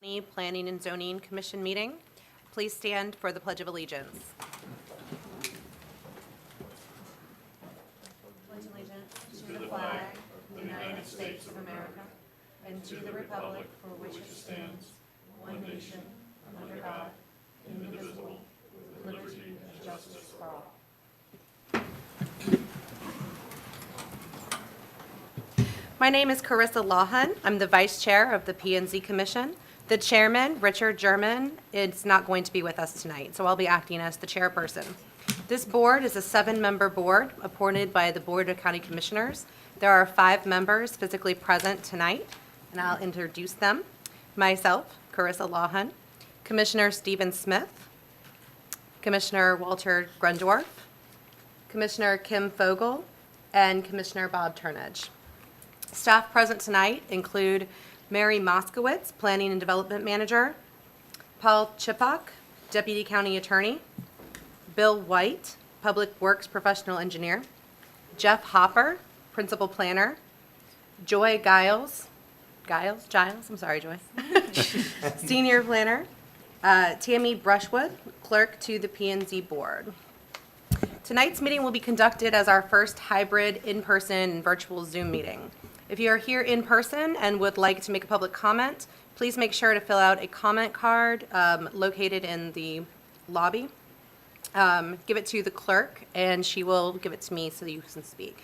Planning and Zoning Commission meeting. Please stand for the Pledge of Allegiance. Pledge allegiance to the flag of the United States of America and to the republic for which it stands, one nation, under God, indivisible, with liberty and justice for all. My name is Carissa Lawhon. I'm the Vice Chair of the P&Z Commission. The Chairman, Richard German, is not going to be with us tonight, so I'll be acting as the chairperson. This board is a 7-member board appointed by the Board of County Commissioners. There are 5 members physically present tonight, and I'll introduce them. Myself, Carissa Lawhon, Commissioner Stephen Smith, Commissioner Walter Grundorf, Commissioner Kim Fogel, and Commissioner Bob Turnage. Staff present tonight include Mary Moskowitz, Planning and Development Manager, Paul Chipak, Deputy County Attorney, Bill White, Public Works Professional Engineer, Jeff Hopper, Principal Planner, Joy Giles, I'm sorry, Joy, Senior Planner, Tammy Brushwood, Clerk to the P&Z Board. Tonight's meeting will be conducted as our first hybrid in-person and virtual Zoom meeting. If you are here in person and would like to make a public comment, please make sure to fill out a comment card located in the lobby. Give it to the clerk, and she will give it to me so that you can speak.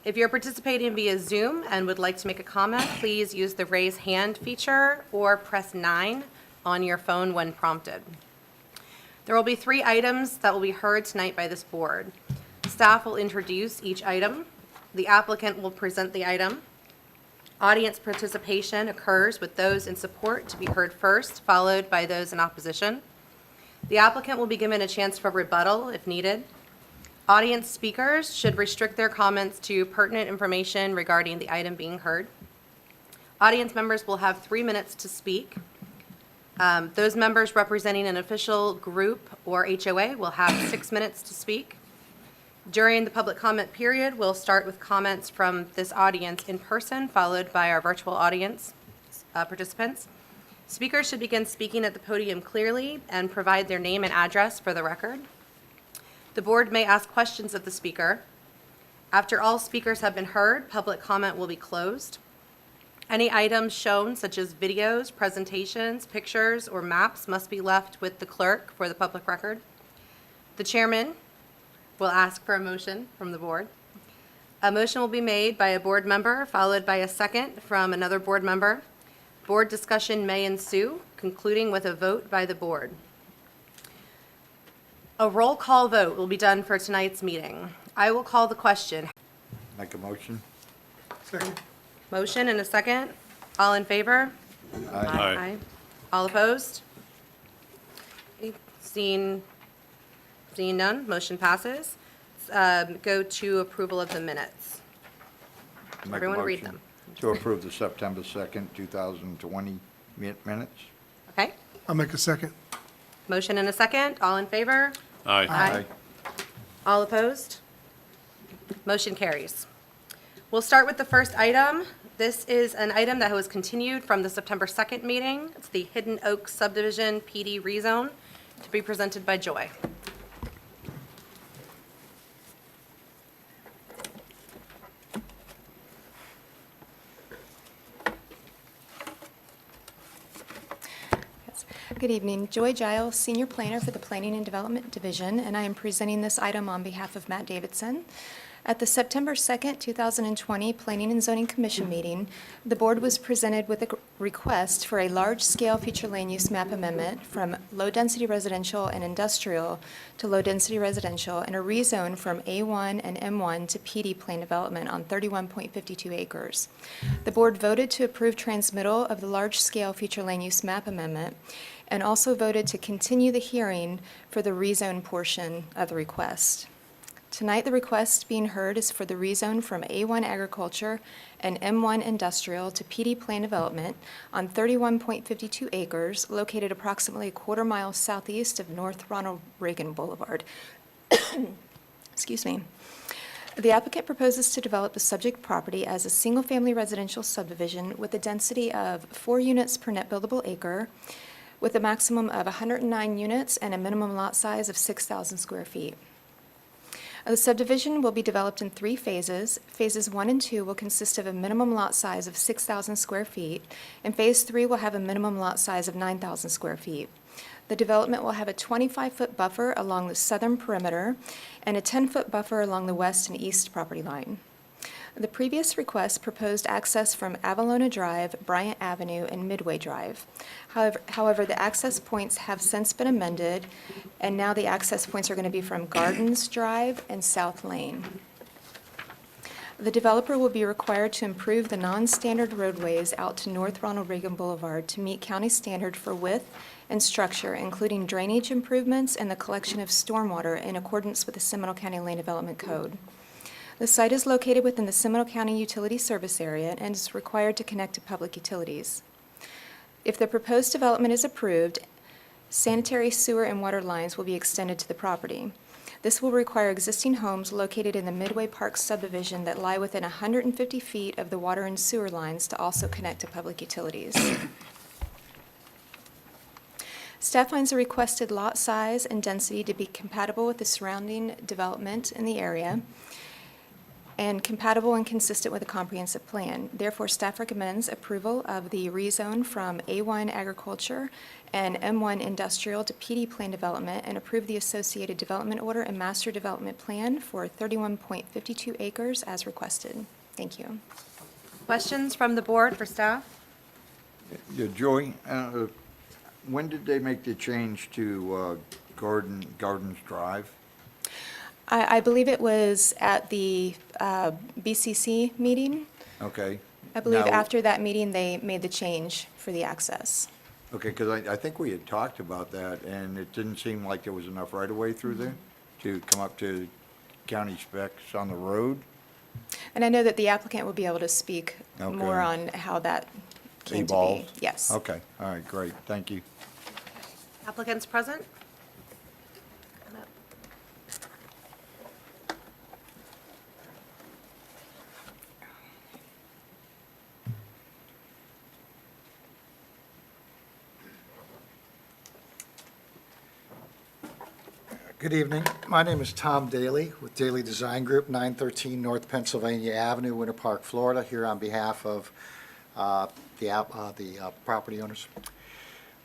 If you're participating via Zoom and would like to make a comment, please use the raise hand feature or press 9 on your phone when prompted. There will be 3 items that will be heard tonight by this board. Staff will introduce each item. The applicant will present the item. Audience participation occurs with those in support to be heard first, followed by those in opposition. The applicant will be given a chance for rebuttal if needed. Audience speakers should restrict their comments to pertinent information regarding the item being heard. Audience members will have 3 minutes to speak. Those members representing an official group or HOA will have 6 minutes to speak. During the public comment period, we'll start with comments from this audience in person, followed by our virtual audience participants. Speakers should begin speaking at the podium clearly and provide their name and address for the record. The board may ask questions of the speaker. After all speakers have been heard, public comment will be closed. Any items shown, such as videos, presentations, pictures, or maps, must be left with the clerk for the public record. The chairman will ask for a motion from the board. A motion will be made by a board member, followed by a second from another board member. Board discussion may ensue, concluding with a vote by the board. A roll call vote will be done for tonight's meeting. I will call the question. Make a motion. Second. Motion and a second. All in favor? Aye. All opposed? Okay, Seeing none, motion passes. Go to approval of the minutes. Make a Everyone read motion them. To approve the September 2nd, 2020 minutes. Okay, I'll make a second. motion and a second. All in favor? Aye. All opposed? Motion carries. We'll start with the first item. This is an item that was continued from the September 2nd meeting. It's the Hidden Oaks Subdivision PD rezone, to be presented by Joy. Good evening. Joy Giles, Senior Planner for the Planning and Development Division, and I am presenting this item on behalf of Matt Davidson. At the September 2nd, 2020 Planning and Zoning Commission meeting, the board was presented with a request for a large-scale future land use map amendment from low-density residential and industrial to low-density residential and a rezone from A1 and M1 to PD plan development on 31.52 acres. The board voted to approve transmittal of the large-scale future land use map amendment and also voted to continue the hearing for the rezone portion of the request. Tonight, the request being heard is for the rezone from A1 agriculture and M1 industrial to PD plan development on 31.52 acres located approximately a quarter mile southeast of North Ronald Reagan Boulevard. Excuse me. The applicant proposes to develop the subject property as a single-family residential subdivision with a density of 4 units per net buildable acre, with a maximum of 109 units and a minimum lot size of 6,000 square feet. The subdivision will be developed in 3 phases. Phases 1 and 2 will consist of a minimum lot size of 6,000 square feet, and Phase 3 will have a minimum lot size of 9,000 square feet. The development will have a 25-foot buffer along the southern perimeter and a 10-foot buffer along the west and east property line. The previous request proposed access from Avalona Drive, Bryant Avenue, and Midway Drive. However, the access points have since been amended, and now the access points are going to be from Gardens Drive and South Lane. The developer will be required to improve the non-standard roadways out to North Ronald Reagan Boulevard to meet county standard for width and structure, including drainage improvements and the collection of stormwater in accordance with the Seminole County Land Development Code. The site is located within the Seminole County Utility Service Area and is required to connect to public utilities. If the proposed development is approved, sanitary sewer and water lines will be extended to the property. This will require existing homes located in the Midway Park subdivision that lie within 150 feet of the water and sewer lines to also connect to public utilities. Staff finds the requested lot size and density to be compatible with the surrounding development in the area and compatible and consistent with a comprehensive plan. Therefore, staff recommends approval of the rezone from A1 Agriculture and M1 Industrial to PD Plan Development and approve the associated development order and master development plan for 31.52 acres as requested. Thank you. Questions from the board for staff? Yeah, Joy, when did they make the change to Gardens Drive? I believe it was at the BCC meeting. Okay. I believe Now- after that meeting, they made the change for the access. Okay, because I think we had talked about that, and it didn't seem like there was enough right-of-way through there to come up to county specs on the road. And I know that the applicant will be able to speak Okay. more on how that came to be. Evolved? Yes. Okay, all right, great, thank you. Applicants present? Good evening. My name is Tom Daly with Daly Design Group, 913 North Pennsylvania Avenue, Winter Park, Florida, here on behalf of the property owners.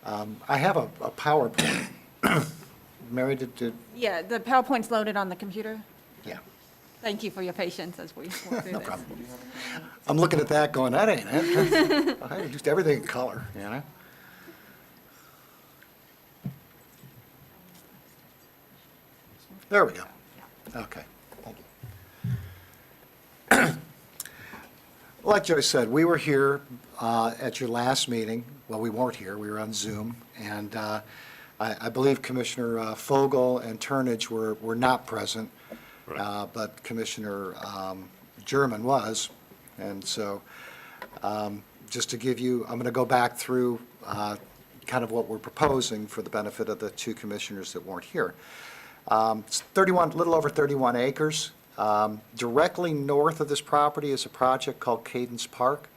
I have a PowerPoint. Mary, did, Yeah, the PowerPoint's loaded on the computer. yeah, Thank you for your patience as we work through no this. problem. I'm looking at that going, that ain't it. I introduced everything in color, you know? There we go. Okay, thank you. Like Joe said, we were here at your last meeting. Well, we weren't here, we were on Zoom. And I believe Commissioner Fogel and Turnage were not present, but Commissioner German was. And so, just to give you, I'm going to go back through kind of what we're proposing for the benefit of the 2 commissioners that weren't here. It's 31, little over 31 acres. Directly north of this property is a project called Cadence Park.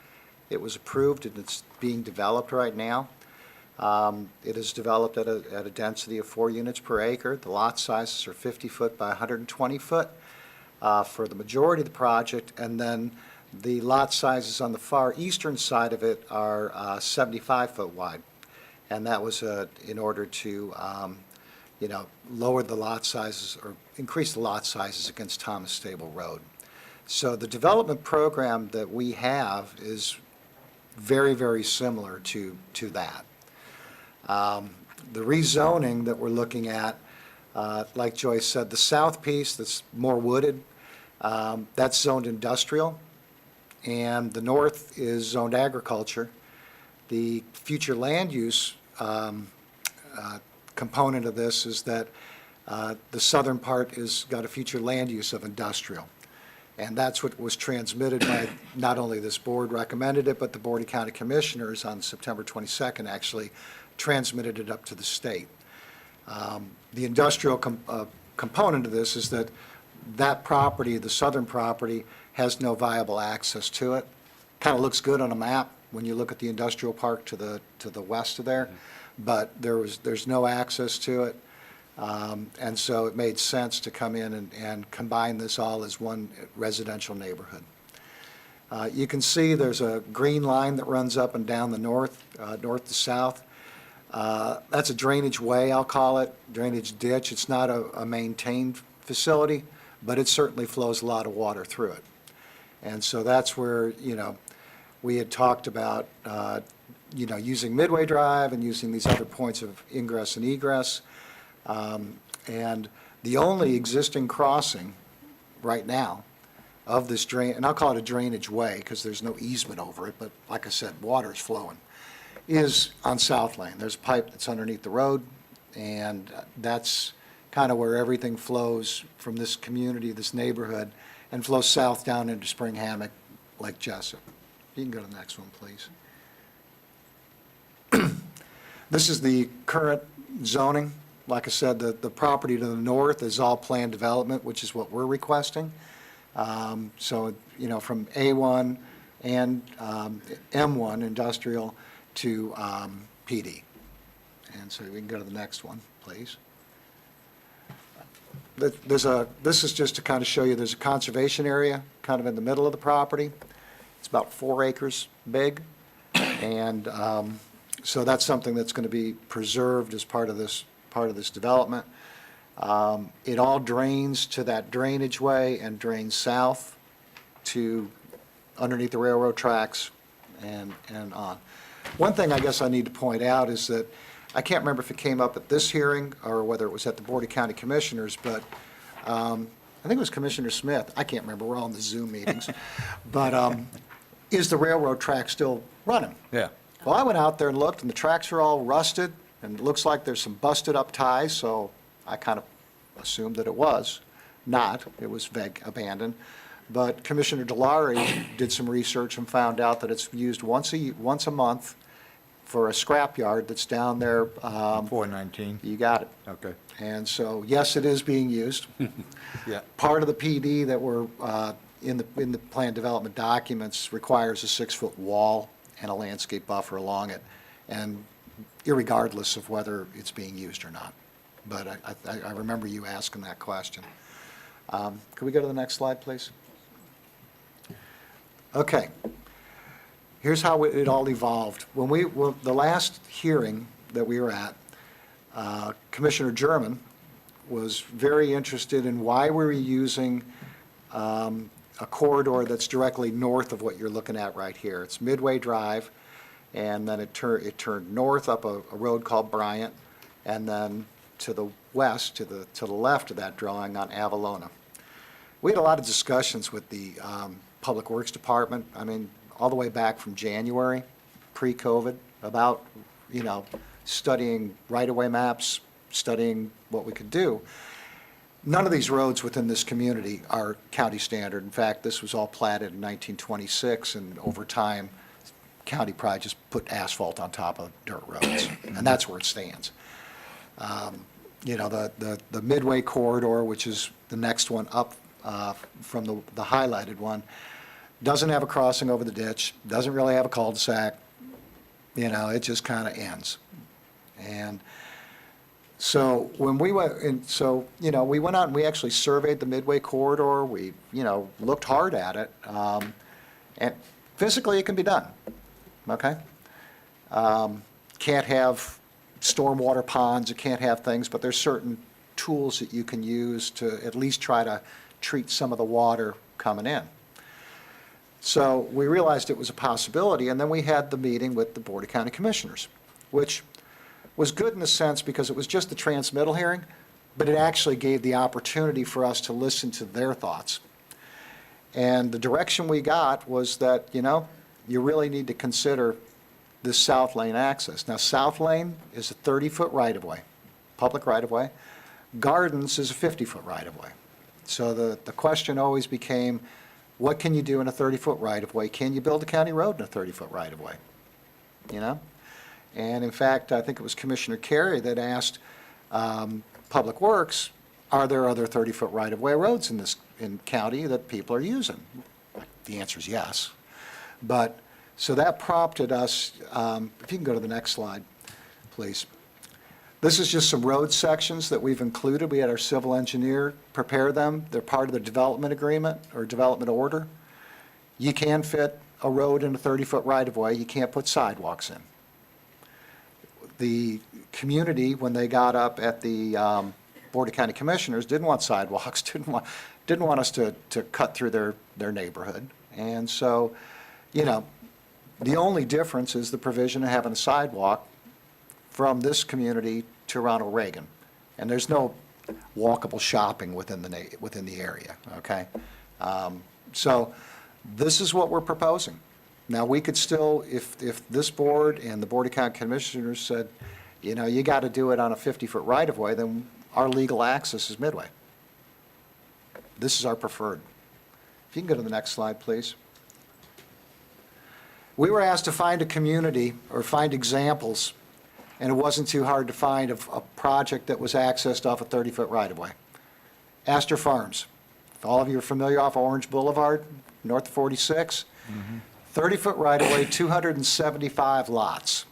It was approved and it's being developed right now. It is developed at a density of 4 units per acre. The lot sizes are 50 foot by 120 foot for the majority of the project, and then the lot sizes on the far eastern side of it are 75 foot wide. And that was in order to lower the lot sizes or increase the lot sizes against Thomas Stable Road. So the development program that we have is very, very similar to that. The rezoning that we're looking at, like Joyce said, the south piece that's more wooded, that's zoned industrial, and the north is zoned agriculture. The future land use component of this is that the southern part has got a future land use of industrial. And that's what was transmitted by, not only this board recommended it, but the Board of County Commissioners on September 22nd actually transmitted it up to the state. The industrial component of this is that that property, the southern property, has no viable access to it. Kind of looks good on a map when you look at the industrial park to the west of there, but there's no access to it. And so it made sense to come in and combine this all as one residential neighborhood. You can see there's a green line that runs up and down the north to south. That's a drainage way, I'll call it, drainage ditch. It's not a maintained facility, but it certainly flows a lot of water through it. And so that's where, we had talked about, using Midway Drive and using these other points of ingress and egress. And the only existing crossing right now of this drain, and I'll call it a drainage way because there's no easement over it, but like I said, water's flowing, is on South Lane. There's a pipe that's underneath the road, and that's kind of where everything flows from this community, this neighborhood, and flows south down into Spring Hammock, Lake Jessup. You can go to the next one, please. This is the current zoning. Like I said, the property to the north is all planned development, which is what we're requesting. So, from A1 and M1 industrial to PD. And so we can go to the next one, please. This is just to kind of show you, there's a conservation area kind of in the middle of the property. It's about 4 acres big. And so that's something that's going to be preserved as part of this development. It all drains to that drainage way and drains south to underneath the railroad tracks and on. One thing I guess I need to point out is that I can't remember if it came up at this hearing or whether it was at the Board of County Commissioners, but I think it was Commissioner Smith. I can't remember. We're all in the Zoom meetings. But is the railroad track still running? Yeah. Well, I went out there and looked, and the tracks are all rusted, and it looks like there's some busted up ties, so I kind of assumed that it was not. It was abandoned. But Commissioner Delary did some research and found out that it's used once a month for a scrapyard that's down there. 419, You got it. okay, And so, yes, it is being used. yeah. Part of the PD that were in the plan development documents requires a 6-foot wall and a landscape buffer along it, and irregardless of whether it's being used or not. But I remember you asking that question. Could we go to the next slide, please? Okay. Here's how it all evolved. The last hearing that we were at, Commissioner German was very interested in why we were using a corridor that's directly north of what you're looking at right here. It's Midway Drive, and then it turned north up a road called Bryant, and then to the west, to the left of that drawing on Avalona. We had a lot of discussions with the Public Works Department, all the way back from January, pre-COVID, about, studying right-of-way maps, studying what we could do. None of these roads within this community are county standard. In fact, this was all platted in 1926, and over time, county probably just put asphalt on top of dirt roads, and that's where it stands. The Midway corridor, which is the next one up from the highlighted one, doesn't have a crossing over the ditch, doesn't really have a cul-de-sac. It just kind of ends. And so when we went, we went out and we actually surveyed the Midway corridor. We, looked hard at it. And physically, it can be done, okay? Can't have stormwater ponds, it can't have things, but there's certain tools that you can use to at least try to treat some of the water coming in. So we realized it was a possibility, and then we had the meeting with the Board of County Commissioners, which was good in a sense because it was just the transmittal hearing, but it actually gave the opportunity for us to listen to their thoughts. And the direction we got was that, you really need to consider this South Lane access. Now, South Lane is a 30-foot right-of-way, public right-of-way. Gardens is a 50-foot right-of-way. So the question always became, what can you do in a 30-foot right-of-way? Can you build a county road in a 30-foot right-of-way? And in fact, I think it was Commissioner Carey that asked Public Works, are there other 30-foot right-of-way roads in this, in county that people are using? The answer is yes. But, so that prompted us, if you can go to the next slide, please. This is just some road sections that we've included. We had our civil engineer prepare them. They're part of the development agreement or development order. You can fit a road in a 30-foot right-of-way. You can't put sidewalks in. The community, when they got up at the Board of County Commissioners, didn't want sidewalks, didn't want us to cut through their neighborhood. And so, you know, the only difference is the provision of having a sidewalk from this community to Ronald Reagan. And there's no walkable shopping within the area, okay? So this is what we're proposing. Now, we could still, if this board and the Board of County Commissioners said, you know, you got to do it on a 50-foot right-of-way, then our legal access is Midway. This is our preferred. If you can go to the next slide, please. We were asked to find a community or find examples, and it wasn't too hard to find a project that was accessed off a 30-foot right-of-way. Astor Farms. If all of you are familiar off Orange Boulevard, north of 46, 30-foot right-of-way, 275 lots.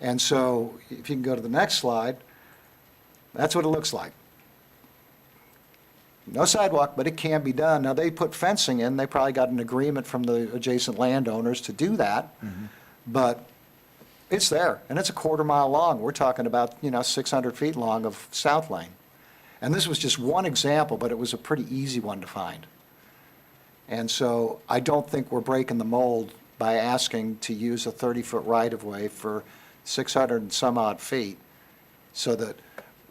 And so, if you can go to the next slide, that's what it looks like. No sidewalk, but it can be done. Now, they put fencing in. They probably got an agreement from the adjacent landowners to do that. But it's there, and it's a quarter-mile long. We're talking about, you know, 600 feet long of South Lane. And this was just one example, but it was a pretty easy one to find. And so I don't think we're breaking the mold by asking to use a 30-foot right-of-way for 600 and some odd feet so that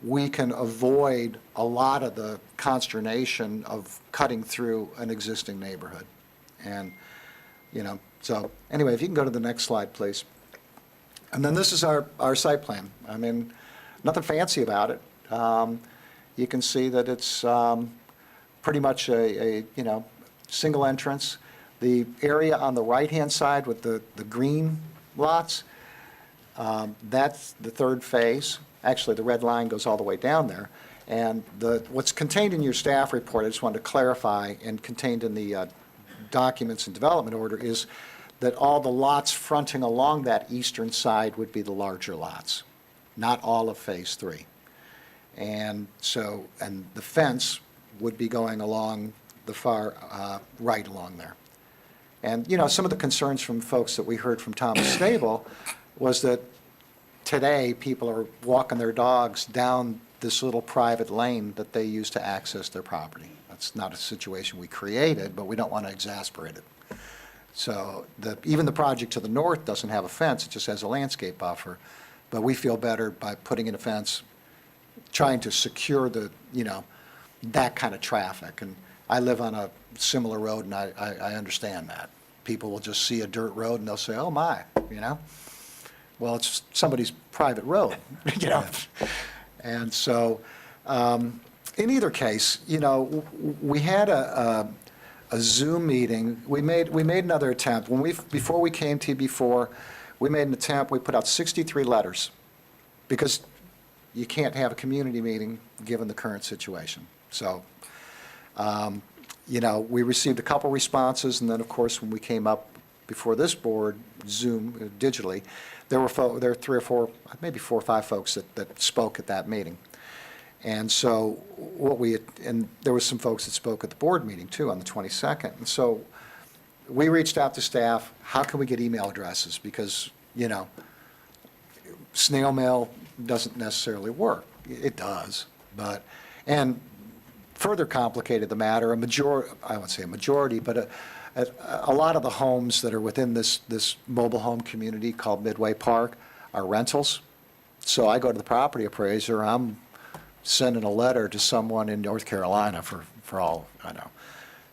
we can avoid a lot of the consternation of cutting through an existing neighborhood. And, you know, so anyway, if you can go to the next slide, please. And then this is our site plan. I mean, nothing fancy about it. You can see that it's pretty much a you know, single entrance. The area on the right-hand side with the green lots, that's the third phase. Actually, the red line goes all the way down there. And what's contained in your staff report, I just wanted to clarify, and contained in the documents and development order, is that all the lots fronting along that eastern side would be the larger lots, not all of Phase 3. And so, and the fence would be going along the far right along there. And, you know, some of the concerns from folks that we heard from Thomas Stable was that today people are walking their dogs down this little private lane that they use to access their property. That's not a situation we created, but we don't want to exasperate it. So even the project to the north doesn't have a fence, it just has a landscape buffer. But we feel better by putting in a fence, trying to secure the, you know, that kind of traffic. And I live on a similar road, and I understand that. People will just see a dirt road and they'll say, oh my, you know? Well, it's somebody's private road, you know? And so, in either case, you know, we had a Zoom meeting. We made another attempt. Before we came to you before, we made an attempt. We put out 63 letters because you can't have a community meeting given the current situation. So, you know, we received a couple responses, and then, of course, when we came up before this board, Zoom, digitally, there were 3 or 4, maybe 4 or 5 folks that spoke at that meeting. And so and there was some folks that spoke at the board meeting too on the 22nd. And so we reached out to staff, how can we get email addresses? Because, you know, snail mail doesn't necessarily work. It does, but, and further complicated the matter, I wouldn't say a majority, but a lot of the homes that are within this mobile home community called Midway Park are rentals. So I go to the property appraiser, I'm sending a letter to someone in North Carolina for all I know.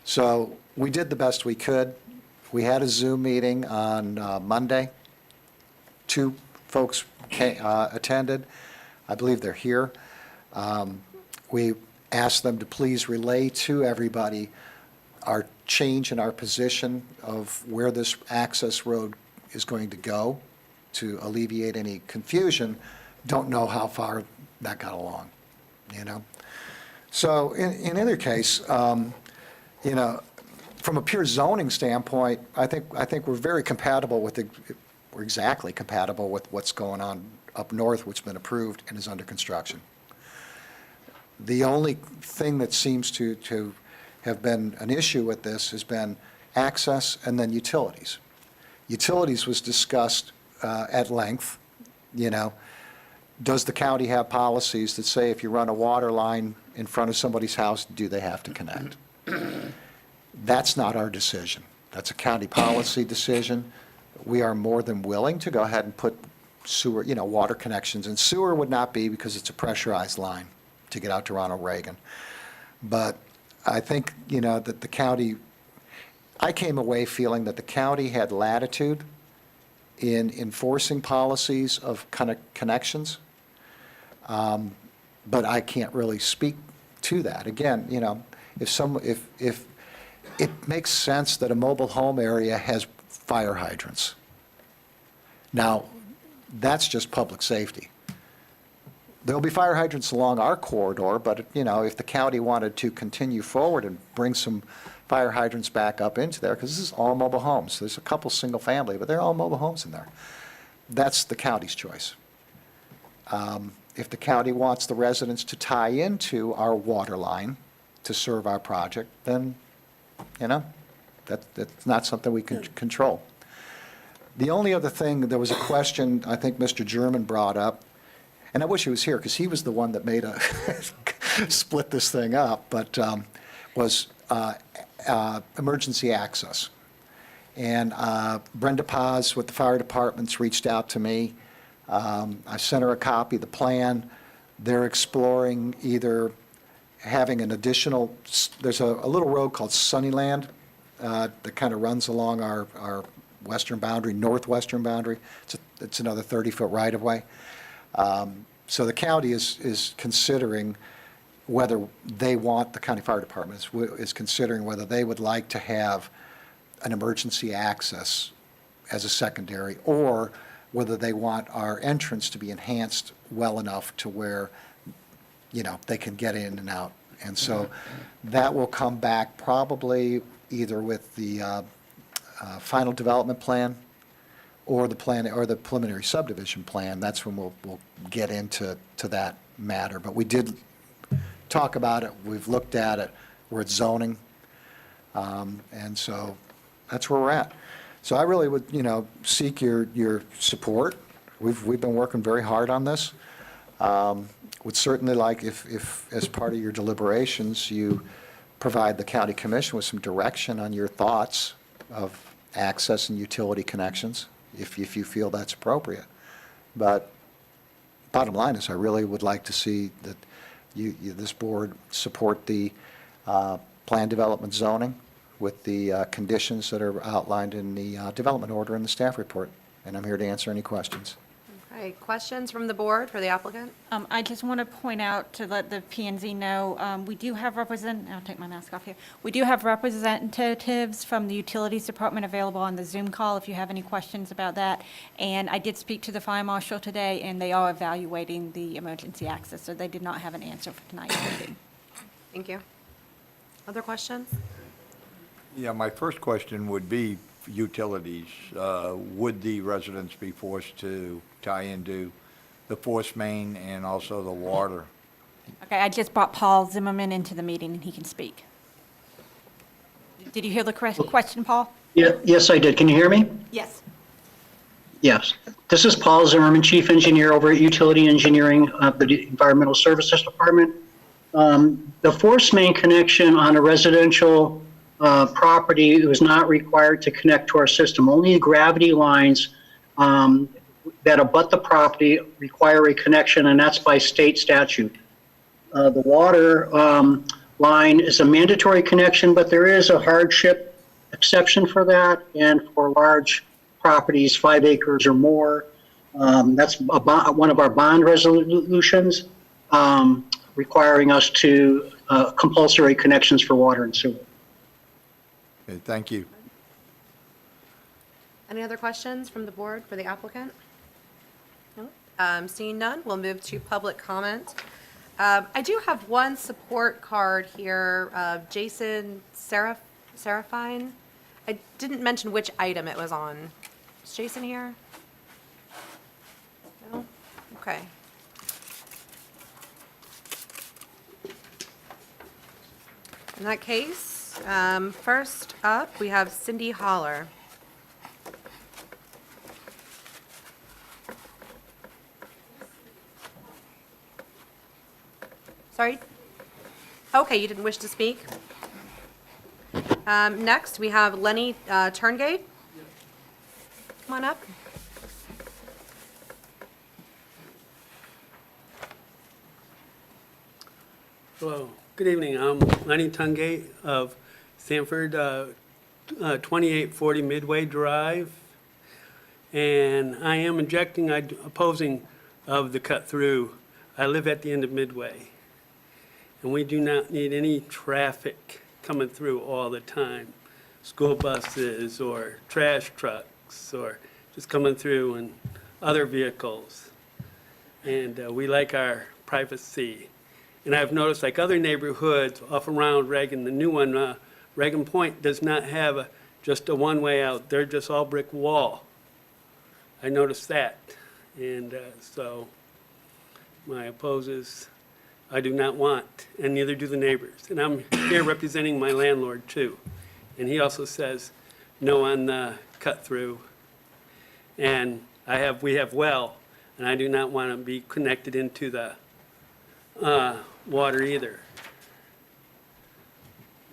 So we did the best we could. We had a Zoom meeting on Monday. 2 folks attended. I believe they're here. We asked them to please relay to everybody our change in our position of where this access road is going to go to alleviate any confusion. Don't know how far that got along. you know? So in either case, you know, from a pure zoning standpoint, I think we're very compatible with we're exactly compatible with what's going on up north, which has been approved and is under construction. The only thing that seems to have been an issue with this has been access and then utilities. Utilities was discussed at length, you know. Does the county have policies that say if you run a water line in front of somebody's house, do they have to connect? That's not our decision. That's a county policy decision. We are more than willing to go ahead and put sewer, you know, water connections, and sewer would not be because it's a pressurized line to get out to Ronald Reagan. But I think, you know, that the county, I came away feeling that the county had latitude in enforcing policies of connections. But I can't really speak to that. Again, you know, if it makes sense that a mobile home area has fire hydrants. Now, that's just public safety. There'll be fire hydrants along our corridor, but, you know, if the county wanted to continue forward and bring some fire hydrants back up into there, because this is all mobile homes. There's a couple single family, but they're all mobile homes in there. That's the county's choice. If the county wants the residents to tie into our water line to serve our project, then, you know, that's not something we can control. The only other thing, there was a question I think Mr. German brought up, and I wish he was here because he was the one that made split this thing up, but was emergency access. And Brenda Paz with the fire departments reached out to me. I sent her a copy of the plan. They're exploring either having an additional, there's a little road called Sunnyland that kind of runs along our western boundary, northwestern boundary. It's another 30-foot right-of-way. So the county is considering whether they want, the county fire department is considering whether they would like to have an emergency access as a secondary, or whether they want our entrance to be enhanced well enough to where, you know, they can get in and out. And so that will come back probably either with the final development plan or the plan, or the preliminary subdivision plan. That's when we'll get into that matter. But we did talk about it, we've looked at it, we're at zoning. And so that's where we're at. So I really would, you know, seek your support. We've been working very hard on this. Would certainly like if as part of your deliberations, you provide the county commission with some direction on your thoughts of access and utility connections, if you feel that's appropriate. But bottom line is, I really would like to see that this board support the plan development zoning with the conditions that are outlined in the development order in the staff report. And I'm here to answer any questions. Okay, questions from the board for the applicant? I just want to point out to let the P and Z know, we do have I'll take my mask off here. We do have representatives from the Utilities Department available on the Zoom call if you have any questions about that. And I did speak to the fire marshal today, and they are evaluating the emergency access, so they did not have an answer for tonight's meeting. Thank you. Other questions? Yeah, my first question would be utilities. Would the residents be forced to tie into the force main and also the water? Okay, I just brought Paul Zimmerman into the meeting, and he can speak. Did you hear the question, Paul? Yeah, yes, I did. Can you hear me? Yes. Yes. This is Paul Zimmerman, Chief Engineer over at Utility Engineering of the Environmental Services Department. The force main connection on a residential property was not required to connect to our system. Only gravity lines that abut the property require a connection, and that's by state statute. The water line is a mandatory connection, but there is a hardship exception for that, and for large properties, 5 acres or more. That's one of our bond resolutions requiring us to compulsory connections for water and sewer. Okay, thank you. Any other questions from the board for the applicant? No? Seeing none, we'll move to public comment. I do have one support card here, Jason Serafine. I didn't mention which item it was on. Is Jason here? No? Okay. In that case, first up, we have Cindy Holler. Sorry? Okay, you didn't wish to speak? Next, we have Lenny Turngate. Come on up. Hello, good evening. I'm Lenny Tungate of Sanford, 2840 Midway Drive. And I am opposing of the cut-through. I live at the end of Midway. And we do not need any traffic coming through all the time. School buses or trash trucks or just coming through and other vehicles. And we like our privacy. And I've noticed, like other neighborhoods off around Reagan, the new one, Reagan Point, does not have just a one-way out. They're just all brick wall. I noticed that. And so my opposes, I do not want, and neither do the neighbors. And I'm here representing my landlord, too. And he also says no on the cut-through. And we have well, and I do not want to be connected into the water either.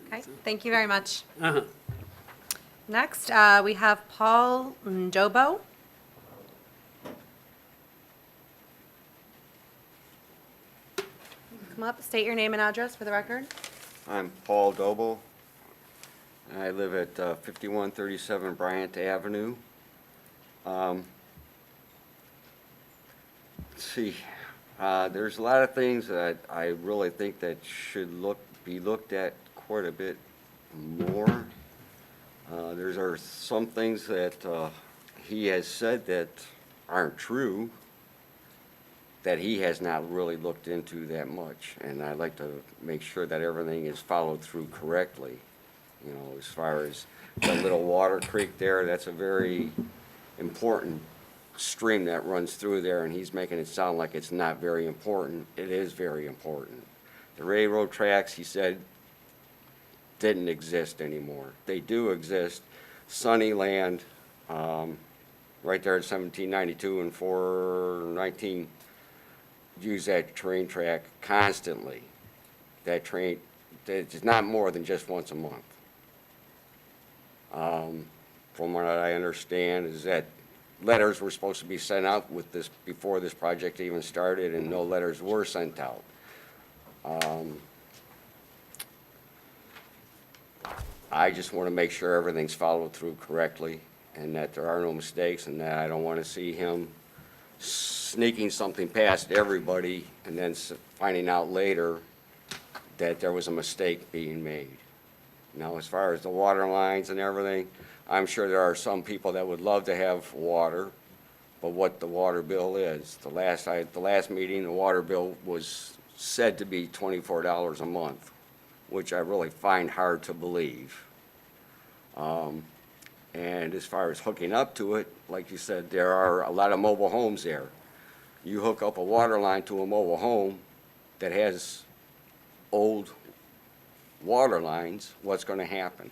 Okay, thank you very much. Uh-huh. Next, we have Paul Ndobo. Come up, state your name and address for the record. I'm Paul Doble. I live at 5137 Bryant Avenue. Let's see, there's a lot of things that I really think that should be looked at quite a bit more. There are some things that he has said that aren't true, that he has not really looked into that much. And I'd like to make sure that everything is followed through correctly. You know, as far as the little water creek there, that's a very important stream that runs through there, and he's making it sound like it's not very important. It is very important. The railroad tracks, he said, didn't exist anymore. They do exist. Sunnyland, right there at 1792 and 419, use that train track constantly. That train, it's not more than just once a month. From what I understand is that letters were supposed to be sent out with this before this project even started, and no letters were sent out. I just want to make sure everything's followed through correctly and that there are no mistakes, and that I don't want to see him sneaking something past everybody and then finding out later that there was a mistake being made. Now, as far as the water lines and everything, I'm sure there are some people that would love to have water, but what the water bill is. The last meeting, the water bill was said to be $24 a month, which I really find hard to believe. And as far as hooking up to it, like you said, there are a lot of mobile homes there. You hook up a water line to a mobile home that has old water lines, what's going to happen?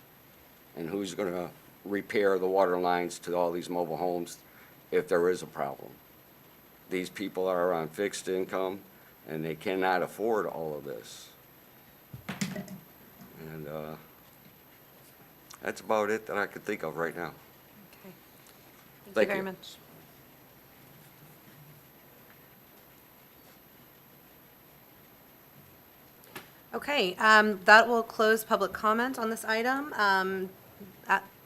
And who's going to repair the water lines to all these mobile homes if there is a problem? These people are on fixed income, and they cannot afford all of this. And that's about it that I could think of right now. Okay. Thank you Thank very you. much. Okay, that will close public comment on this item.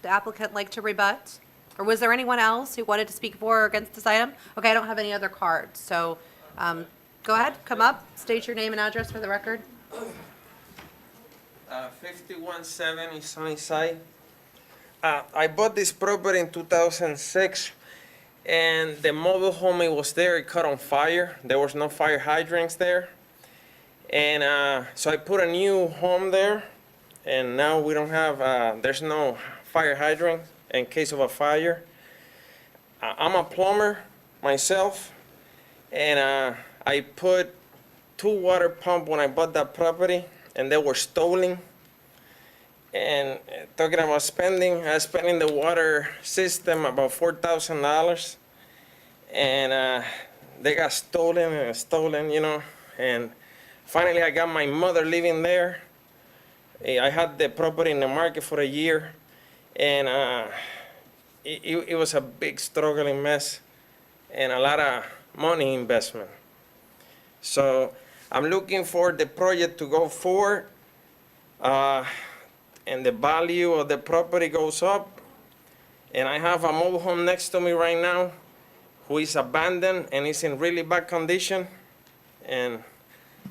The applicant like to rebut? Or was there anyone else who wanted to speak for or against this item? Okay, I don't have any other cards, so go ahead, come up, state your name and address for the record. 5170 Sunnyside. I bought this property in 2006, and the mobile home it was there, it caught on fire. There was no fire hydrants there. And so I put a new home there, and now we don't have, there's no fire hydrant in case of a fire. I'm a plumber myself, and I put 2 water pumps when I bought that property, and they were stolen. And talking about spending, I spent in the water system about $4,000, and they got stolen, you know. And finally, I got my mother living there. I had the property in the market for a year, and it was a big struggling mess and a lot of money investment. So I'm looking for the project to go forward, and the value of the property goes up. And I have a mobile home next to me right now who is abandoned and is in really bad condition. And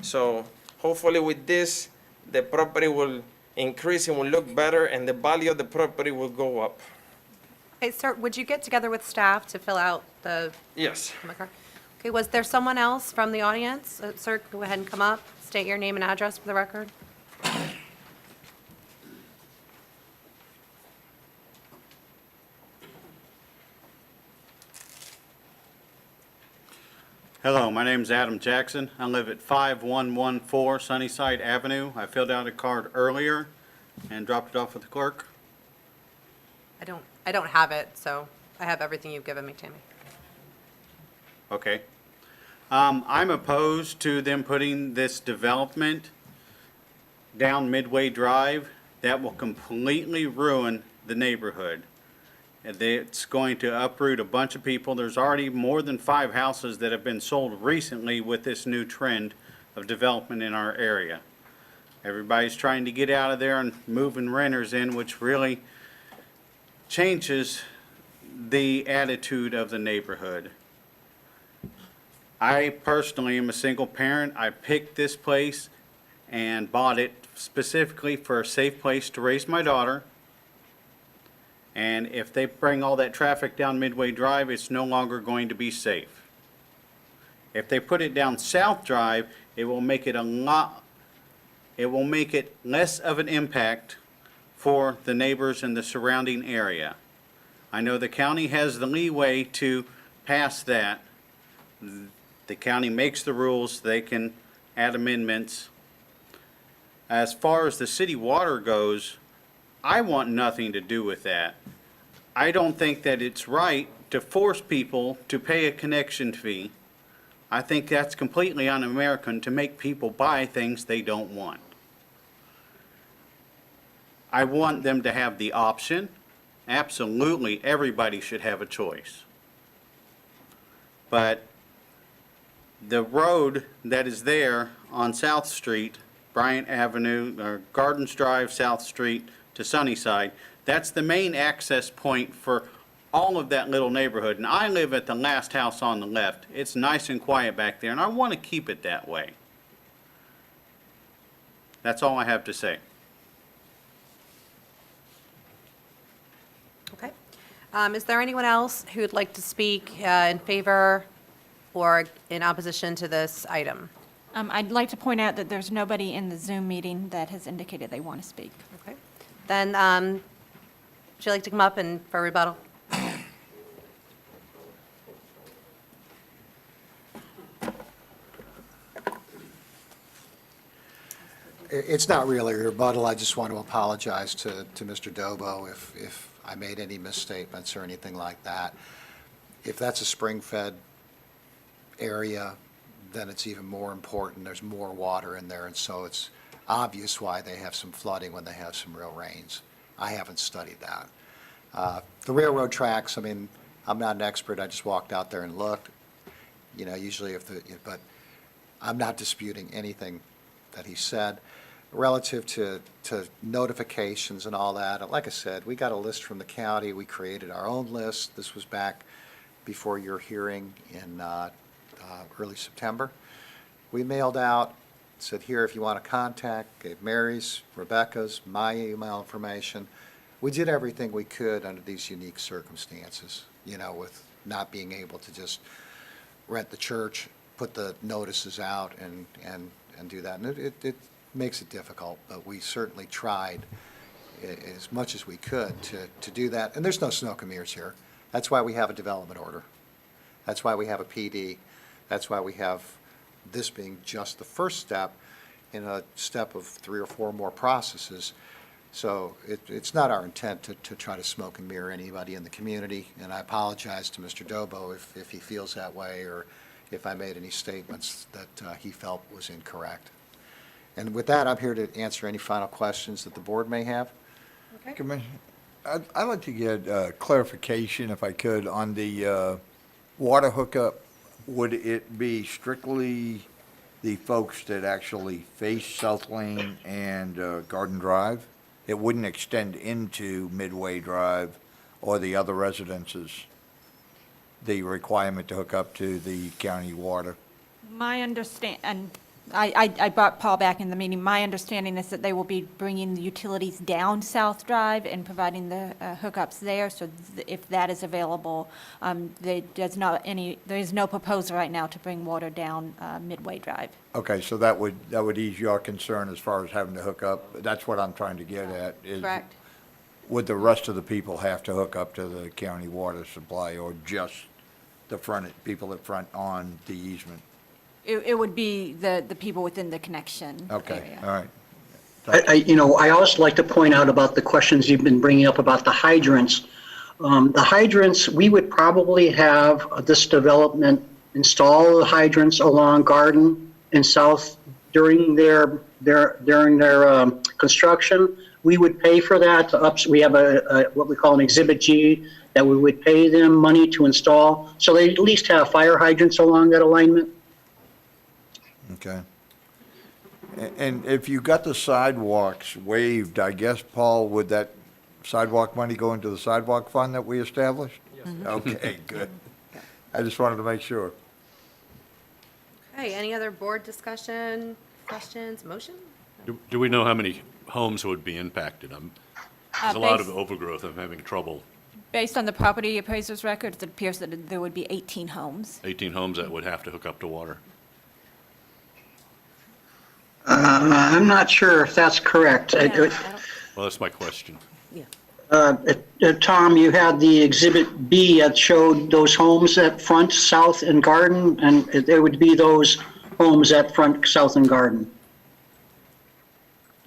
so hopefully with this, the property will increase and will look better, and the value of the property will go up. Hey, sir, would you get together with staff to fill out the Yes. Okay, was there someone else from the audience? Sir, go ahead and come up, state your name and address for the record. Hello, my name is Adam Jackson. I live at 5114 Sunnyside Avenue. I filled out a card earlier and dropped it off with the clerk. I don't have it, so I have everything you've given me, Tammy. Okay. I'm opposed to them putting this development down Midway Drive. That will completely ruin the neighborhood. And it's going to uproot a bunch of people. There's already more than 5 houses that have been sold recently with this new trend of development in our area. Everybody's trying to get out of there and moving renters in, which really changes the attitude of the neighborhood. I personally am a single parent. I picked this place and bought it specifically for a safe place to raise my daughter. And if they bring all that traffic down Midway Drive, it's no longer going to be safe. If they put it down South Drive, it will make it less of an impact for the neighbors in the surrounding area. I know the county has the leeway to pass that. The county makes the rules, they can add amendments. As far as the city water goes, I want nothing to do with that. I don't think that it's right to force people to pay a connection fee. I think that's completely un-American to make people buy things they don't want. I want them to have the option. Absolutely, everybody should have a choice. But the road that is there on South Street, Bryant Avenue, or Gardens Drive, South Street to Sunnyside, that's the main access point for all of that little neighborhood. And I live at the last house on the left. It's nice and quiet back there, and I want to keep it that way. That's all I have to say. Okay. Is there anyone else who would like to speak in favor or in opposition to this item? I'd like to point out that there's nobody in the Zoom meeting that has indicated they want to speak. Okay. Then, would you like to come up and for rebuttal? It's not really a rebuttal. I just want to apologize to Mr. Dobo if I made any misstatements or anything like that. If that's a spring-fed area, then it's even more important. There's more water in there, and so it's obvious why they have some flooding when they have some real rains. I haven't studied that. The railroad tracks, I mean, I'm not an expert. I just walked out there and looked. You know, usually but I'm not disputing anything that he said. Relative to notifications and all that, like I said, we got a list from the county. We created our own list. This was back before your hearing in early September. We mailed out, said here if you want to contact, gave Mary's, Rebecca's, my email information. We did everything we could under these unique circumstances, you know, with not being able to just rent the church, put the notices out and and do that. And it makes it difficult, but we certainly tried as much as we could to do that. And there's no smoke and mirrors here. That's why we have a development order. That's why we have a PD. That's why we have this being just the first step in a step of 3 or 4 more processes. So it's not our intent to try to smoke and mirror anybody in the community. And I apologize to Mr. Dobo if he feels that way, or if I made any statements that he felt was incorrect. And with that, I'm here to answer any final questions that the board may have. Commissioner, I'd like to get clarification, if I could, on the water hookup. Would it be strictly the folks that actually face South Lane and Garden Drive? It wouldn't extend into Midway Drive or the other residences, the requirement to hook up to the county water? My and I brought Paul back in the meeting. My understanding is that they will be bringing the utilities down South Drive and providing the hookups there. So if that is available, there is no proposal right now to bring water down Midway Drive. Okay, so that would ease your concern as far as having to hook up. That's what I'm trying to get at, is Correct. would the rest of the people have to hook up to the county water supply, or just the people that front on the easement? It would be the people within the connection Okay, area. all right. I also like to point out about the questions you've been bringing up about the hydrants. The hydrants, we would probably have this development install the hydrants along Garden and South during their construction. We would pay for that. We have what we call an Exhibit G that we would pay them money to install. So they at least have fire hydrants along that alignment. Okay. And if you got the sidewalks waived, I guess, Paul, would that sidewalk money go into the sidewalk fund that we established? Yes. Okay, good. I just wanted to make sure. Okay, any other board discussion, questions, motion? Do we know how many homes would be impacted? There's a lot of overgrowth. I'm having trouble. Based on the property appraiser's records, it appears that there would be 18 homes. 18 homes that would have to hook up to water. I'm not sure if that's correct. Well, that's my question. Tom, you had the Exhibit B that showed those homes at Front, South, and Garden, and there would be those homes at Front, South, and Garden.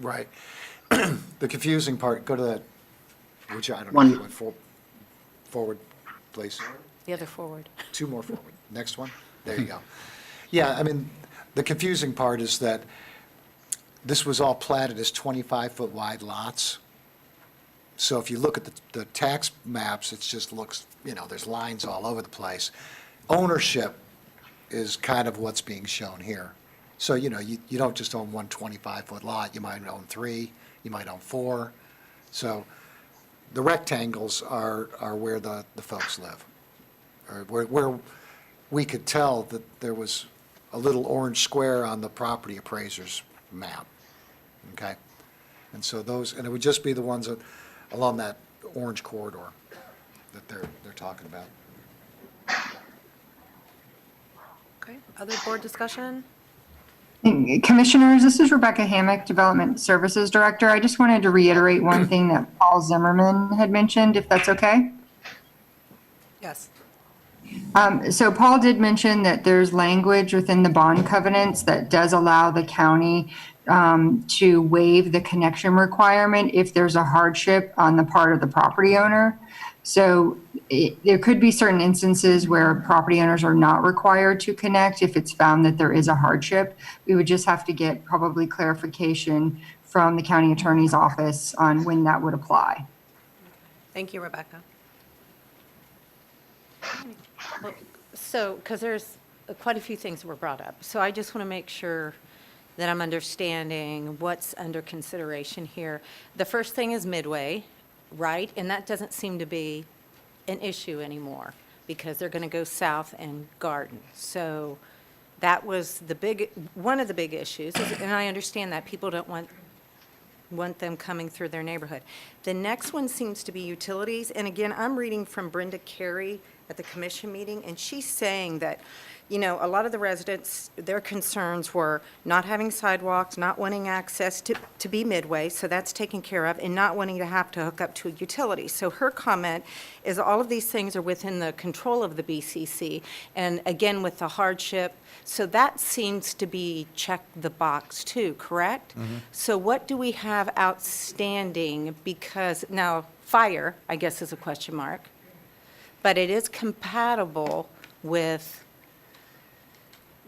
Right. The confusing part, go to that, which I don't know, One. if you went forward, please. The other forward. 2 more forward. Next one. There you go. Yeah, I mean, the confusing part is that this was all platted as 25-foot wide lots. So if you look at the tax maps, it just looks, there's lines all over the place. Ownership is kind of what's being shown here. So, you don't just own one 25-foot lot. You might own 3, you might own 4. So the rectangles are where the folks live, or where we could tell that there was a little orange square on the property appraiser's map, okay? And so and it would just be the ones along that orange corridor that they're talking about. Okay, other board discussion? Commissioners, this is Rebecca Hammock, Development Services Director. I just wanted to reiterate one thing that Paul Zimmerman had mentioned, if that's okay. Yes. So Paul did mention that there's language within the bond covenants that does allow the county to waive the connection requirement if there's a hardship on the part of the property owner. So there could be certain instances where property owners are not required to connect if it's found that there is a hardship. We would just have to get probably clarification from the county attorney's office on when that would apply. Thank you, Rebecca. So, because there's quite a few things that were brought up, so I just want to make sure that I'm understanding what's under consideration here. The first thing is Midway, right? And that doesn't seem to be an issue anymore because they're going to go south and Garden. So that was one of the big issues, and I understand that people don't want them coming through their neighborhood. The next one seems to be utilities, and again, I'm reading from Brenda Carey at the commission meeting, and she's saying that, you know, a lot of the residents, their concerns were not having sidewalks, not wanting access to be Midway, so that's taken care of, and not wanting to have to hook up to a utility. So her comment is all of these things are within the control of the BCC, and again, with the hardship, so that seems to be check the box too, correct? So what do we have outstanding? Because now, fire, I guess, is a question mark, but it is compatible with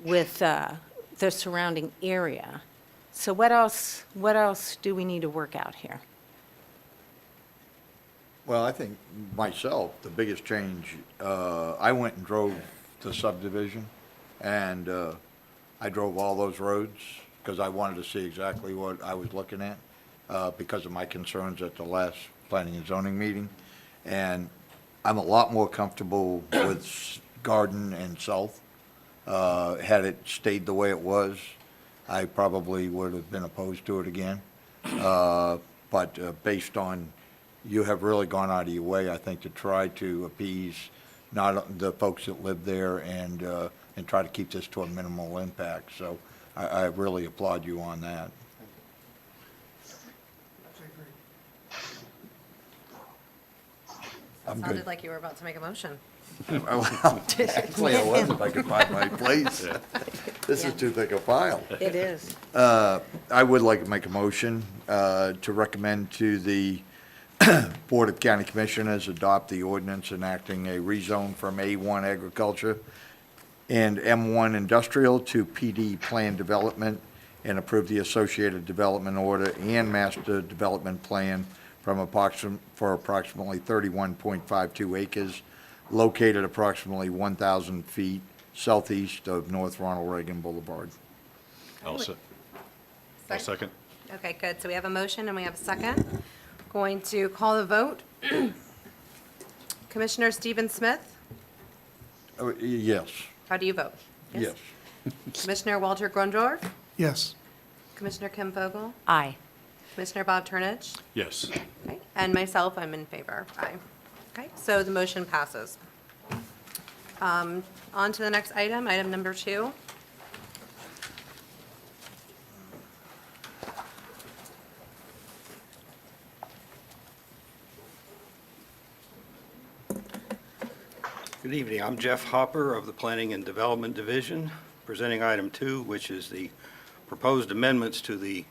the surrounding area. So what else do we need to work out here? Well, I think myself, the biggest change, I went and drove the subdivision, and I drove all those roads because I wanted to see exactly what I was looking at because of my concerns at the last planning and zoning meeting. And I'm a lot more comfortable with Garden and South. Had it stayed the way it was, I probably would have been opposed to it again. But based on, you have really gone out of your way, I think, to try to appease not the folks that live there and try to keep this to a minimal impact. So I really applaud you on that. I'm Sounded good. like you were about to make a motion. Actually, I was, if I could find my place. This is too thick a file. It is. I would like to make a motion to recommend to the Board of County Commissioners adopt the ordinance enacting a rezone from A1 agriculture and M1 industrial to PD plan development and approve the associated development order and master development plan for approximately 31.52 acres located approximately 1,000 feet southeast of North Ronald Reagan Boulevard. I'll second. Okay, good. So we have a motion and we have a second. Going to call the vote. Commissioner Stephen Smith, Yes, how do you vote? yes. Commissioner Walter Grundorf, Yes. Commissioner Kim Vogel, Aye. Commissioner Bob Turnage, Yes. okay, and myself, I'm in favor. Aye. Okay, so the motion passes. On to the next item, item number 2. Good evening. I'm Jeff Hopper of the Planning and Development Division, presenting item 2, which is the proposed amendments to the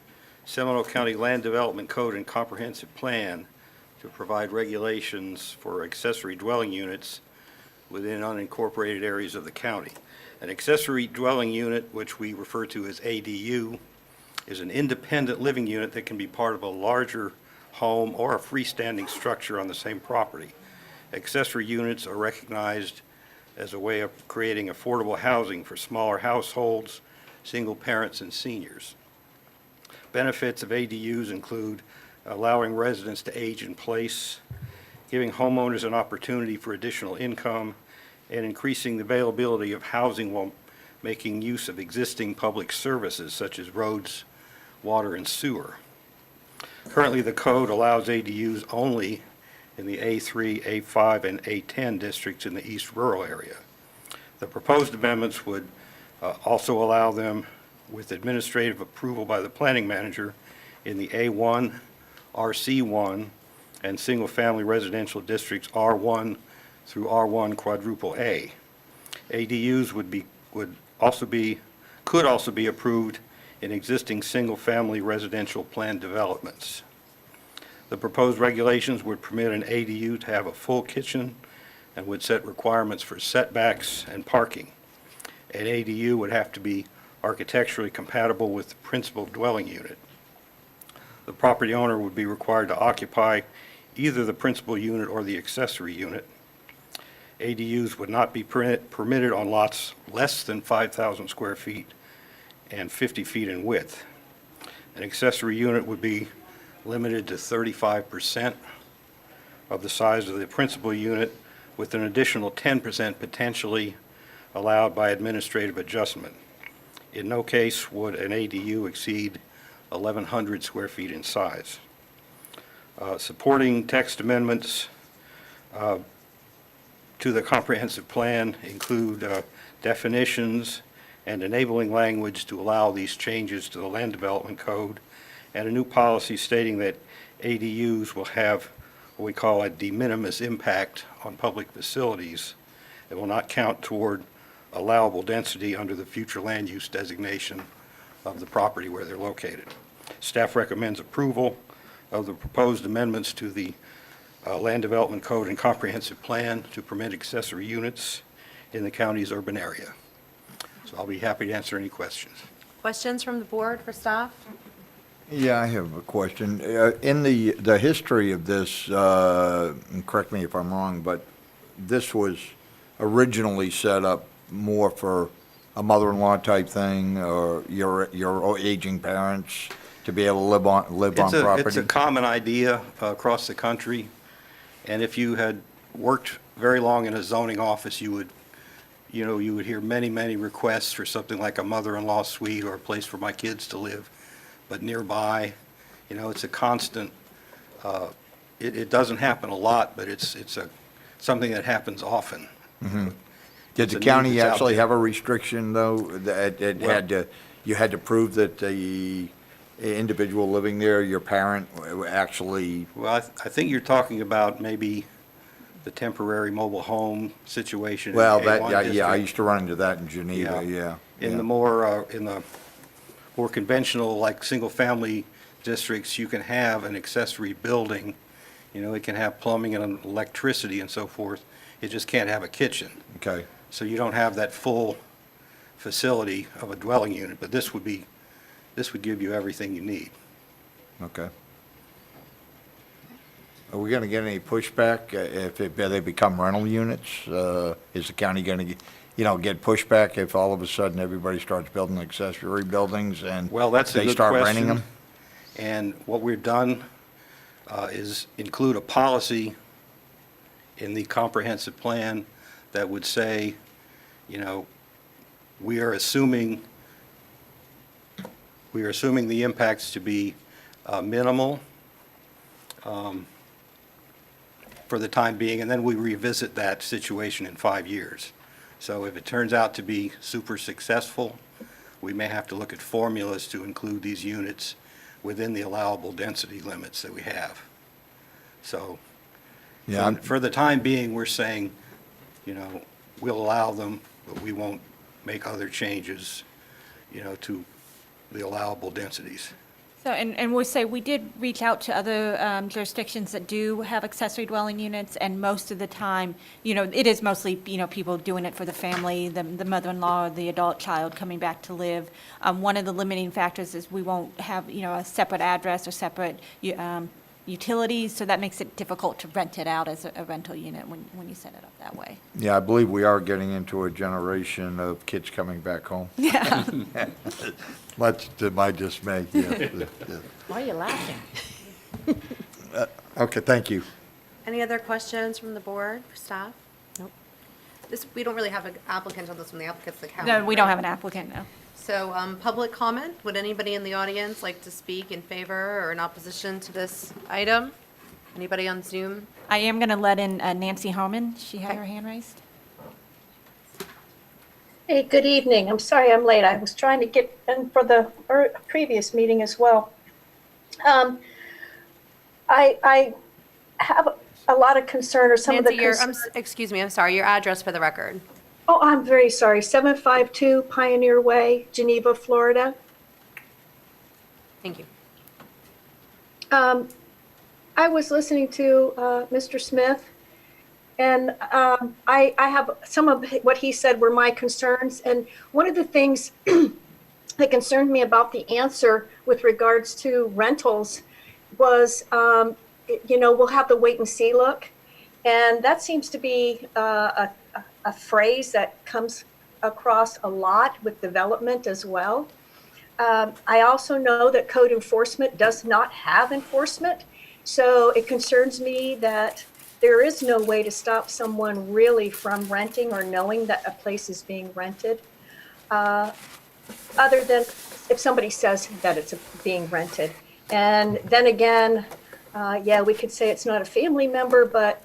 Seminole County Land Development Code and Comprehensive Plan to provide regulations for accessory dwelling units within unincorporated areas of the county. An accessory dwelling unit, which we refer to as ADU, is an independent living unit that can be part of a larger home or a freestanding structure on the same property. Accessory units are recognized as a way of creating affordable housing for smaller households, single parents, and seniors. Benefits of ADUs include allowing residents to age in place, giving homeowners an opportunity for additional income, and increasing the availability of housing while making use of existing public services such as roads, water, and sewer. Currently, the code allows ADUs only in the A3, A5, and A10 districts in the East Rural area. The proposed amendments would also allow them with administrative approval by the planning manager in the A1, RC1, and single-family residential districts R1 through R1 quadruple A. ADUs could also be approved in existing single-family residential plan developments. The proposed regulations would permit an ADU to have a full kitchen and would set requirements for setbacks and parking. An ADU would have to be architecturally compatible with the principal dwelling unit. The property owner would be required to occupy either the principal unit or the accessory unit. ADUs would not be permitted on lots less than 5,000 square feet and 50 feet in width. An accessory unit would be limited to 35% of the size of the principal unit, with an additional 10% potentially allowed by administrative adjustment. In no case would an ADU exceed 1,100 square feet in size. Supporting text amendments to the comprehensive plan include definitions and enabling language to allow these changes to the land development code, and a new policy stating that ADUs will have what we call a de minimis impact on public facilities. It will not count toward allowable density under the future land use designation of the property where they're located. Staff recommends approval of the proposed amendments to the Land Development Code and Comprehensive Plan to permit accessory units in the county's urban area. So I'll be happy to answer any questions. Questions from the board for staff? Yeah, I have a question. In the history of this, and correct me if I'm wrong, but this was originally set up more for a mother-in-law type thing, or your aging parents to be able to live on property? It's a common idea across the country, and if you had worked very long in a zoning office, you would hear many, many requests for something like a mother-in-law suite or a place for my kids to live. But nearby, it's a constant, it doesn't happen a lot, but it's something that happens often. Mm-hmm. Did It's the a need county that's out actually there. have a restriction, though, that you had to prove that the individual living there, your parent, actually? Well, I think you're talking about maybe the temporary mobile home situation in the Well, A1 yeah, I district. used to run into that in Geneva, yeah. In the more conventional, like, single-family districts, you can have an accessory building. It can have plumbing and electricity and so forth. It just can't have a kitchen. Okay. So you don't have that full facility of a dwelling unit, but this would give you everything you need. Okay. Are we going to get any pushback if they become rental units? Is the county going to get pushback if all of a sudden everybody starts building accessory buildings and Well, that's a they good start question. renting them? And what we've done is include a policy in the comprehensive plan that would say, we are assuming the impacts to be minimal for the time being, and then we revisit that situation in 5 years. So if it turns out to be super successful, we may have to look at formulas to include these units within the allowable density limits that we have. So Yeah, for the time being, we're saying, we'll allow them, but we won't make other changes, to the allowable densities. So, and we'll say, we did reach out to other jurisdictions that do have accessory dwelling units, and most of the time, it is mostly, people doing it for the family, the mother-in-law or the adult child coming back to live. One of the limiting factors is we won't have, a separate address or separate utilities, so that makes it difficult to rent it out as a rental unit when you set it up that way. yeah, I believe we are getting into a generation of kids coming back home. Yeah. Much to my dismay, yes. Why are you laughing? Okay, thank you. Any other questions from the board for staff? Nope. We don't really have an applicant on this one, the applicant's the county. No, we don't right? have an applicant, no. So, public comment, would anybody in the audience like to speak in favor or in opposition to this item? Anybody on Zoom? I am going to let in Nancy Harmon. She had her hand raised. Hey, good evening. I'm sorry I'm late. I was trying to get in for the previous meeting as well. I have a lot of concern or some Nancy, of the. excuse me, I'm sorry, your address for the record. Oh, I'm very sorry. 752 Pioneer Way, Geneva, Florida. Thank you. I was listening to Mr. Smith, and I have some of what he said were my concerns. And one of the things that concerned me about the answer with regards to rentals was, we'll have the wait and see look. And that seems to be a phrase that comes across a lot with development as well. I also know that code enforcement does not have enforcement. So it concerns me that there is no way to stop someone really from renting or knowing that a place is being rented, other than if somebody says that it's being rented. And then again, we could say it's not a family member, but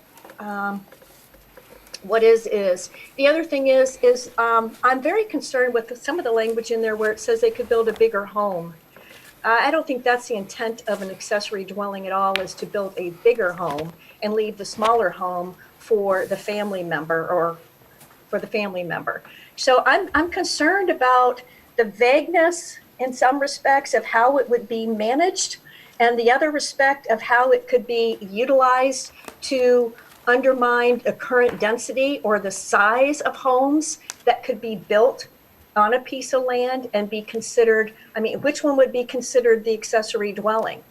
what is. The other thing is I'm very concerned with some of the language in there where it says they could build a bigger home. I don't think that's the intent of an accessory dwelling at all, is to build a bigger home and leave the smaller home for the family member or for the family member. So I'm concerned about the vagueness in some respects of how it would be managed, and the other respect of how it could be utilized to undermine the current density or the size of homes that could be built on a piece of land and be considered, I mean, which one would be considered the accessory dwelling?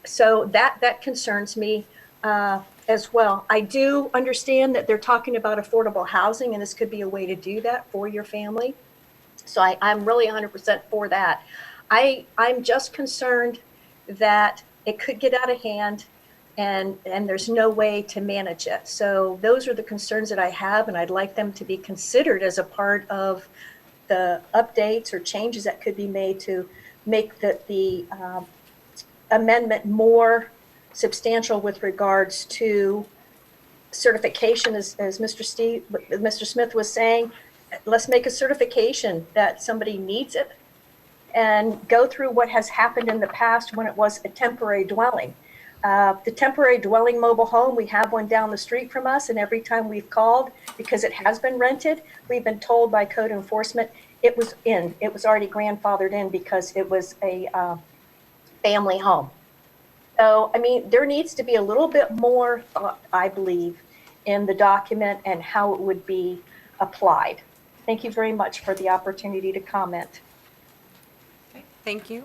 So that concerns me as well. I do understand that they're talking about affordable housing, and this could be a way to do that for your family. So I'm really 100% for that. I'm just concerned that it could get out of hand and there's no way to manage it. So those are the concerns that I have, and I'd like them to be considered as a part of the updates or changes that could be made to make the amendment more substantial with regards to certification, as Mr. Smith was saying. Let's make a certification that somebody needs it and go through what has happened in the past when it was a temporary dwelling. The temporary dwelling mobile home, we have one down the street from us, and every time we've called, because it has been rented, we've been told by code enforcement it was already grandfathered in because it was a family home. So, I mean, there needs to be a little bit more thought, I believe, in the document and how it would be applied. Thank you very much for the opportunity to comment. Thank you.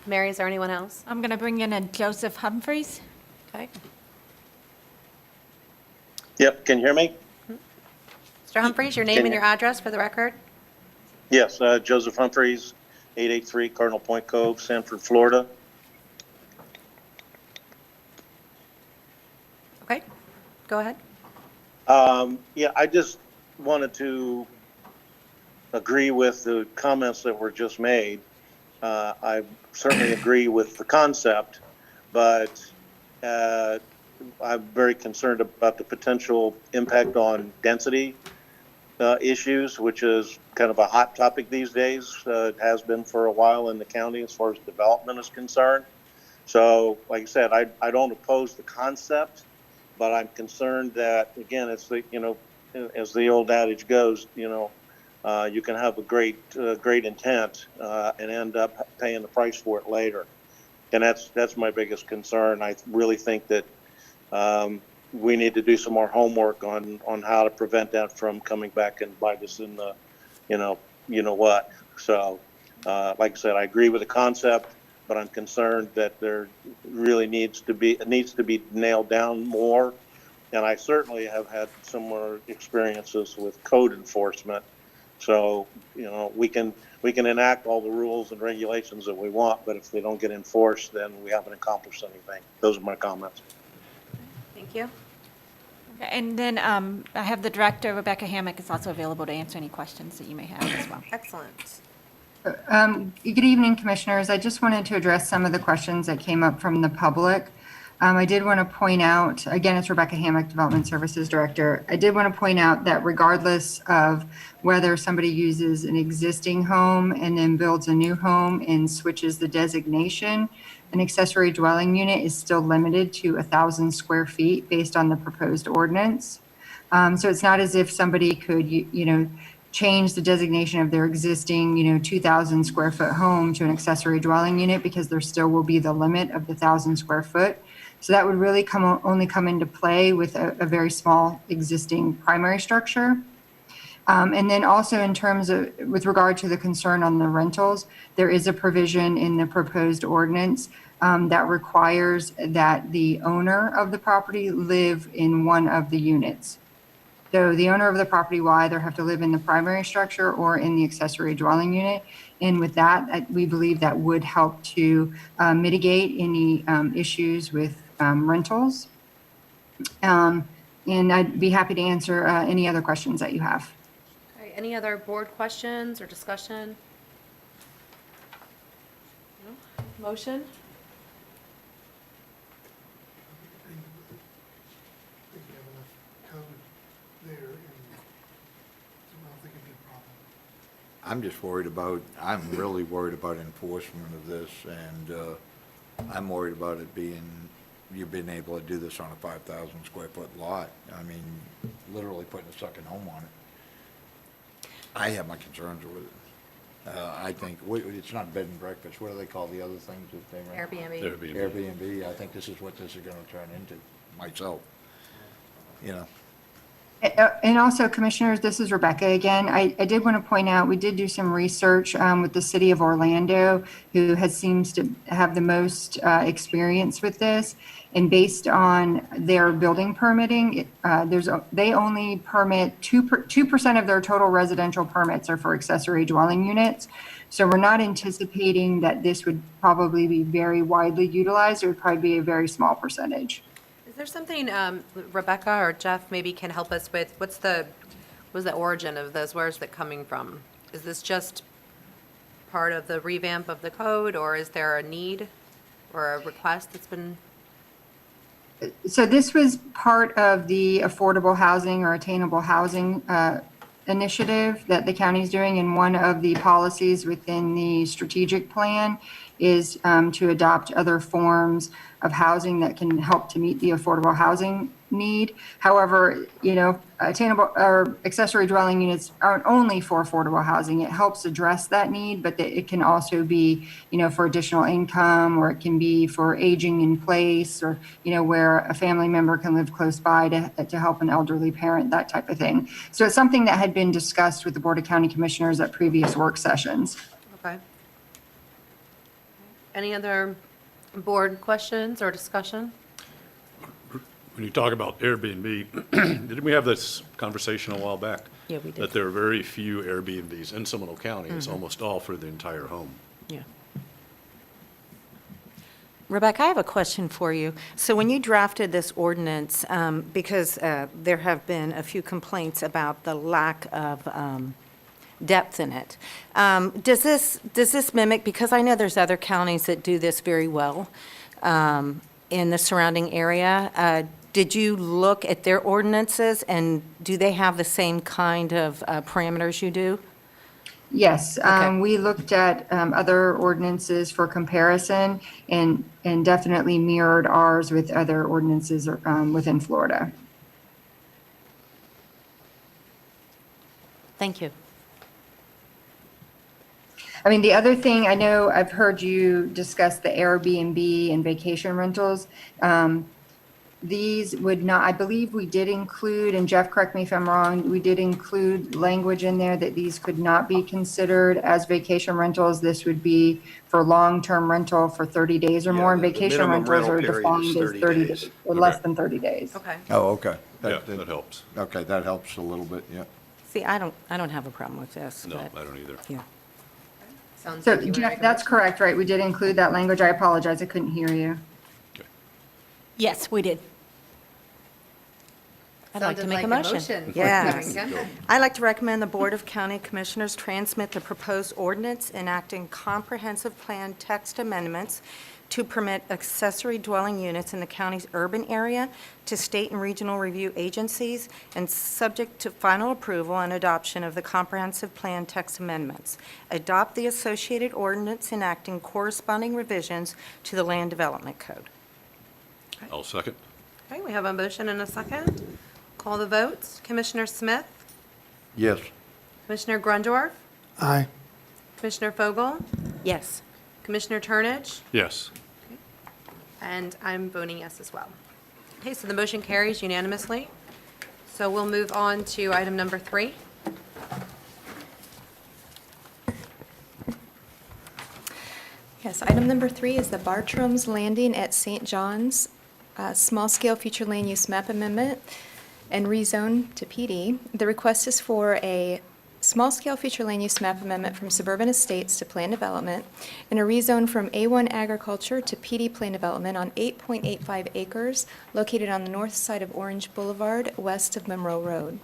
Mary, is there anyone else? I'm going to bring in a Joseph Humphreys. Okay. Yep, can you hear me? Mr. Humphreys, your name and your address for the record? Yes, Joseph Humphreys, 883 Cardinal Point Cove, Sanford, Florida. Okay, go ahead. Yeah, I just wanted to agree with the comments that were just made. I certainly agree with the concept, but I'm very concerned about the potential impact on density issues, which is kind of a hot topic these days. It has been for a while in the county as far as development is concerned. So, like I said, I don't oppose the concept, but I'm concerned that, again, it's the, as the old adage goes, you can have a great intent and end up paying the price for it later. And that's my biggest concern. I really think that we need to do some more homework on how to prevent that from coming back and bite us in the, you know what. So, like I said, I agree with the concept, but I'm concerned that there really needs to be nailed down more. And I certainly have had similar experiences with code enforcement. So, we can enact all the rules and regulations that we want, but if they don't get enforced, then we haven't accomplished anything. Those are my comments. Thank you. And then I have the director, Rebecca Hammack, is also available to answer any questions that you may have as well. Excellent. Good evening, Commissioners. I just wanted to address some of the questions that came up from the public. I did want to point out, again, it's Rebecca Hammack, Development Services Director. I did want to point out that regardless of whether somebody uses an existing home and then builds a new home and switches the designation, an accessory dwelling unit is still limited to 1,000 square feet based on the proposed ordinance. So it's not as if somebody could, change the designation of their existing, 2,000 square foot home to an accessory dwelling unit, because there still will be the limit of the 1,000 square foot. So that would really only come into play with a very small existing primary structure. And then also in terms of, with regard to the concern on the rentals, there is a provision in the proposed ordinance that requires that the owner of the property live in one of the units. So the owner of the property will either have to live in the primary structure or in the accessory dwelling unit. And with that, we believe that would help to mitigate any issues with rentals. And I'd be happy to answer any other questions that you have. Okay, any other board questions or discussion? No? Motion? I think you have enough code there I'm just worried about, I'm really worried about enforcement of this, and I'm worried about it being, you've been able to do this on a 5,000 square foot lot. I mean, literally putting a second home on it. I have my concerns with it. I think, it's not bed and breakfast, what do they call the other things that they rent? Airbnb. Airbnb, I think this is what this is gonna turn into, myself, you know. And also, Commissioners, this is Rebecca again. I did want to point out, we did do some research with the city of Orlando, who seems to have the most experience with this. And based on their building permitting, they only permit 2% of their total residential permits are for accessory dwelling units. So we're not anticipating that this would probably be very widely utilized. It would probably be a very small percentage. Is there something Rebecca or Jeff maybe can help us with? What's the origin of this? Where's that coming from? Is this just part of the revamp of the code, or is there a need or a request that's been? So this was part of the affordable housing or attainable housing initiative that the county's doing, and one of the policies within the strategic plan is to adopt other forms of housing that can help to meet the affordable housing need. However, attainable or accessory dwelling units aren't only for affordable housing. It helps address that need, but it can also be, for additional income, or it can be for aging in place, or, where a family member can live close by to help an elderly parent, that type of thing. So it's something that had been discussed with the Board of County Commissioners at previous work sessions. Okay. Any other board questions or discussion? When you talk about Airbnb, didn't we have this conversation a while back? Yeah, we did. That there are very few Airbnbs in Seminole County. It's almost all for the entire home. Yeah. Rebecca, I have a question for you. So when you drafted this ordinance, because there have been a few complaints about the lack of depth in it, does this mimic, because I know there's other counties that do this very well in the surrounding area, did you look at their ordinances, and do they have the same kind of parameters you do? Yes, Okay. we looked at other ordinances for comparison, and definitely mirrored ours with other ordinances within Florida. Thank you. I mean, the other thing, I know I've heard you discuss the Airbnb and vacation rentals. These would not, I believe we did include, and Jeff, correct me if I'm wrong, we did include language in there that these could not be considered as vacation rentals. This would be for long-term rental for 30 days or more, and the vacation minimum rentals are rental period is defined as 30 30 days. days, or less than 30 days. Okay. Oh, okay. Yeah, that helps. Okay, that helps a little bit, yeah. See, I don't have a problem with this. No, but- I don't either. Yeah. Sounds So like you wanna Jeff, make a that's motion? correct, right? We did include that language. I apologize, I couldn't hear you. Yes, we did. I'd like to Sounded make a like motion. Yes. Yes. I'd like to recommend the Board of County Commissioners transmit the proposed ordinance enacting comprehensive plan text amendments to permit accessory dwelling units in the county's urban area to state and regional review agencies, and subject to final approval and adoption of the comprehensive plan text amendments. Adopt the associated ordinance enacting corresponding revisions to the Land Development Code. I'll second. Okay, we have a motion and a second. Call the votes. Commissioner Smith? Yes. Commissioner Grundorf? Aye. Commissioner Fogel? Yes. Commissioner Turnage? Yes. And I'm voting yes as well. Okay, so the motion carries unanimously. So we'll move on to item number 3. Yes, item number 3 is the Bartram's Landing at St. John's, small-scale future land use map amendment and rezone to PD. The request is for a small-scale future land use map amendment from suburban estates to plan development, and a rezone from A1 agriculture to PD plan development on 8.85 acres located on the north side of Orange Boulevard, west of Monroe Road.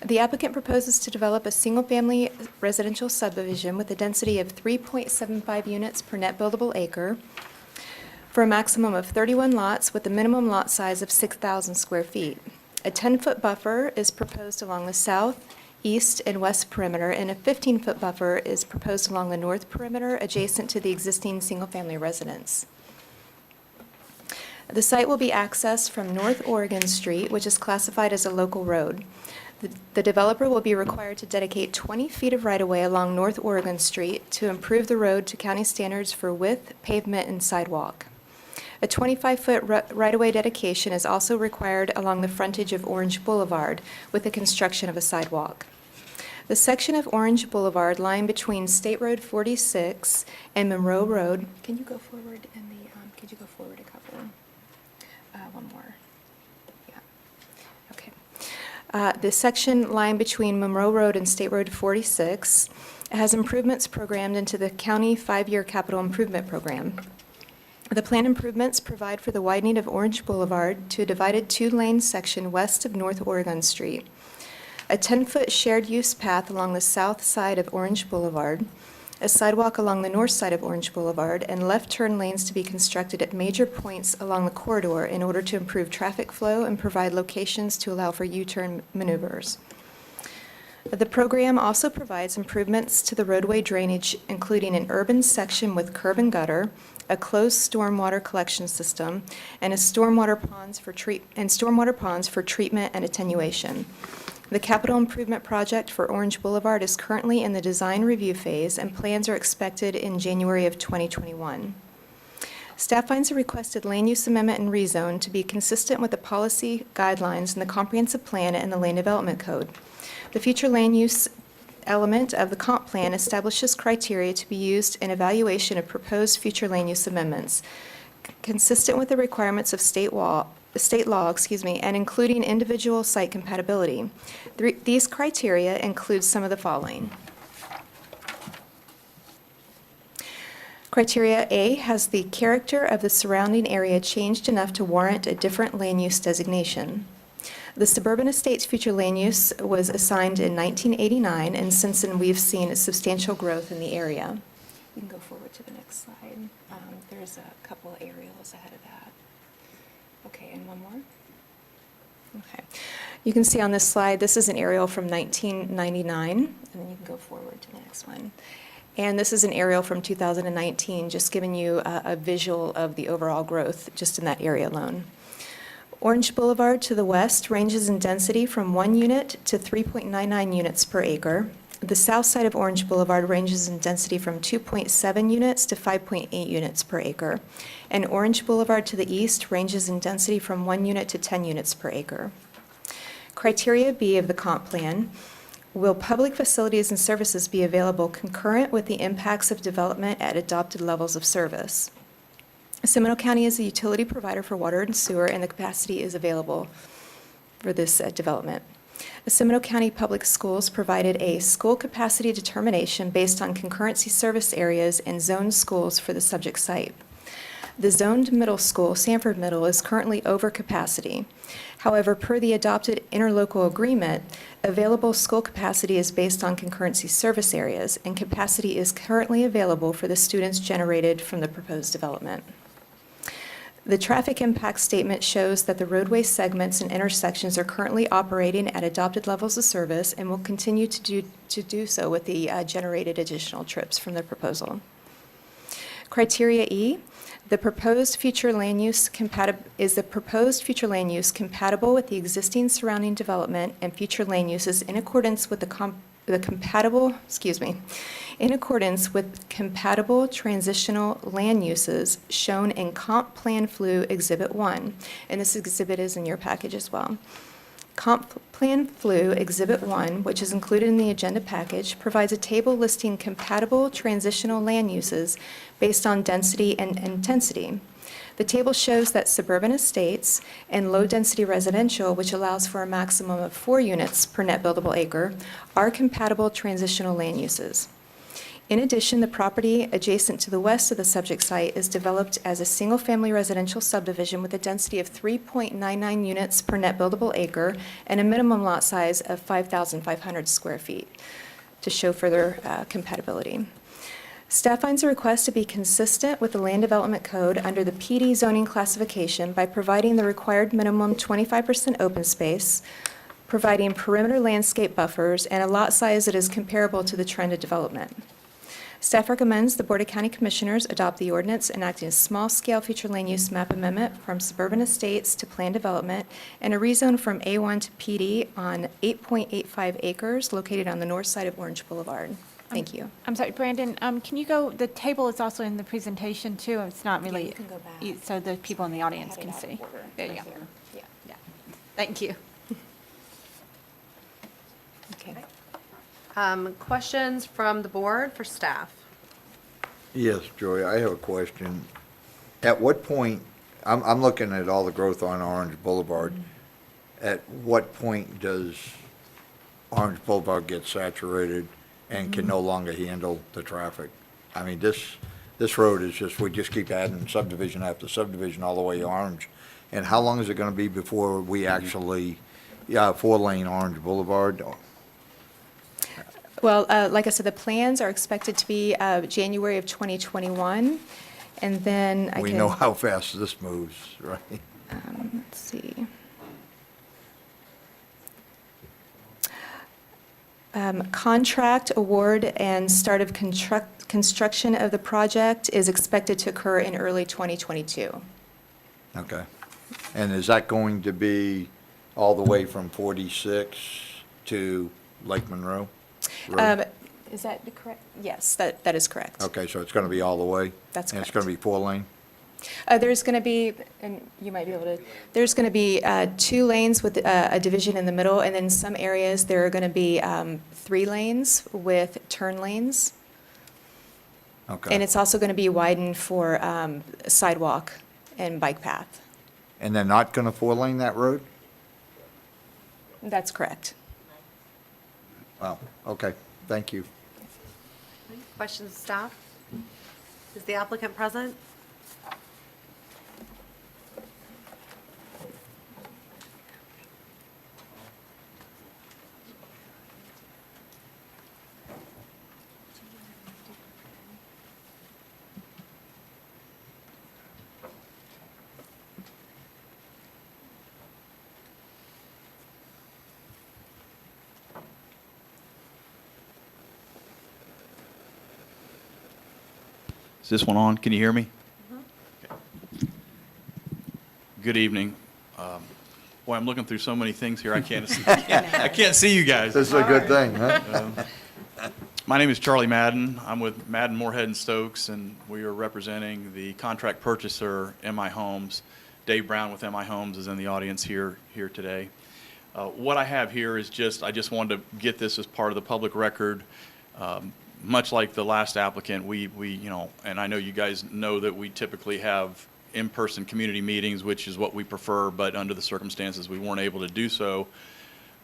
The applicant proposes to develop a single-family residential subdivision with a density of 3.75 units per net buildable acre for a maximum of 31 lots with a minimum lot size of 6,000 square feet. A 10-foot buffer is proposed along the south, east, and west perimeter, and a 15-foot buffer is proposed along the north perimeter adjacent to the existing single-family residence. The site will be accessed from North Oregon Street, which is classified as a local road. The developer will be required to dedicate 20 feet of right-of-way along North Oregon Street to improve the road to county standards for width, pavement, and sidewalk. A 25-foot right-of-way dedication is also required along the frontage of Orange Boulevard with the construction of a sidewalk. The section of Orange Boulevard lying between State Road 46 and Monroe Road, can you go forward in the, could you go forward a couple? One more. Yeah. Okay. The section lying between Monroe Road and State Road 46 has improvements programmed into the county 5-year capital improvement program. The planned improvements provide for the widening of Orange Boulevard to a divided 2-lane section west of North Oregon Street, a 10-foot shared use path along the south side of Orange Boulevard, a sidewalk along the north side of Orange Boulevard, and left turn lanes to be constructed at major points along the corridor in order to improve traffic flow and provide locations to allow for U-turn maneuvers. The program also provides improvements to the roadway drainage, including an urban section with curb and gutter, a closed stormwater collection system, and stormwater ponds for treatment and attenuation. The capital improvement project for Orange Boulevard is currently in the design review phase, and plans are expected in January of 2021. Staff finds the requested land use amendment and rezone to be consistent with the policy guidelines in the comprehensive plan and the land development code. The future land use element of the comp plan establishes criteria to be used in evaluation of proposed future land use amendments, consistent with the requirements of state law, and including individual site compatibility. These criteria include some of the following. Criteria A, has the character of the surrounding area changed enough to warrant a different land use designation? The Suburban Estates future land use was assigned in 1989, and since then we've seen substantial growth in the area. You can go forward to the next slide. There's a couple aerials ahead of that. Okay, and one more. Okay. You can see on this slide, this is an aerial from 1999, and then you can go forward to the next one. And this is an aerial from 2019, just giving you a visual of the overall growth just in that area alone. Orange Boulevard to the west ranges in density from 1 unit to 3.99 units per acre. The south side of Orange Boulevard ranges in density from 2.7 units to 5.8 units per acre. And Orange Boulevard to the east ranges in density from 1 unit to 10 units per acre. Criteria B of the comp plan: will public facilities and services be available concurrent with the impacts of development at adopted levels of service? Seminole County is a utility provider for water and sewer, and the capacity is available for this development. The Seminole County Public Schools provided a school capacity determination based on concurrency service areas and zoned schools for the subject site. The zoned middle school, Sanford Middle, is currently over capacity. However, per the adopted interlocal agreement, available school capacity is based on concurrency service areas, and capacity is currently available for the students generated from the proposed development. The traffic impact statement shows that the roadway segments and intersections are currently operating at adopted levels of service and will continue to do so with the generated additional trips from the proposal. Criteria E, the proposed future land use is the proposed future land use compatible with the existing surrounding development and future land uses in accordance with in accordance with compatible transitional land uses shown in Comp Plan Flu Exhibit 1, and this exhibit is in your package as well. Comp Plan Flu Exhibit 1, which is included in the agenda package, provides a table listing compatible transitional land uses based on density and intensity. The table shows that suburban estates and low-density residential, which allows for a maximum of 4 units per net buildable acre, are compatible transitional land uses. In addition, the property adjacent to the west of the subject site is developed as a single-family residential subdivision with a density of 3.99 units per net buildable acre and a minimum lot size of 5,500 square feet to show further compatibility. Staff finds the request to be consistent with the Land Development Code under the PD zoning classification by providing the required minimum 25% open space, providing perimeter landscape buffers and a lot size that is comparable to the trend of development. Staff recommends the Board of County Commissioners adopt the ordinance enacting a small-scale future land use map amendment from suburban estates to planned development and a rezone from A1 to PD on 8.85 acres located on the north side of Orange Boulevard. Thank you. I'm sorry, Brandon, can you go, the table is also in the presentation too, it's not really. you can go back. So the people in the audience can see. There you go. Yeah. Thank you. Okay. Questions from the board for staff? Yes, Joy, I have a question. At what point, I'm looking at all the growth on Orange Boulevard. At what point does Orange Boulevard get saturated and can no longer handle the traffic? I mean, this road is just, we just keep adding subdivision after subdivision all the way Orange. And how long is it gonna be before we actually, 4-lane Orange Boulevard? Well, like I said, the plans are expected to be January of 2021, and then I can. We know how fast this moves, right? Let's see. Contract award and start of construction of the project is expected to occur in early 2022. Okay. And is that going to be all the way from 46 to Lake Monroe Road? Is that correct? Yes, that is correct. Okay, so it's going to be all the way? That's And it's going to be 4-lane? There's going to be, and you might be able to, there's going to be 2 lanes with a division in the middle, and then some areas, there are going to be 3 lanes with turn lanes. Okay. And it's also going to be widened for sidewalk and bike path. And they're not going to 4-lane that road? That's correct. Wow, okay, thank you. Questions of staff? Is the applicant present? Is this one on? Can you hear me? Okay. Good evening. Boy, I'm looking through so many things here. I can't see you guys. This is a good thing, huh? My name is Charlie Madden. I'm with Madden, Moorhead and Stokes, and we are representing the contract purchaser, MI Homes. Dave Brown with MI Homes is in the audience here today. What I have here is I just wanted to get this as part of the public record. Much like the last applicant, we and I know you guys know that we typically have in-person community meetings, which is what we prefer, but under the circumstances, we weren't able to do so.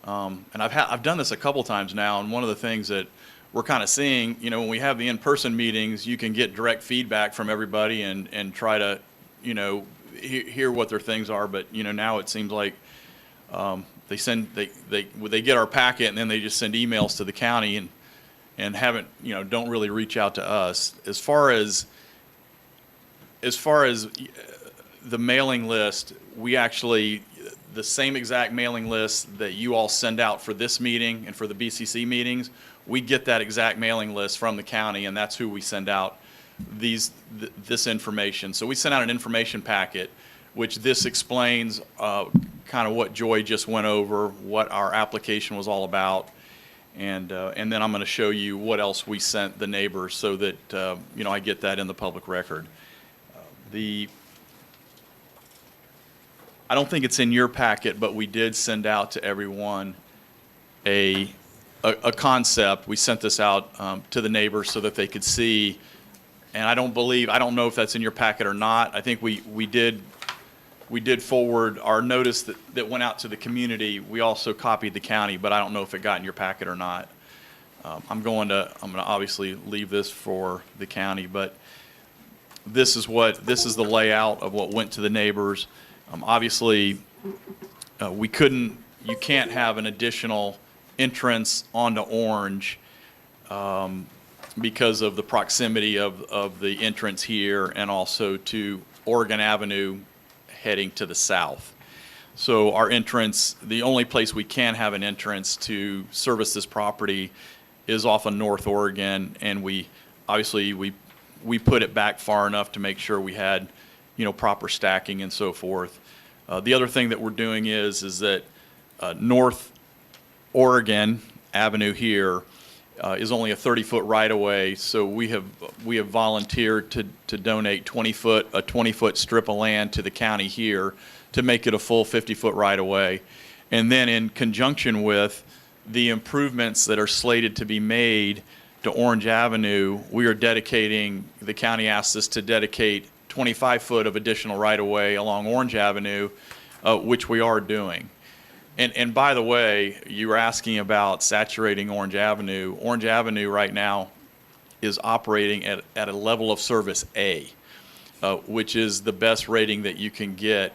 And I've done this a couple times now, and one of the things that we're kind of seeing, when we have the in-person meetings, you can get direct feedback from everybody and try to, hear what their things are. But now it seems like they get our packet and then they just send emails to the county and haven't, don't really reach out to us. As far as the mailing list, we actually, the same exact mailing list that you all send out for this meeting and for the BCC meetings, we get that exact mailing list from the county, and that's who we send out this information. So we sent out an information packet, which this explains kind of what Joy just went over, what our application was all about. And then I'm going to show you what else we sent the neighbors so that, I get that in the public record. I don't think it's in your packet, but we did send out to everyone a concept. We sent this out to the neighbors so that they could see. And I don't know if that's in your packet or not. I think we did forward our notice that went out to the community. We also copied the county, but I don't know if it got in your packet or not. I'm going to obviously leave this for the county, but this is the layout of what went to the neighbors. Obviously, you can't have an additional entrance onto Orange because of the proximity of the entrance here and also to Oregon Avenue heading to the south. So our entrance, the only place we can have an entrance to service this property is off of North Oregon, and we put it back far enough to make sure we had, proper stacking and so forth. The other thing that we're doing is that North Oregon Avenue here is only a 30-foot right-of-way, so we have volunteered to donate a 20-foot strip of land to the county here to make it a full 50-foot right-of-way. And then in conjunction with the improvements that are slated to be made to Orange Avenue, the county asked us to dedicate 25-foot of additional right-of-way along Orange Avenue, which we are doing. And by the way, you were asking about saturating Orange Avenue. Orange Avenue right now is operating at a level of service A, which is the best rating that you can get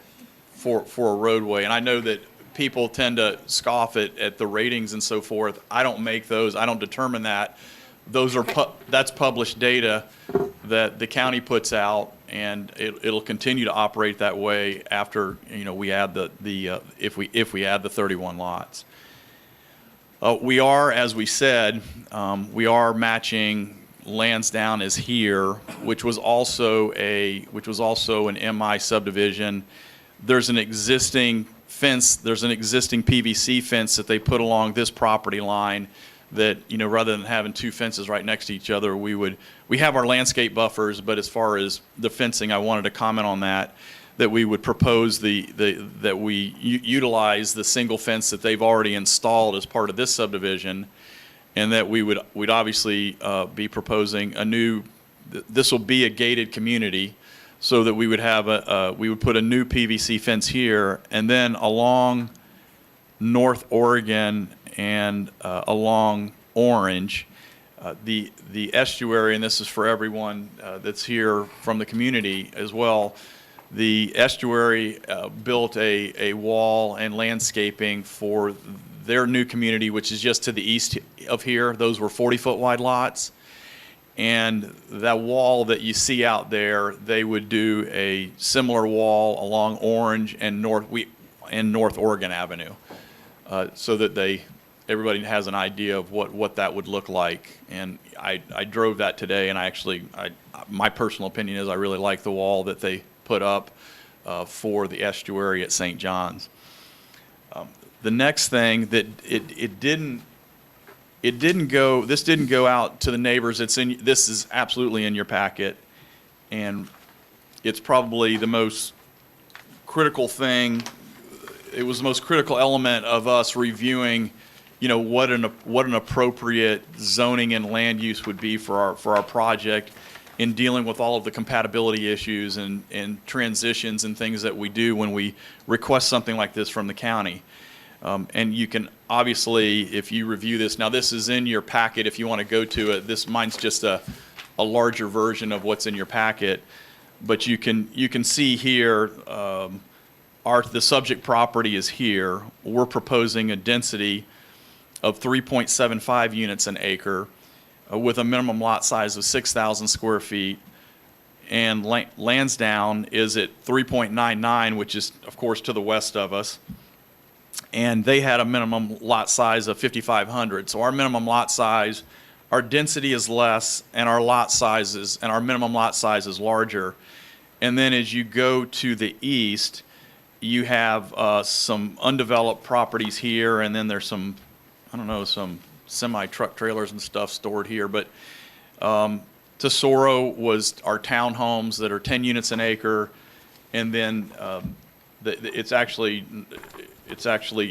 for a roadway. And I know that people tend to scoff at the ratings and so forth. I don't make those. I don't determine that. That's published data that the county puts out, and it'll continue to operate that way after we add if we add the 31 lots. We are, as we said, we are matching Lansdowne is here, which was also an MI subdivision. There's an existing fence. There's an existing PVC fence that they put along this property line. That rather than having two fences right next to each other, we have our landscape buffers, but as far as the fencing, I wanted to comment on that we would propose that we utilize the single fence that they've already installed as part of this subdivision, and that we'd obviously be proposing a new. This will be a gated community, so that we would put a new PVC fence here, and then along North Oregon and along Orange, the estuary, and this is for everyone that's here from the community as well, the estuary built a wall and landscaping for their new community, which is just to the east of here. Those were 40-foot wide lots. And that wall that you see out there, they would do a similar wall along Orange and North Oregon Avenue, so that everybody has an idea of what that would look like. And I drove that today, and my personal opinion is I really like the wall that they put up for the estuary at St. John's. The next thing that this didn't go out to the neighbors. This is absolutely in your packet, and it's probably the most critical thing. It was the most critical element of us reviewing what an appropriate zoning and land use would be for our project in dealing with all of the compatibility issues and transitions and things that we do when we request something like this from the county. And you can obviously, if you review this, now this is in your packet if you want to go to it. Mine's just a larger version of what's in your packet, but you can see here the subject property is here. We're proposing a density of 3.75 units an acre with a minimum lot size of 6,000 square feet. And Lansdowne is at 3.99, which is, of course, to the west of us. And they had a minimum lot size of 5,500. So our minimum lot size, our density is less, and our minimum lot size is larger. And then as you go to the east, you have some undeveloped properties here, and then there's some semi-truck trailers and stuff stored here. But Tesoro was our townhomes that are 10 units an acre, and then it's actually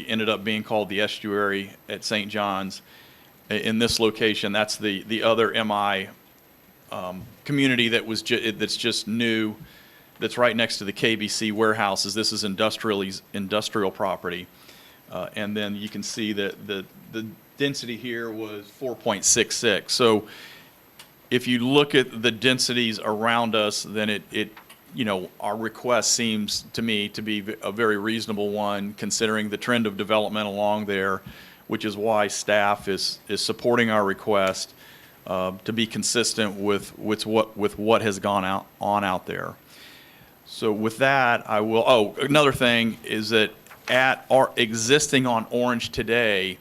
ended up being called the estuary at St. John's. In this location, that's the other MI community that's just new, that's right next to the KBC warehouses. This is industrial property. And then you can see that the density here was 4.66. So if you look at the densities around us, then our request seems to me to be a very reasonable one, considering the trend of development along there, which is why staff is supporting our request to be consistent with what has gone on out there. So with that, another thing is that at our existing on Orange today,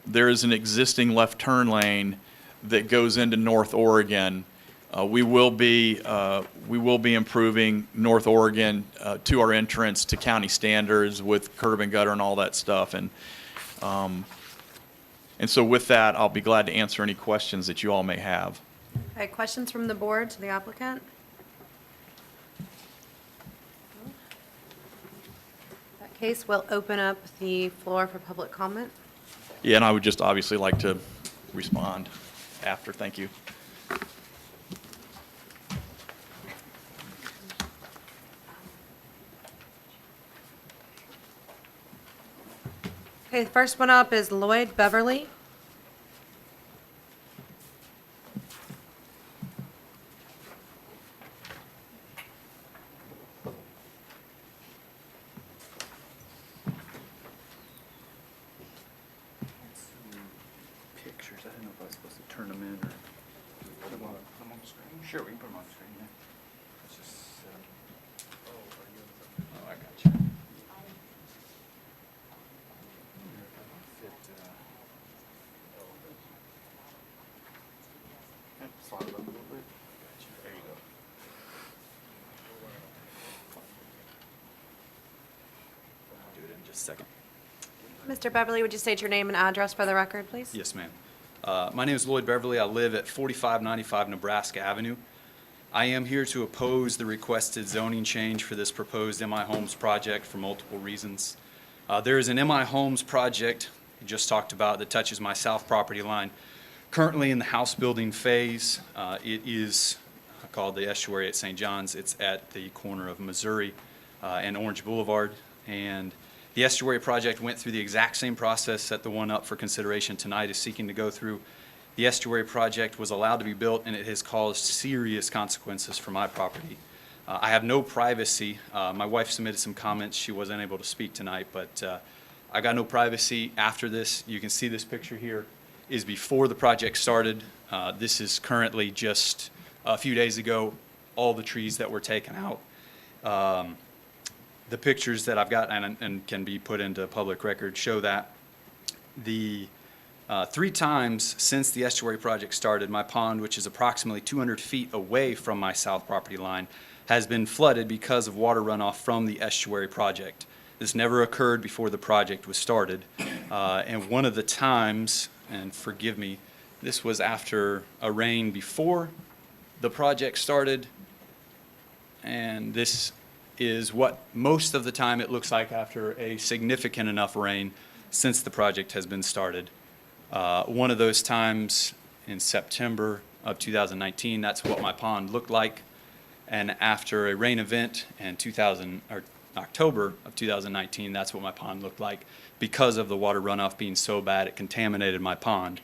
there is an existing left turn lane that goes into North Oregon. We will be improving North Oregon to our entrance to county standards with curb and gutter and all that stuff. And so with that, I'll be glad to answer any questions that you all may have. Okay, questions from the board to the applicant? In that case, we'll open up the floor for public comment. Yeah, and I would just obviously like to respond after. Thank you. Okay, the first one up is Lloyd Beverly. Pictures, I didn't know if I was supposed to turn them in or put them on the screen. Sure, we can put them on the screen, yeah. Let's just, oh, I got you. Slide it up a little bit. Gotcha. There you go. I'll do it in just a second. Mr. Beverly, would you state your name and address for the record, please? Yes, ma'am. My name is Lloyd Beverly. I live at 4595 Nebraska Avenue. I am here to oppose the requested zoning change for this proposed MI Homes project for multiple reasons. There is an MI Homes project you just talked about that touches my south property line. Currently in the house building phase, it is called the Estuary at St. John's. It's at the corner of Missouri and Orange Boulevard. And the Estuary project went through the exact same process that the one up for consideration tonight is seeking to go through. The Estuary project was allowed to be built, and it has caused serious consequences for my property. I have no privacy. My wife submitted some comments. She wasn't able to speak tonight, but I got no privacy after this. You can see this picture here is before the project started. This is currently just a few days ago, all the trees that were taken out. The pictures that I've got and can be put into public record show that the 3 times since the estuary project started, my pond, which is approximately 200 feet away from my south property line, has been flooded because of water runoff from the estuary project. This never occurred before the project was started. And one of the times, and forgive me, this was after a rain before the project started, and this is what most of the time it looks like after a significant enough rain since the project has been started. One of those times in September of 2019, that's what my pond looked like. And after a rain event in October of 2019, that's what my pond looked like because of the water runoff being so bad it contaminated my pond.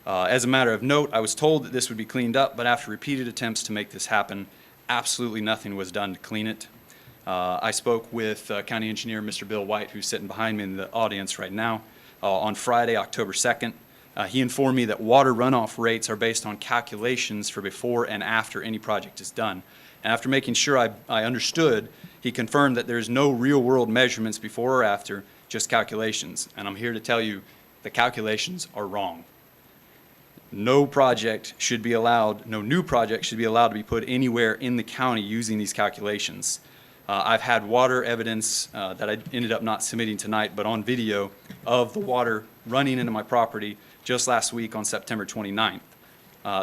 As a matter of note, I was told that this would be cleaned up, but after repeated attempts to make this happen, absolutely nothing was done to clean it. I spoke with County Engineer Mr. Bill White, who's sitting behind me in the audience right now, on Friday, October 2nd. He informed me that water runoff rates are based on calculations for before and after any project is done. And after making sure I understood, he confirmed that there's no real-world measurements before or after, just calculations. And I'm here to tell you the calculations are wrong. No project should be allowed, no new project should be allowed to be put anywhere in the county using these calculations. I've had water evidence that I ended up not submitting tonight, but on video of the water running into my property just last week on September 29th.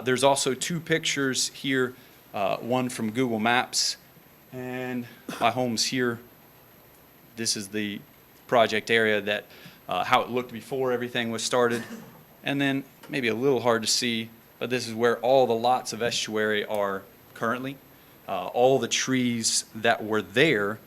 There's also 2 pictures here, one from Google Maps, and my home's here. This is the project area that, how it looked before everything was started. And then, maybe a little hard to see, but this is where all the lots of estuary are currently. All the trees that were there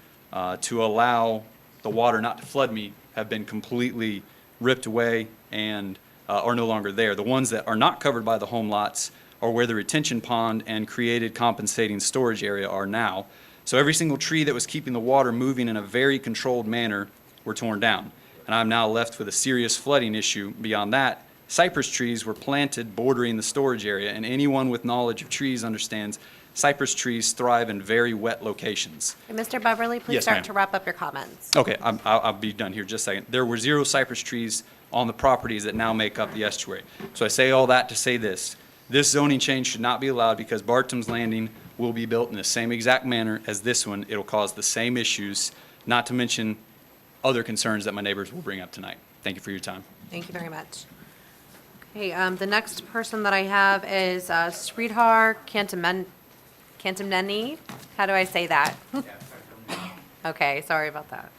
to allow the water not to flood me have been completely ripped away and are no longer there. The ones that are not covered by the home lots are where the retention pond and created compensating storage area are now. So every single tree that was keeping the water moving in a very controlled manner were torn down. And I'm now left with a serious flooding issue. Beyond that, cypress trees were planted bordering the storage area, and anyone with knowledge of trees understands Cypress trees thrive in very wet locations. Mr. Beverly, please Yes, start ma'am. to wrap up your comments. Okay, I'll be done here just a second. There were 0 cypress trees on the properties that now make up the estuary. So I say all that to say this. This zoning change should not be allowed because Bartram's Landing will be built in the same exact manner as this one. It'll cause the same issues, not to mention other concerns that my neighbors will bring up tonight. Thank you for your time. Thank you very much. Okay, the next person that I have is Sridhar Cantamneni. How do I say that? Okay, sorry about that.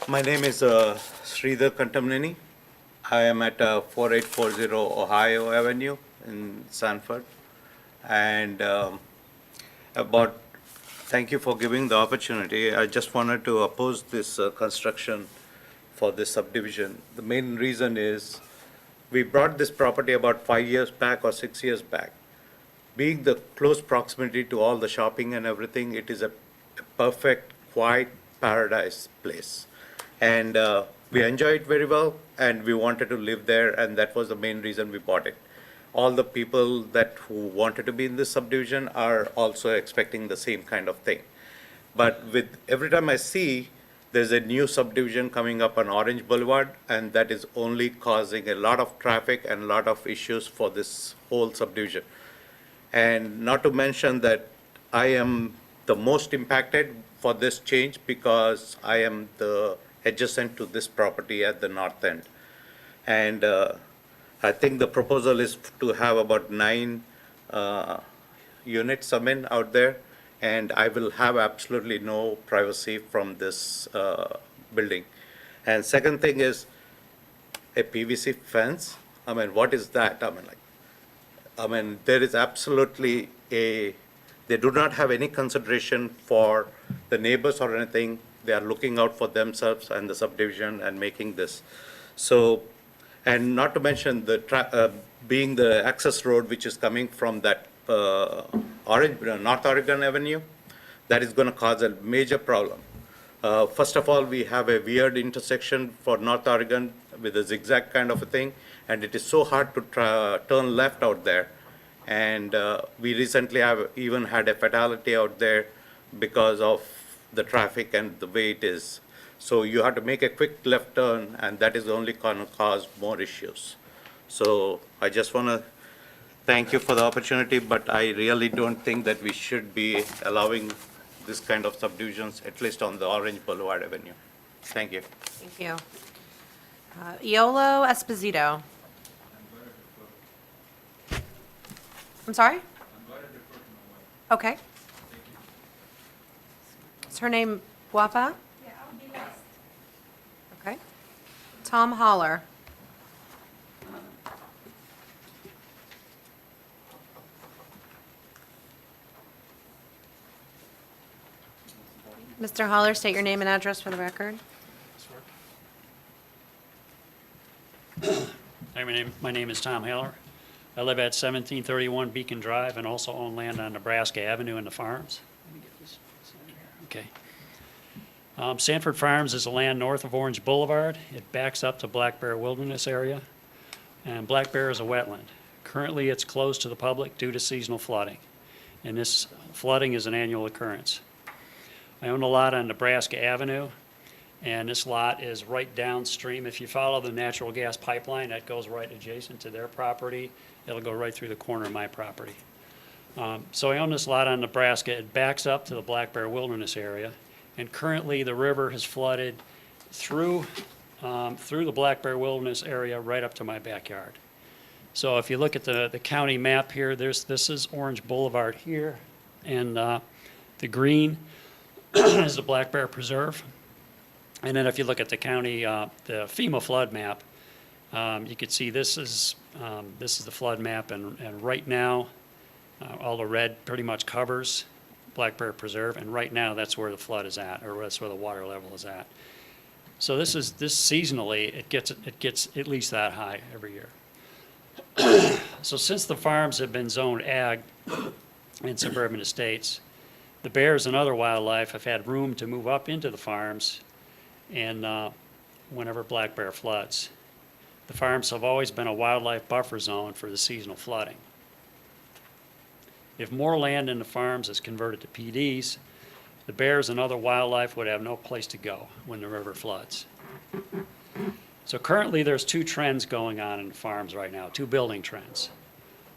My name is Sridhar Kantamneni. I am at 4840 Ohio Avenue in Sanford. And thank you for giving the opportunity. I just wanted to oppose this construction for this subdivision. The main reason is we brought this property about 5 years back or 6 years back. Being the close proximity to all the shopping and everything, it is a perfect, quiet paradise place. And we enjoy it very well, and we wanted to live there, and that was the main reason we bought it. All the people who wanted to be in this subdivision are also expecting the same kind of thing. But every time I see there's a new subdivision coming up on Orange Boulevard, and that is only causing a lot of traffic and a lot of issues for this whole subdivision. And not to mention that I am the most impacted for this change because I am the adjacent to this property at the north end. And I think the proposal is to have about 9 units out there, and I will have absolutely no privacy from this building. And second thing is a PVC fence. I mean, what is that? I mean, there is absolutely they do not have any consideration for the neighbors or anything. They are looking out for themselves and the subdivision and making this. So, and not to mention being the access road which is coming from that North Oregon Avenue, that is going to cause a major problem. First of all, we have a weird intersection for North Oregon with a zigzag kind of a thing, and it is so hard to turn left out there. And we recently have even had a fatality out there because of the traffic and the way it is. So you have to make a quick left turn, and that is only going to cause more issues. So I just want to thank you for the opportunity, but I really don't think that we should be allowing this kind of subdivisions, at least on the Orange Boulevard Avenue. Thank you. Thank you. Iolo Esposito. I'm sorry? Okay. Is her name Wapa? Yeah, I'll be last. Okay. Tom Holler. Mr. Holler, state your name and address for the record. Hi, my name is Tom Haller. I live at 1731 Beacon Drive and also own land on Nebraska Avenue in the farms. Let me get this here. Okay. Sanford Farms is a land north of Orange Boulevard. It backs up to Black Bear Wilderness area, and Black Bear is a wetland. Currently, it's closed to the public due to seasonal flooding, and this flooding is an annual occurrence. I own a lot on Nebraska Avenue, and this lot is right downstream. If you follow the natural gas pipeline, that goes right adjacent to their property. It'll go right through the corner of my property. So I own this lot on Nebraska. It backs up to the Black Bear Wilderness area, and currently the river has flooded through the Black Bear Wilderness area right up to my backyard. So if you look at the county map here, this is Orange Boulevard here, and the green is the Black Bear Preserve. And then if you look at the county, the FEMA flood map, you can see this is the flood map, and right now, all the red pretty much covers Black Bear Preserve, and right now that's where the flood is at, or that's where the water level is at. So this seasonally, it gets at least that high every year. So since the farms have been zoned ag in suburban estates, the bears and other wildlife have had room to move up into the farms and whenever Black Bear floods. The farms have always been a wildlife buffer zone for the seasonal flooding. If more land in the farms is converted to PDs, the bears and other wildlife would have no place to go when the river floods. So currently, there's two trends going on in the farms right now, two building trends.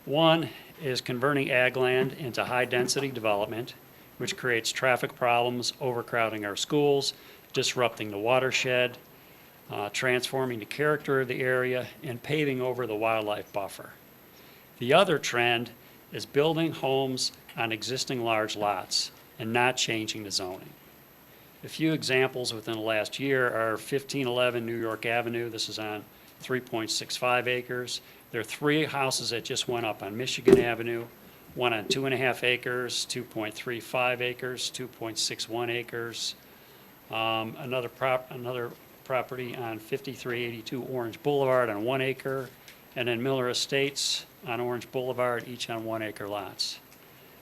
One is converting ag land into high-density development, which creates traffic problems, overcrowding our schools, disrupting the watershed, transforming the character of the area, and paving over the wildlife buffer. The other trend is building homes on existing large lots and not changing the zoning. A few examples within the last year are 1511 New York Avenue. This is on 3.65 acres. There are 3 houses that just went up on Michigan Avenue, one on 2.5 acres, 2.35 acres, 2.61 acres. Another property on 5382 Orange Boulevard on 1 acre, and then Miller Estates on Orange Boulevard, each on 1 acre lots.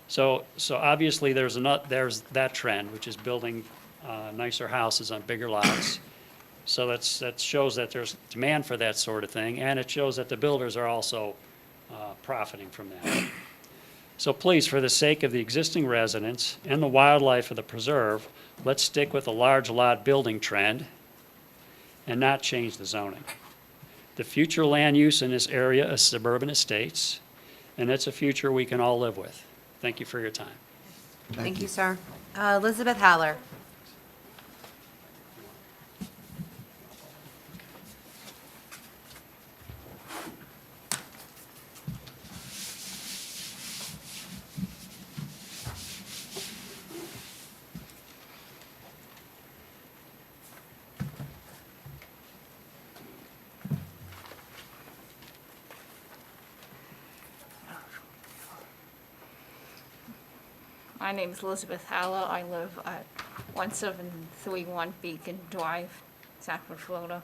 So obviously there's that trend, which is building nicer houses on bigger lots. So that shows that there's demand for that sort of thing, and it shows that the builders are also profiting from that. So please, for the sake of the existing residents and the wildlife of the preserve, let's stick with the large lot building trend and not change the zoning. The future land use in this area is suburban estates, and it's a future we can all live with. Thank you for your time. Thank you, sir. Elizabeth Haller. My name is Elizabeth Haller. I live at 1731 Beacon Drive, Sanford, Florida.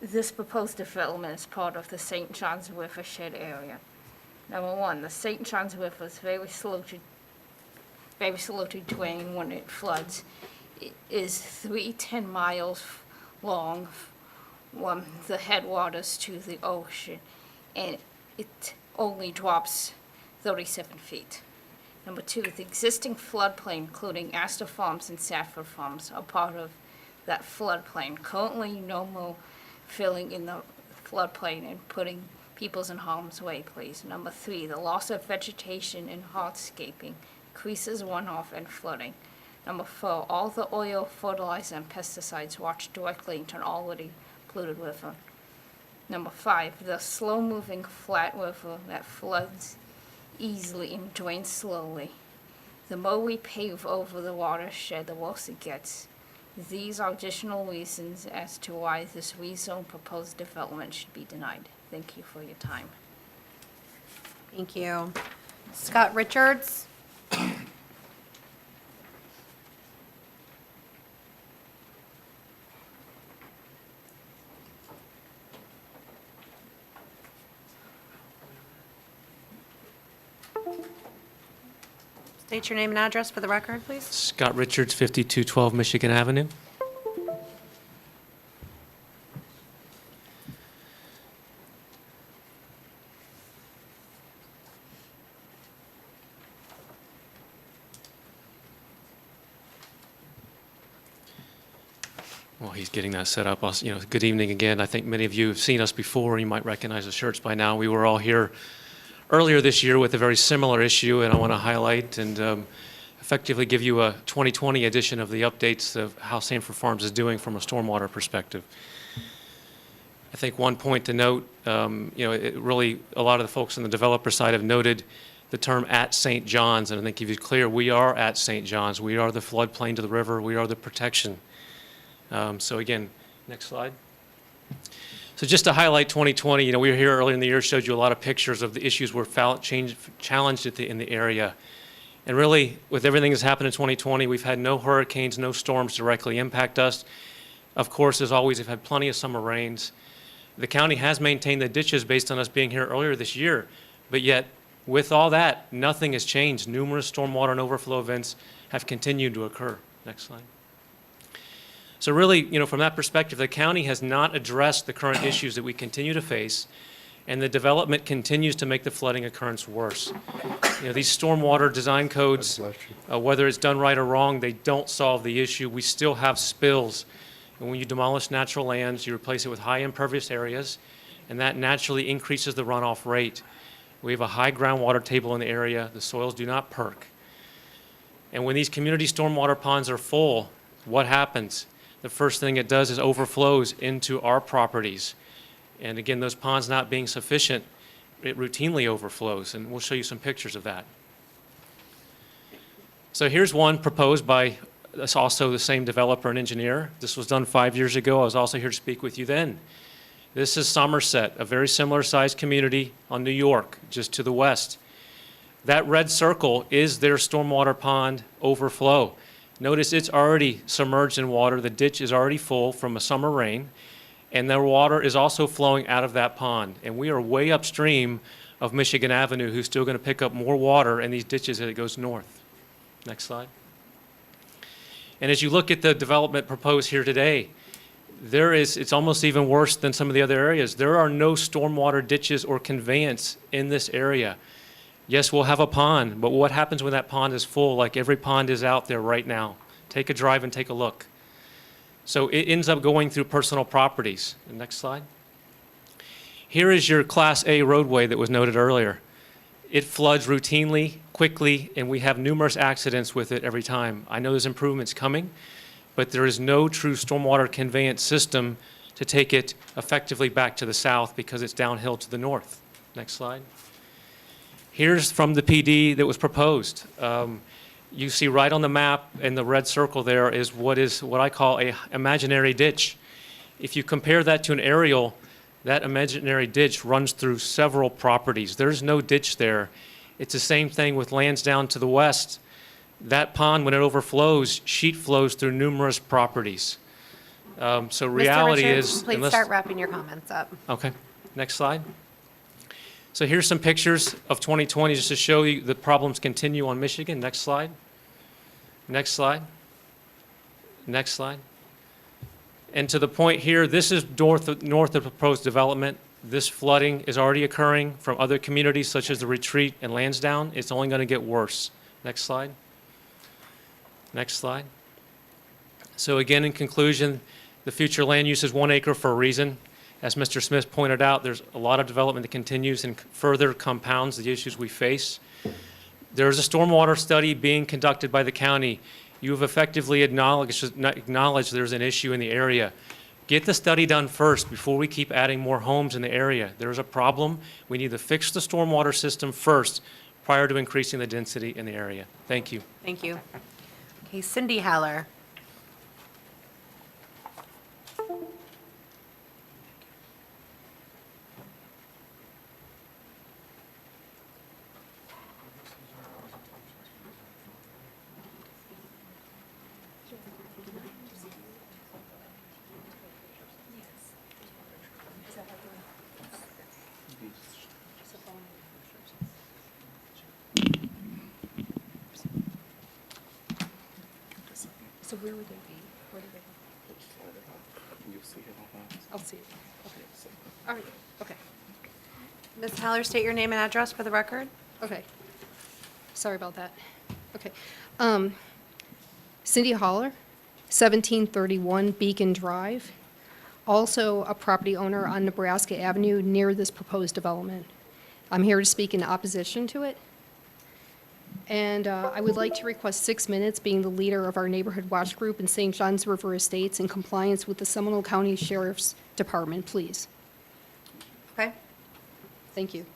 This proposed development is part of the St. John's River Shed area. Number one, the St. John's River is very slow to drain when it floods. It is 310 miles long from the headwaters to the ocean, and it only drops 37 feet. Number two, the existing floodplain, including Astor Farms and Safford Farms, are part of that floodplain. Currently, no more filling in the floodplain and putting peoples in harm's way, please. Number three, the loss of vegetation and hardscaping increases runoff and flooding. Number four, all the oil, fertilizer, and pesticides wash directly into an already polluted river. Number five, the slow-moving flat river that floods easily and drains slowly. The more we pave over the watershed, the worse it gets. These are additional reasons as to why this rezone proposed development should be denied. Thank you for your time. Thank you. Scott Richards. State your name and address for the record, please. Scott Richards, 5212 Michigan Avenue. Well, he's getting that set up. Good evening again. I think many of you have seen us before. You might recognize the shirts by now. We were all here earlier this year with a very similar issue, and I want to highlight and effectively give you a 2020 edition of the updates of how Sanford Farms is doing from a stormwater perspective. I think one point to note, really a lot of the folks on the developer side have noted the term at St. John's, and I think if you're clear, we are at St. John's. We are the floodplain to the river. We are the protection. So again, next slide. So just to highlight 2020, we were here earlier in the year, showed you a lot of pictures of the issues we're challenged in the area. And really, with everything that's happened in 2020, we've had no hurricanes, no storms directly impact us. Of course, as always, we've had plenty of summer rains. The county has maintained the ditches based on us being here earlier this year, but yet, with all that, nothing has changed. Numerous stormwater and overflow events have continued to occur. Next slide. So really, from that perspective, the county has not addressed the current issues that we continue to face, and the development continues to make the flooding occurrence worse. These stormwater design codes, whether it's done right or wrong, they don't solve the issue. We still have spills. And when you demolish natural lands, you replace it with high impervious areas, and that naturally increases the runoff rate. We have a high groundwater table in the area. The soils do not perk. And when these community stormwater ponds are full, what happens? The first thing it does is overflows into our properties. And again, those ponds not being sufficient, it routinely overflows, and we'll show you some pictures of that. So here's one proposed by also the same developer and engineer. This was done 5 years ago. I was also here to speak with you then. This is Somerset, a very similar sized community on New York, just to the west. That red circle is their stormwater pond overflow. Notice it's already submerged in water. The ditch is already full from a summer rain, and the water is also flowing out of that pond. And we are way upstream of Michigan Avenue, who's still going to pick up more water in these ditches as it goes north. Next slide. And as you look at the development proposed here today, it's almost even worse than some of the other areas. There are no stormwater ditches or conveyance in this area. Yes, we'll have a pond, but what happens when that pond is full, like every pond is out there right now? Take a drive and take a look. So it ends up going through personal properties. Next slide. Here is your Class A roadway that was noted earlier. It floods routinely, quickly, and we have numerous accidents with it every time. I know there's improvements coming, but there is no true stormwater conveyance system to take it effectively back to the south because it's downhill to the north. Next slide. Here's from the PD that was proposed. You see right on the map in the red circle there is what I call a imaginary ditch. If you compare that to an aerial, that imaginary ditch runs through several properties. There's no ditch there. It's the same thing with lands down to the west. That pond, when it overflows, sheet flows through numerous properties. So reality Mr. Richard, is... please start wrapping your comments up. Okay, next slide. So here's some pictures of 2020 just to show you the problems continue on Michigan. Next slide. Next slide. Next slide. And to the point here, this is north of proposed development. This flooding is already occurring from other communities such as the Retreat and Lansdowne. It's only going to get worse. Next slide. Next slide. So again, in conclusion, the future land use is 1 acre for a reason. As Mr. Smith pointed out, there's a lot of development that continues and further compounds the issues we face. There's a stormwater study being conducted by the county. You have effectively acknowledged there's an issue in the area. Get the study done first before we keep adding more homes in the area. There's a problem. We need to fix the stormwater system first prior to increasing the density in the area. Thank you. Thank you. Okay, Cindy Haller. So where would they be? Where do they? You'll see it on I'll see it. Okay. All right, okay, Ms. Haller, state your name and address for the record. okay. Sorry about that. Okay. Cindy Haller, 1731 Beacon Drive, also a property owner on Nebraska Avenue near this proposed development. I'm here to speak in opposition to it. And I would like to request 6 minutes, being the leader of our neighborhood watch group in St. Johns River Estates, in compliance with the Seminole County Sheriff's Department, please. Okay. Thank you.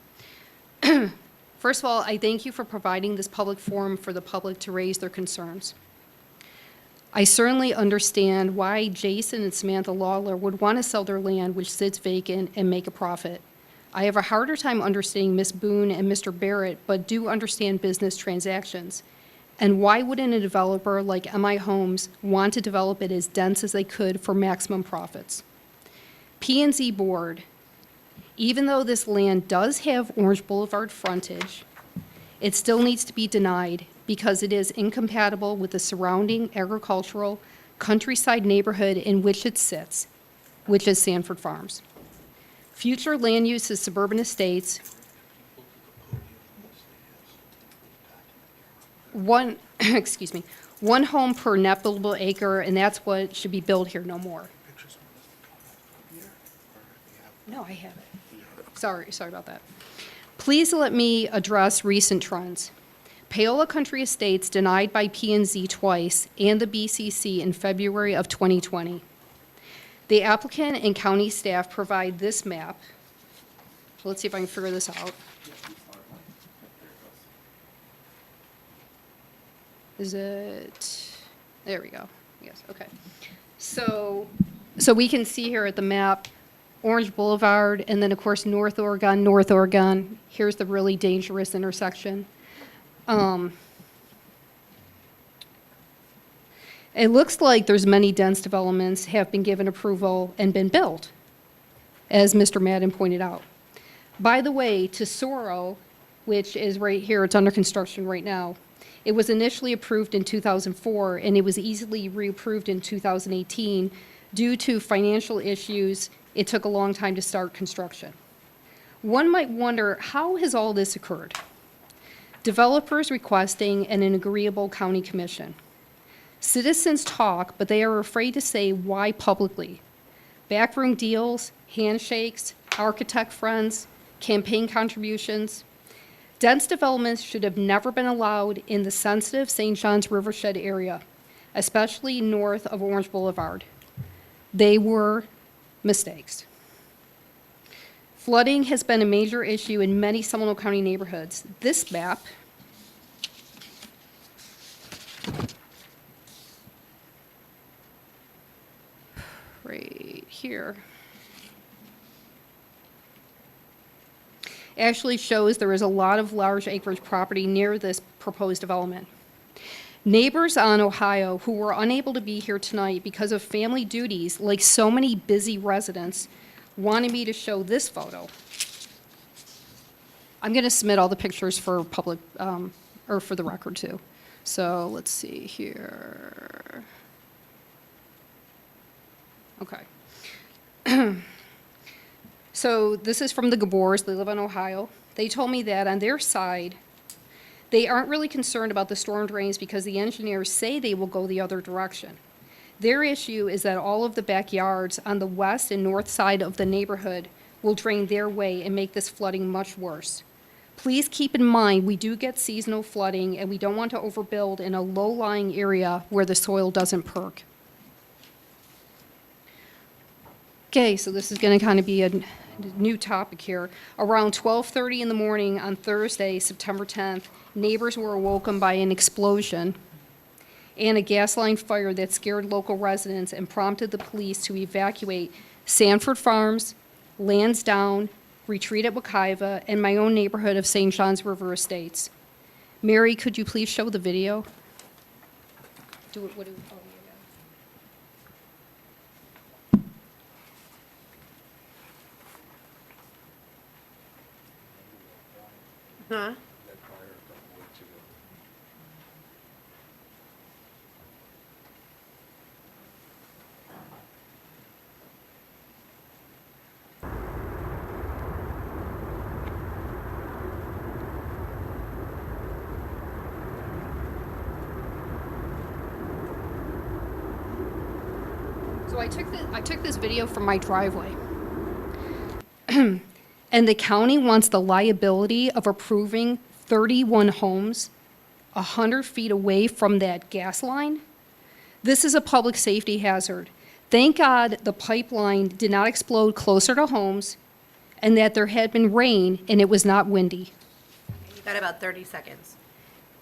First of all, I thank you for providing this public forum for the public to raise their concerns. I certainly understand why Jason and Samantha Lawler would want to sell their land, which sits vacant, and make a profit. I have a harder time understanding Ms. Boone and Mr. Barrett, but do understand business transactions. And why wouldn't a developer like MI Homes want to develop it as dense as they could for maximum profits? P&Z Board, even though this land does have Orange Boulevard frontage, it still needs to be denied because it is incompatible with the surrounding agricultural, countryside neighborhood in which it sits, which is Sanford Farms. Future land use is suburban estates. One, excuse me, one home per net buildable acre, and that's what should be built here, no more. No, I have it. Sorry about that. Please let me address recent trends. Paola Country Estates denied by P&Z twice and the BCC in February of 2020. The applicant and county staff provide this map. Let's see if I can figure this out. Is it, there we go. Yes, okay. So we can see here at the map, Orange Boulevard, and then of course North Oregon. Here's the really dangerous intersection. It looks like there's many dense developments have been given approval and been built, as Mr. Madden pointed out. By the way, Tesoro, which is right here, it's under construction right now, it was initially approved in 2004, and it was easily reapproved in 2018. Due to financial issues, it took a long time to start construction. One might wonder, how has all this occurred? Developers requesting an agreeable county commission. Citizens talk, but they are afraid to say why publicly. Backroom deals, handshakes, architect friends, campaign contributions. Dense developments should have never been allowed in the sensitive St. John's Rivershed area, especially north of Orange Boulevard. They were mistakes. Flooding has been a major issue in many Seminole County neighborhoods. This map right here actually shows there is a lot of large acreage property near this proposed development. Neighbors on Ohio who were unable to be here tonight because of family duties, like so many busy residents, wanted me to show this photo. I'm going to submit all the pictures for public, or for the record too. So let's see here. Okay. So this is from the Gabors. They live in Ohio. They told me that on their side, they aren't really concerned about the storm drains because the engineers say they will go the other direction. Their issue is that all of the backyards on the west and north side of the neighborhood will drain their way and make this flooding much worse. Please keep in mind, we do get seasonal flooding and we don't want to overbuild in a low-lying area where the soil doesn't perk. Okay, so this is going to kind of be a new topic here. Around 12:30 in the morning on Thursday, September 10th, neighbors were awoken by an explosion and a gas line fire that scared local residents and prompted the police to evacuate Sanford Farms, Lansdowne, Retreat at Wekiva, and my own neighborhood of St. John's River Estates. Mary, could you please show the video? Do it, what do, oh, Huh? So I took this video from my driveway. And the county wants the liability of approving 31 homes 100 feet away from that gas line? This is a public safety hazard. Thank God the pipeline did not explode closer to homes and that there had been rain and it was not windy. You got about 30 seconds.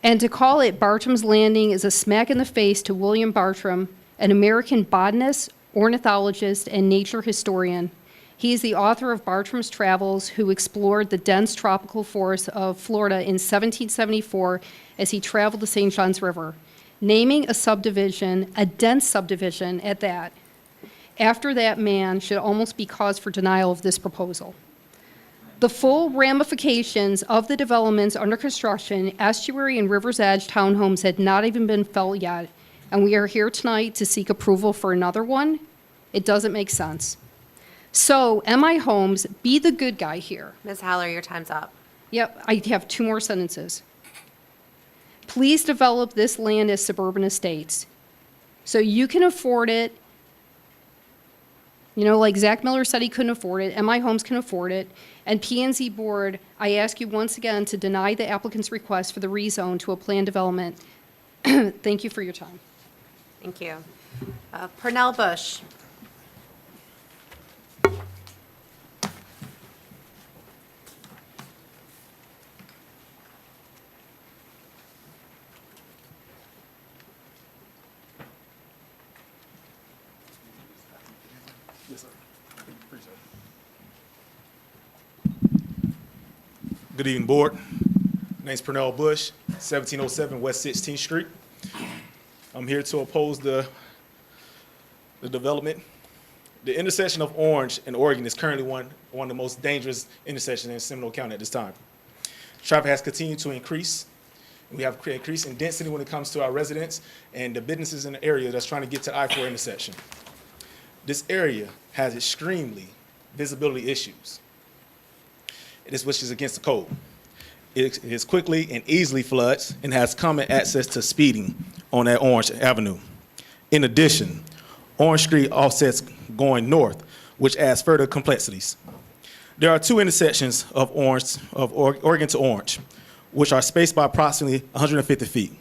And to call it Bartram's Landing is a smack in the face to William Bartram, an American botanist, ornithologist, and nature historian. He is the author of Bartram's Travels, who explored the dense tropical forests of Florida in 1774 as he traveled the St. John's River, naming a subdivision, a dense subdivision at that. After that man should almost be cause for denial of this proposal. The full ramifications of the developments under construction, estuary and river's edge townhomes had not even been felt yet, and we are here tonight to seek approval for another one, it doesn't make sense. So, MI Homes, be the good guy here. Ms. Haller, your time's up. Yep, I have 2 more sentences. Please develop this land as suburban estates so you can afford it. You know, like Zach Miller said he couldn't afford it, MI Homes can afford it. And P&Z Board, I ask you once again to deny the applicant's request for the rezone to a planned development. Thank you for your time. Thank you. Pernell Bush. Good evening, Board. My name's Pernell Bush, 1707 West 16th Street. I'm here to oppose the development. The intersection of Orange and Oregon is currently one of the most dangerous intersections in Seminole County at this time. Traffic has continued to increase. We have increase in density when it comes to our residents and the businesses in the area that's trying to get to the I-4 intersection. This area has extremely visibility issues. Which is against the code. It is quickly and easily floods and has common access to speeding on that Orange Avenue. In addition, Orange Street offsets going north, which adds further complexities. There are 2 intersections of Oregon to Orange, which are spaced by approximately 150 feet.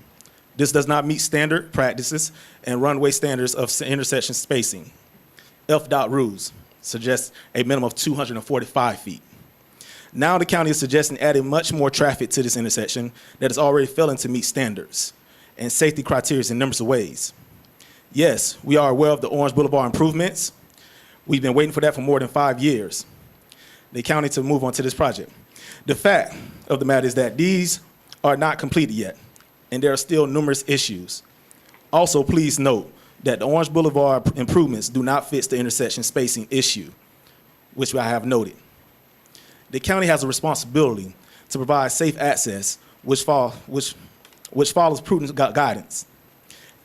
This does not meet standard practices and runway standards of intersection spacing. FDOT rules suggest a minimum of 245 feet. Now the county is suggesting adding much more traffic to this intersection that is already failing to meet standards and safety criteria in numerous ways. Yes, we are aware of the Orange Boulevard improvements. We've been waiting for that for more than 5 years. The county to move on to this project. The fact of the matter is that these are not completed yet, and there are still numerous issues. Also, please note that the Orange Boulevard improvements do not fit the intersection spacing issue, which I have noted. The county has a responsibility to provide safe access, which follows prudent guidance.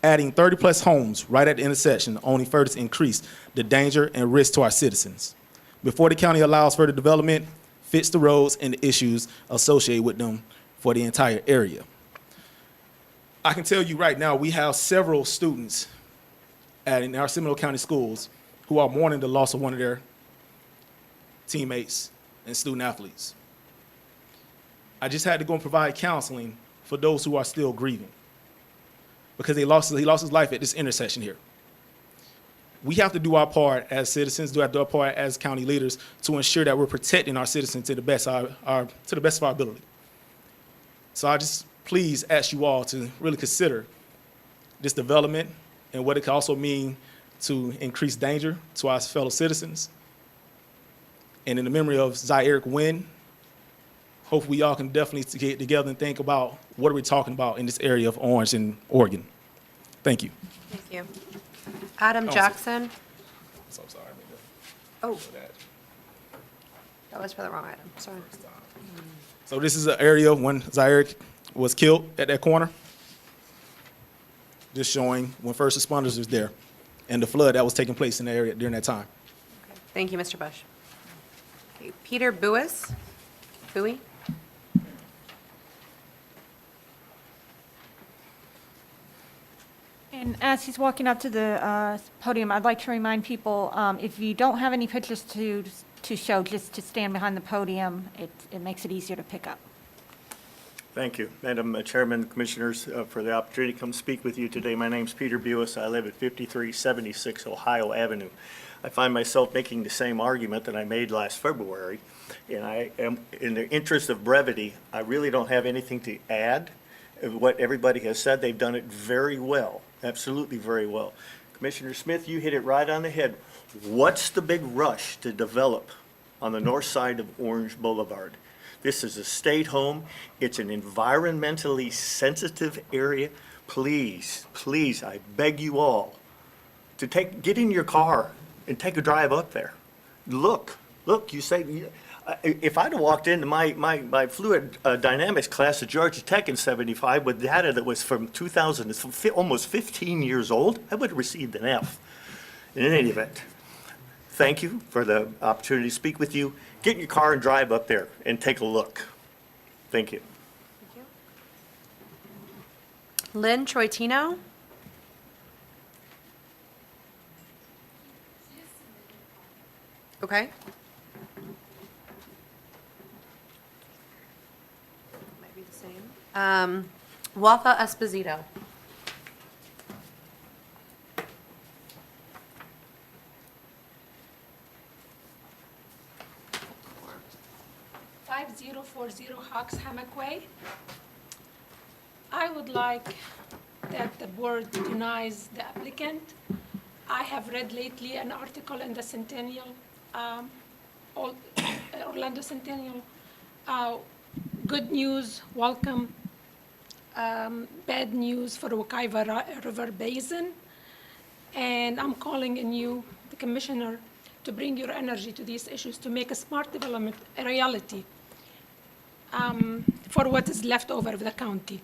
Adding 30-plus homes right at the intersection only further increase the danger and risk to our citizens. Before the county allows further development, fix the roads and the issues associated with them for the entire area. I can tell you right now, we have several students in our Seminole County schools who are mourning the loss of one of their teammates and student athletes. I just had to go and provide counseling for those who are still grieving because he lost his life at this intersection here. We have to do our part as citizens, do our part as county leaders to ensure that we're protecting our citizens to the best of our ability. So I just please ask you all to really consider this development and what it can also mean to increase danger to our fellow citizens. And in the memory of Zyerick Wynn, hope we all can definitely get together and think about what are we talking about in this area of Orange and Oregon. Thank you. Thank you. Adam Jackson. So sorry. Oh, that was for the wrong item, sorry. So this is an area when Zyerick was killed at that corner. Just showing when first responders was there and the flood that was taking place in the area during that time. Thank you, Mr. Bush. Okay, Peter Buis. Bowie? And as he's walking up to the podium, I'd like to remind people, if you don't have any pictures to show, just to stand behind the podium. It makes it easier to pick up. Thank you, Madam Chairman, Commissioners, for the opportunity to come speak with you today. My name's Peter Buis. I live at 5376 Ohio Avenue. I find myself making the same argument that I made last February, and I am, in the interest of brevity, I really don't have anything to add. What everybody has said, they've done it very well, absolutely very well. Commissioner Smith, you hit it right on the head. What's the big rush to develop on the north side of Orange Boulevard? This is a state home. It's an environmentally sensitive area. Please, please, I beg you all to get in your car and take a drive up there. Look, you say, If I'd have walked into my fluid dynamics class at Georgia Tech in 75 with data that was from 2000, it's almost 15 years old, I would have received an F. In any event, thank you for the opportunity to speak with you. Get in your car and drive up there and take a look. Thank you. Lynn Troitino? Okay. Might be the same. Wafa Esposito. Five 5040 Hawks Hammock Way. I would like that the board denies the applicant. I have read lately an article in the Centennial, Orlando Centennial. Good news, welcome. Bad news for Wekiva River Basin. And I'm calling on you, the commissioner, to bring your energy to these issues to make a smart development a reality for what is left over of the county.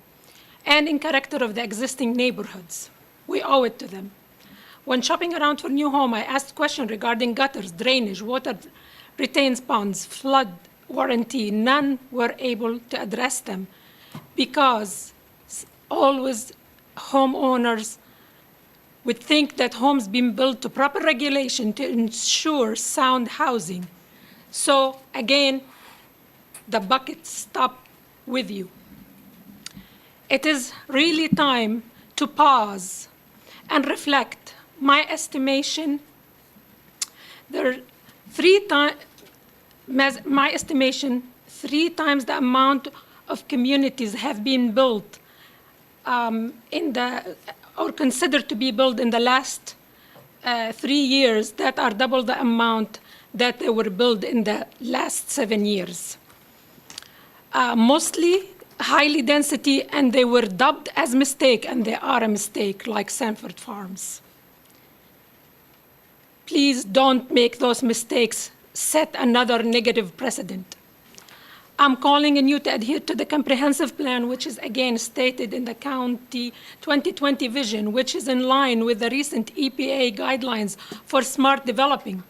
And in character of the existing neighborhoods. We owe it to them. When shopping around for new home, I asked questions regarding gutters, drainage, water retains ponds, flood warranty. None were able to address them because always homeowners would think that homes being built to proper regulation to ensure sound housing. So again, the bucket stop with you. It is really time to pause and reflect. My estimation, three times the amount of communities have been built or considered to be built in the last 3 years that are double the amount that they were built in the last 7 years. Mostly highly density, and they were dubbed as mistake, and they are a mistake, like Sanford Farms. Please don't make those mistakes, set another negative precedent. I'm calling on you to adhere to the comprehensive plan, which is again stated in the county 2020 vision, which is in line with the recent EPA guidelines for smart developing,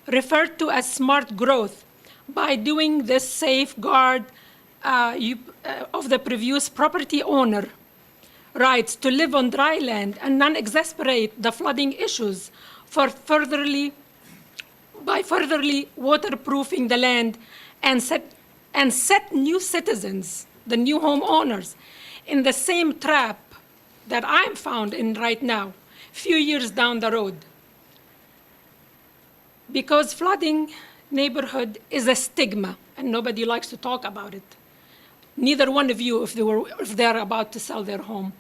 referred to as smart growth. By doing this, safeguard of the previous property owner rights to live on dry land and non-exasperate the flooding issues by furtherly waterproofing the land and set new citizens, the new homeowners, in the same trap that I'm found in right now, few years down the road. Because flooding neighborhood is a stigma and nobody likes to talk about it. Neither one of you if they're about to sell their home.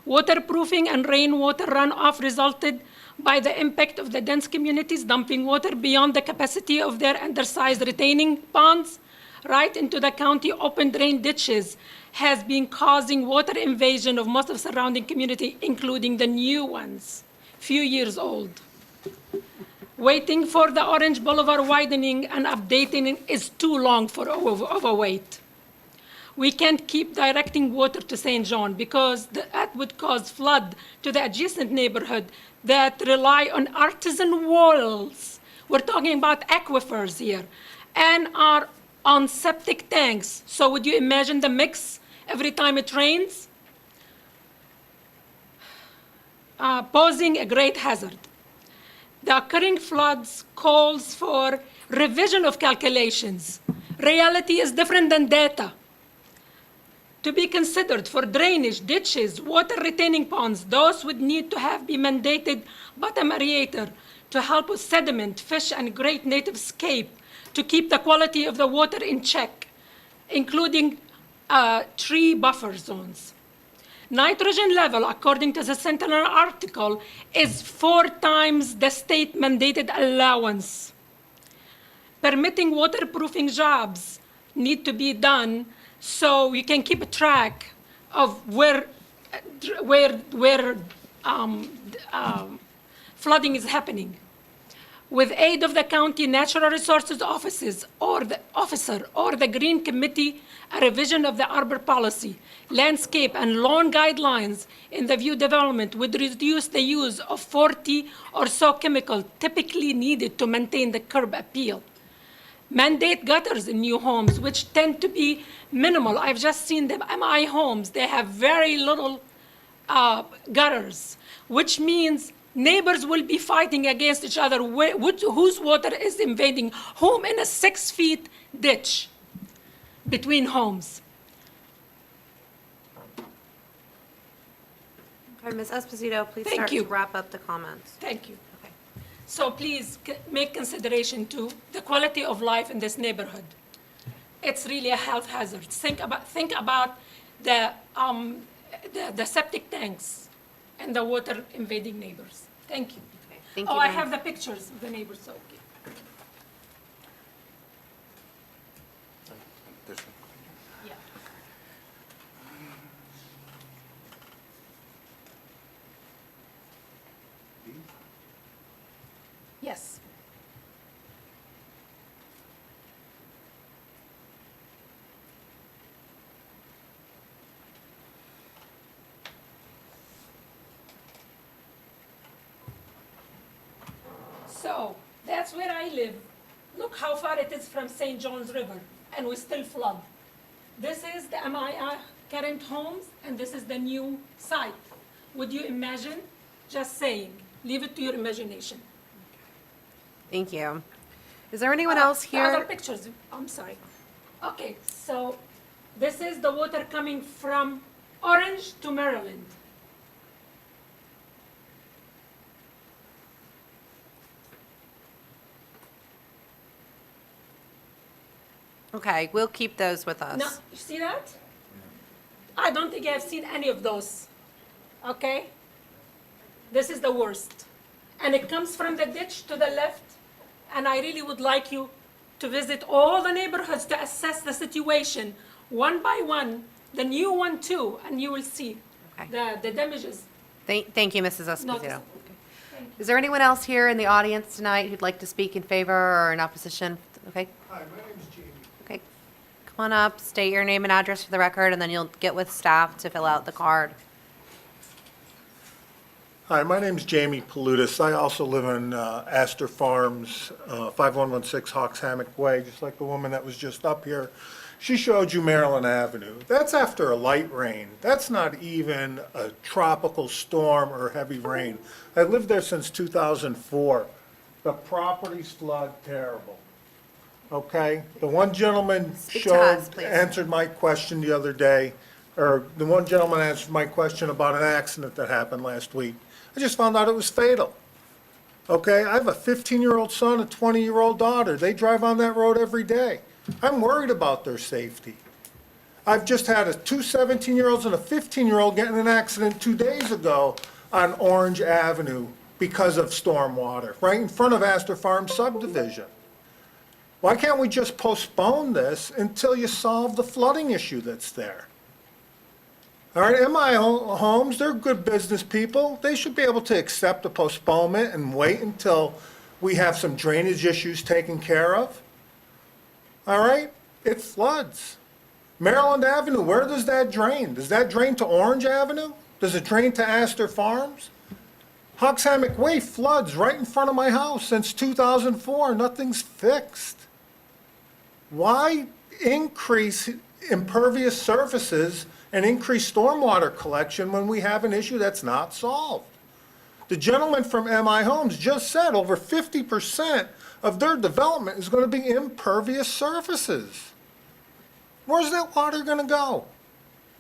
Waterproofing and rainwater runoff resulted by the impact of the dense communities dumping water beyond the capacity of their undersized retaining ponds right into the county open drain ditches has been causing water invasion of most of surrounding community, including the new ones, few years old. Waiting for the Orange Boulevard widening and updating is too long for overweight. We can't keep directing water to St. John because that would cause flood to the adjacent neighborhood that rely on artisan wells. We're talking about aquifers here and are on septic tanks. So would you imagine the mix every time it rains? Posing a great hazard. The occurring floods calls for revision of calculations. Reality is different than data. To be considered for drainage, ditches, water retaining ponds, those would need to have been mandated bottom aerator to help with sediment, fish, and great native scape to keep the quality of the water in check, including tree buffer zones. Nitrogen level, according to the Sentinel article, is 4 times the state mandated allowance. Permitting waterproofing jobs need to be done so you can keep a track of where flooding is happening. with aid of the county natural resources offices or the officer or the Green Committee, a revision of the arbor policy, landscape and lawn guidelines in the view development would reduce the use of 40 or so chemical typically needed to maintain the curb appeal. Mandate gutters in new homes, which tend to be minimal. I've just seen the MI homes, they have very little gutters, which means neighbors will be fighting against each other, whose water is invading whom in a 6-foot ditch between homes. Okay, Ms. Esposito, please Thank start you. to wrap up the comments. Thank you. So please make consideration to the quality of life in this neighborhood. It's really a health hazard. Think about the septic tanks and the water invading neighbors. Thank you. Thank Oh, you I very have the pictures of the neighbors, so, okay. Yeah. Yes. So that's where I live. Look how far it is from St. John's River, and we still flood. This is the MIA current homes, and this is the new site. Would you imagine? Just saying. Leave it to your imagination. Thank you. Is there anyone else The other here? pictures, I'm sorry. Okay, so this is the water coming from Orange to Maryland. Okay, we'll keep those with us. No, you see that? I don't think I've seen any of those. Okay? This is the worst. And it comes from the ditch to the left. And I really would like you to visit all the neighborhoods to assess the situation one by one, the new one too, and you will see the damages. Thank you, Mrs. Esposito. Noticeable. Is there anyone else here in the audience tonight who'd like to speak in favor or in opposition? Okay, Hi, my name is Jamie. okay. Come on up, state your name and address for the record, and then you'll get with staff to fill out the card. Hi, my name is Jamie Palutis. I also live in Astor Farms, 5116 Hawks Hammock Way, just like the woman that was just up here. She showed you Maryland Avenue. That's after a light rain. That's not even a tropical storm or heavy rain. I lived there since 2004. The properties flood terrible. Okay? The one gentleman Speak to us, please. answered my question the other day, or the one gentleman answered my question about an accident that happened last week. I just found out it was fatal. Okay? I have a 15-year-old son, a 20-year-old daughter. They drive on that road every day. I'm worried about their safety. I've just had two 17-year-olds and a 15-year-old get in an accident 2 days ago on Orange Avenue because of storm water, right in front of Astor Farm subdivision. Why can't we just postpone this until you solve the flooding issue that's there? All right, MI Homes, they're good business people. They should be able to accept a postponement and wait until we have some drainage issues taken care of. All right, it floods. Maryland Avenue, where does that drain? Does that drain to Orange Avenue? Does it drain to Astor Farms? Hawks Hammock Way floods right in front of my house since 2004. Nothing's fixed. Why increase impervious surfaces and increase stormwater collection when we have an issue that's not solved? The gentleman from MI Homes just said over 50% of their development is going to be impervious surfaces. Where's that water going to go?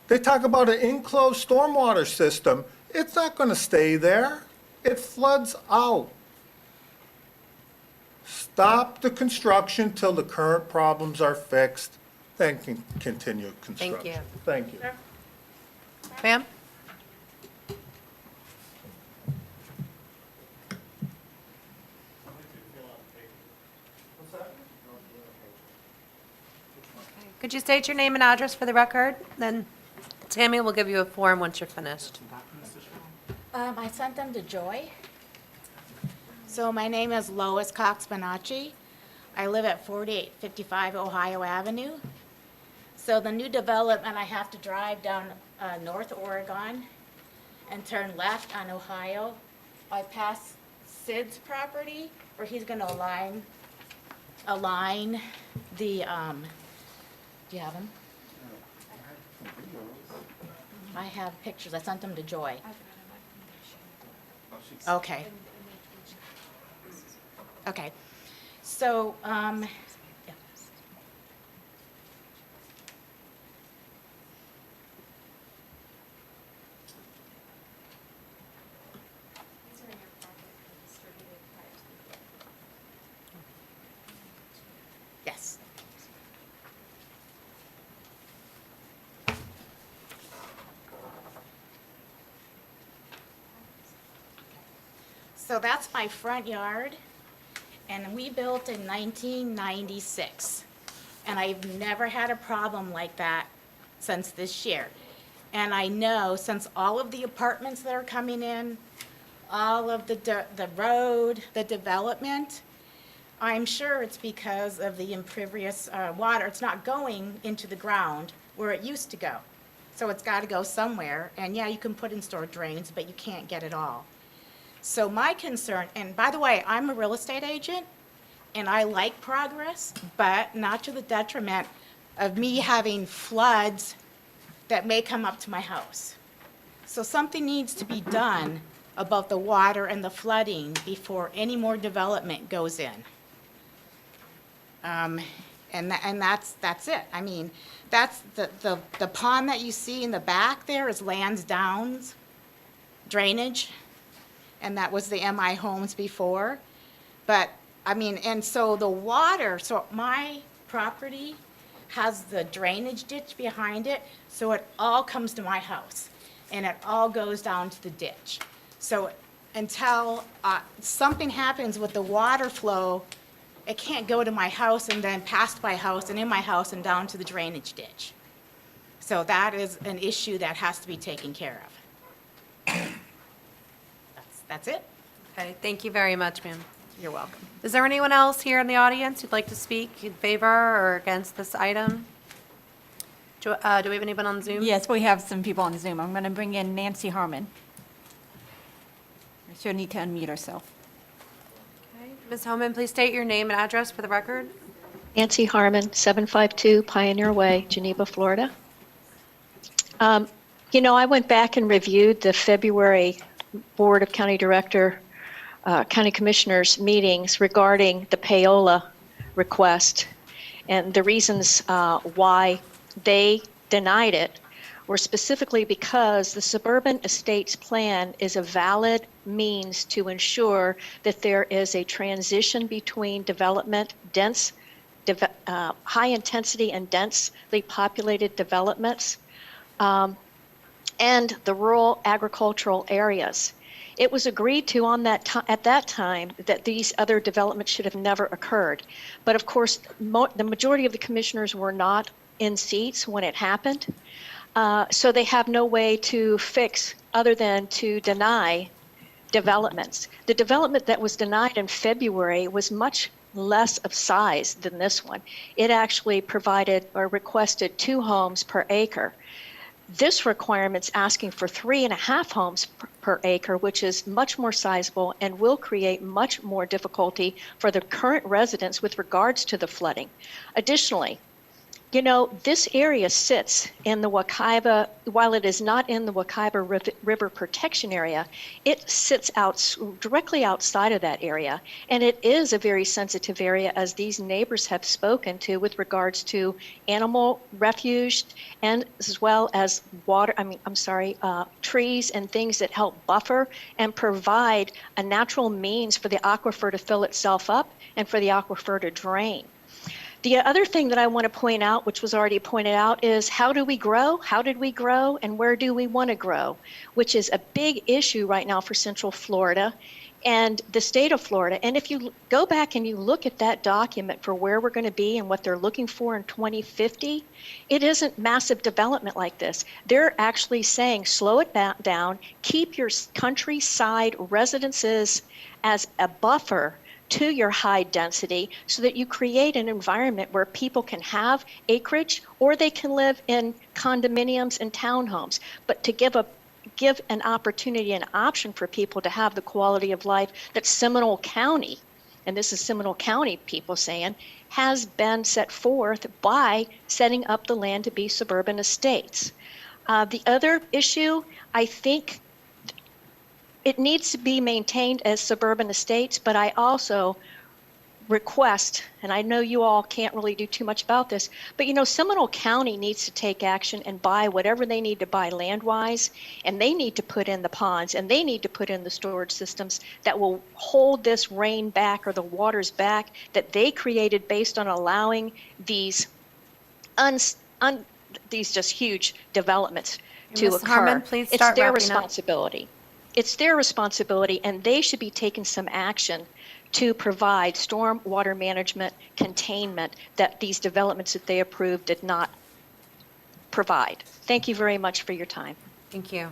They talk about an enclosed stormwater system. It's not going to stay there. It floods out. Stop the construction till the current problems are fixed, then continue construction. you. Thank you. Ma'am? Could you state your name and address for the record? Then Tammy will give you a form once you're finished. I sent them to Joy. So my name is Lois Cox Bonacci. I live at 4855 Ohio Avenue. So the new development, I have to drive down North Oregon and turn left on Ohio. I pass Sid's property where he's gonna align the, do you have them? I have pictures. I sent them to Joy. Okay. Okay. So, yeah. Yes. So that's my front yard, and we built in 1996. And I've never had a problem like that since this year. And I know since all of the apartments that are coming in, all of the road, the development, I'm sure it's because of the impervious water. It's not going into the ground where it used to go. So it's got to go somewhere. And yeah, you can put in storm drains, but you can't get it all. So my concern, and by the way, I'm a real estate agent, and I like progress, but not to the detriment of me having floods that may come up to my house. So something needs to be done about the water and the flooding before any more development goes in. And that's it. I mean, that's the pond that you see in the back there is Lansdowne's drainage, and that was the MI Homes before. But, I mean, and so the water, so my property has the drainage ditch behind it, so it all comes to my house, and it all goes down to the ditch. So until something happens with the water flow, it can't go to my house and then past my house and in my house and down to the drainage ditch. So that is an issue that has to be taken care of. That's it. Okay, thank you very much, ma'am. You're welcome. Is there anyone else here in the audience who'd like to speak in favor or against this item? Do we have anyone on Zoom? Yes, we have some people on Zoom. I'm going to bring in Nancy Harmon. She'll need to unmute herself. Okay. Ms. Homan, please state your name and address for the record. Nancy Harmon, 752 Pioneer Way, Geneva, Florida. You know, I went back and reviewed the February Board of County County Commissioners meetings regarding the payola request, and the reasons why they denied it were specifically because the Suburban Estates Plan is a valid means to ensure that there is a transition between development, high intensity and densely populated developments, and the rural agricultural areas. It was agreed to at that time that these other developments should have never occurred. But of course, the majority of the commissioners were not in seats when it happened. So they have no way to fix other than to deny developments. The development that was denied in February was much less of size than this one. It actually provided or requested 2 homes per acre. This requirement's asking for 3.5 homes per acre, which is much more sizable and will create much more difficulty for the current residents with regards to the flooding. Additionally, you know, this area sits in the Wekiva, while it is not in the Wekiva River Protection Area, it sits directly outside of that area. And it is a very sensitive area, as these neighbors have spoken to, with regards to animal refuge and as well as trees and things that help buffer and provide a natural means for the aquifer to fill itself up and for the aquifer to drain. The other thing that I want to point out, which was already pointed out, is how do we grow? How did we grow? And where do we want to grow? Which is a big issue right now for Central Florida. and the state of Florida. And if you go back and you look at that document for where we're going to be and what they're looking for in 2050, it isn't massive development like this. They're actually saying slow it down, keep your countryside residences as a buffer to your high density so that you create an environment where people can have acreage or they can live in condominiums and townhomes. But to give an opportunity, an option for people to have the quality of life that Seminole County, and this is Seminole County people saying, has been set forth by setting up the land to be suburban estates. The other issue, I think it needs to be maintained as suburban estates, but I also request, and I know you all can't really do too much about this, but Seminole County needs to take action and buy whatever they need to buy land-wise, and they need to put in the ponds, and they need to put in the storage systems that will hold this rain back or the waters back that they created based on allowing these these just huge developments to Ms. occur. Harmon, please start It's their wrapping up. responsibility. It's their responsibility, and they should be taking some action to provide storm water management containment that these developments that they approved did not provide. Thank you very much for your time. Thank you.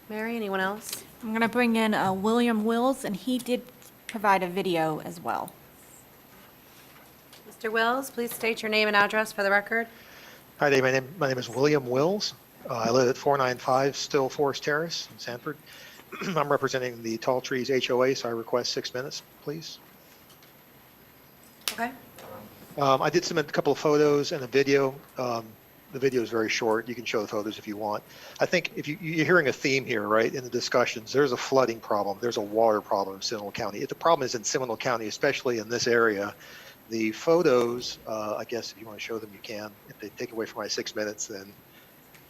Mary, anyone else? I'm going to bring in William Wills, and he did provide a video as well. Mr. Wills, please state your name and address for the record. Hi there, my name is William Wills. I live at 495 Still Forest Terrace in Sanford. I'm representing the Tall Trees HOA, so I request 6 minutes, please. Okay. I did submit a couple of photos and a video. The video is very short. You can show the photos if you want. I think if you're hearing a theme here, right, in the discussions, there's a flooding problem. There's a water problem in Seminole County. The problem is in Seminole County, especially in this area. The photos, I guess if you want to show them, you can. If they take away from my 6 minutes, then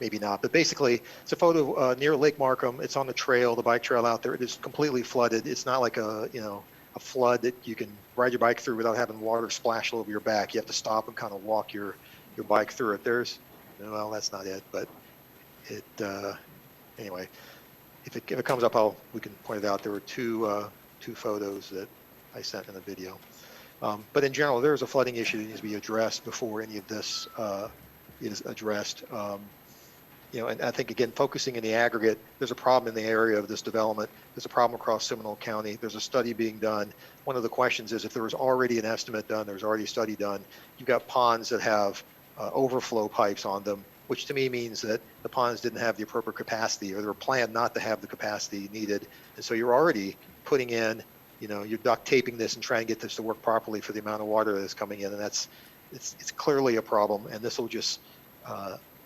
maybe not. But basically, it's a photo near Lake Markham. It's on the trail, the bike trail out there. It is completely flooded. It's not like a flood that you can ride your bike through without having water splash all over your back. You have to stop and kind of walk your bike through it. Well, that's not it, but it, anyway, if it comes up, we can point it out. There were two photos that I sent in the video. But in general, there's a flooding issue that needs to be addressed before any of this is addressed. And I think, again, focusing in the aggregate, there's a problem in the area of this development. There's a problem across Seminole County. There's a study being done. One of the questions is if there was already an estimate done, there's already a study done, you've got ponds that have overflow pipes on them, which to me means that the ponds didn't have the appropriate capacity or they were planned not to have the capacity needed. And so you're already putting in, you're duct taping this and trying to get this to work properly for the amount of water that's coming in. And it's clearly a problem. And this will just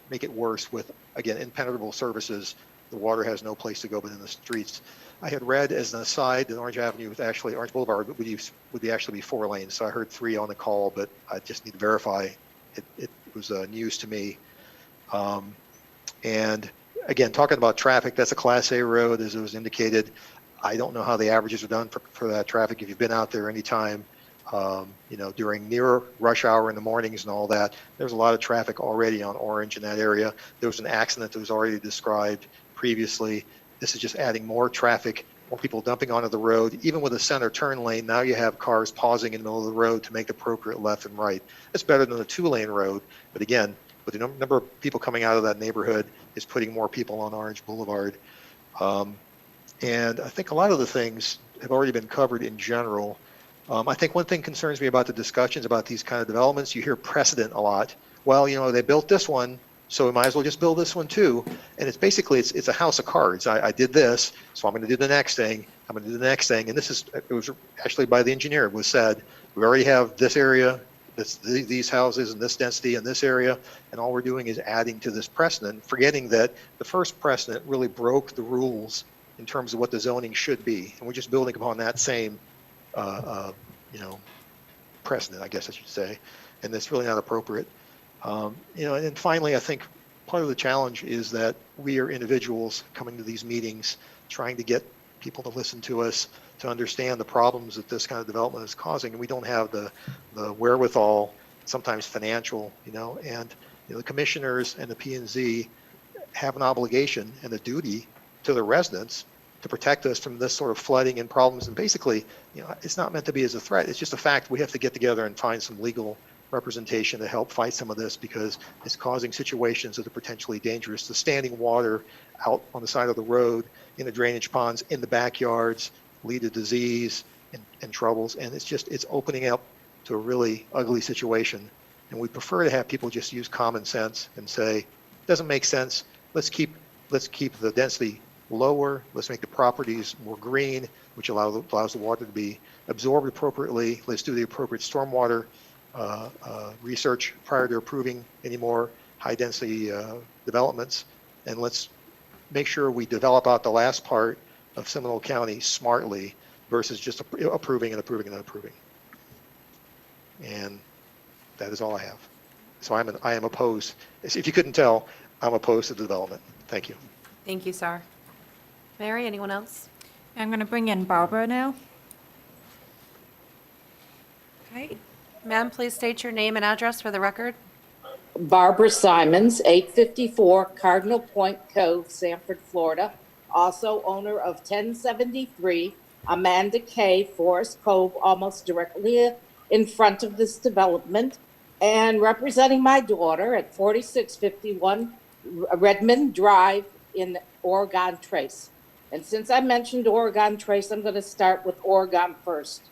make it worse with, again, impenetrable services. The water has no place to go but in the streets. I had read as an aside that Orange Boulevard would actually be 4 lanes. So I heard 3 on the call, but I just need to verify. It was news to me. And again, talking about traffic, that's a Class A road, as it was indicated. I don't know how the averages are done for that traffic. If you've been out there anytime, during near rush hour in the mornings and all that, there's a lot of traffic already on Orange in that area. There was an accident that was already described previously. This is just adding more traffic, more people dumping onto the road. Even with a center turn lane, now you have cars pausing in the middle of the road to make the appropriate left and right. It's better than a 2-lane road, but again, with the number of people coming out of that neighborhood, is putting more people on Orange Boulevard. And I think a lot of the things have already been covered in general. I think one thing concerns me about the discussions about these kind of developments, you hear precedent a lot. Well, they built this one, so we might as well just build this one too. And it's basically, it's a house of cards. I did this, so I'm going to do the next thing. I'm going to do the next thing. And it was actually by the engineer, it was said, we already have this area, these houses and this density in this area, and all we're doing is adding to this precedent, forgetting that the first precedent really broke the rules in terms of what the zoning should be. And we're just building upon that same precedent, I guess I should say, and that's really not appropriate. And finally, I think part of the challenge is that we are individuals coming to these meetings, trying to get people to listen to us, to understand the problems that this kind of development is causing, and we don't have the wherewithal, sometimes financial, and the commissioners and the P&Z have an obligation and a duty to the residents to protect us from this sort of flooding and problems. And basically, it's not meant to be as a threat. It's just a fact. We have to get together and find some legal representation to help fight some of this because it's causing situations that are potentially dangerous. The standing water out on the side of the road, in the drainage ponds, in the backyards, lead to disease and troubles. And it's opening up to a really ugly situation. And we prefer to have people just use common sense and say, it doesn't make sense. Let's keep the density lower. Let's make the properties more green, which allows the water to be absorbed appropriately. Let's do the appropriate stormwater research prior to approving any more high-density developments. And let's make sure we develop out the last part of Seminole County smartly versus just approving and approving and approving. And that is all I have. So I am opposed. If you couldn't tell, I'm opposed to the development. Thank you. Thank you, sir. Mary, anyone else? I'm going to bring in Barbara now. Okay. Ma'am, please state your name and address for the record. Barbara Simons, 854 Cardinal Point Cove, Sanford, Florida. Also owner of 1073 Amanda K, Forest Cove, almost directly in front of this development, and representing my daughter at 4651 Redmond Drive in Oregon Trace. And since I mentioned Oregon Trace, I'm going to start with Oregon first.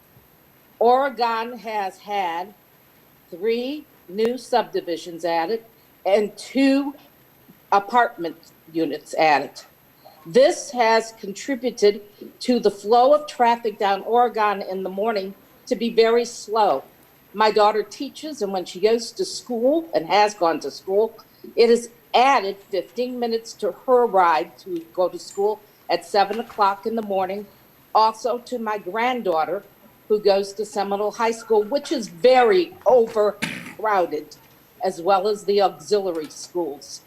Oregon has had 3 new subdivisions added and 2 apartment units added. This has contributed to the flow of traffic down Oregon in the morning to be very slow. My daughter teaches, and when she goes to school and has gone to school, it has added 15 minutes to her ride to go to school at 7 o'clock in the morning. Also to my granddaughter, who goes to Seminole High School, which is very overcrowded, as well as the auxiliary schools.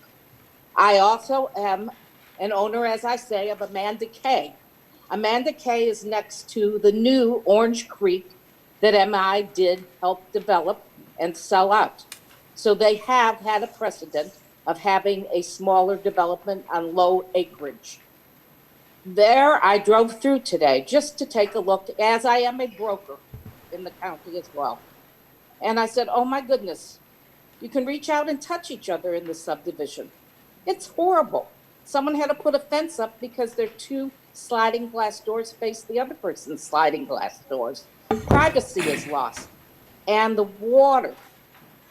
I also am an owner, as I say, of Amanda K. Amanda K is next to the new Orange Creek that MI did help develop and sell out. So they have had a precedent of having a smaller development on low acreage. There, I drove through today just to take a look, as I am a broker in the county as well. And I said, oh my goodness, you can reach out and touch each other in the subdivision. It's horrible. Someone had to put a fence up because their 2 sliding glass doors face the other person's sliding glass doors. Privacy is lost. And the water.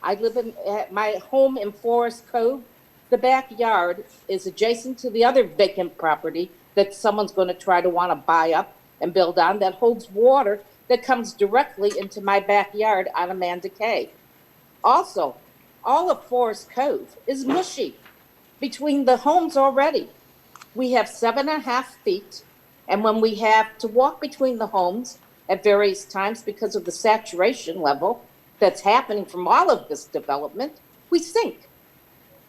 I live in my home in Forest Cove. The backyard is adjacent to the other vacant property that someone's going to try to want to buy up and build on that holds water that comes directly into my backyard on Amanda K. Also, all of Forest Cove is mushy between the homes already. We have 7.5 feet, and when we have to walk between the homes at various times because of the saturation level that's happening from all of this development, we sink.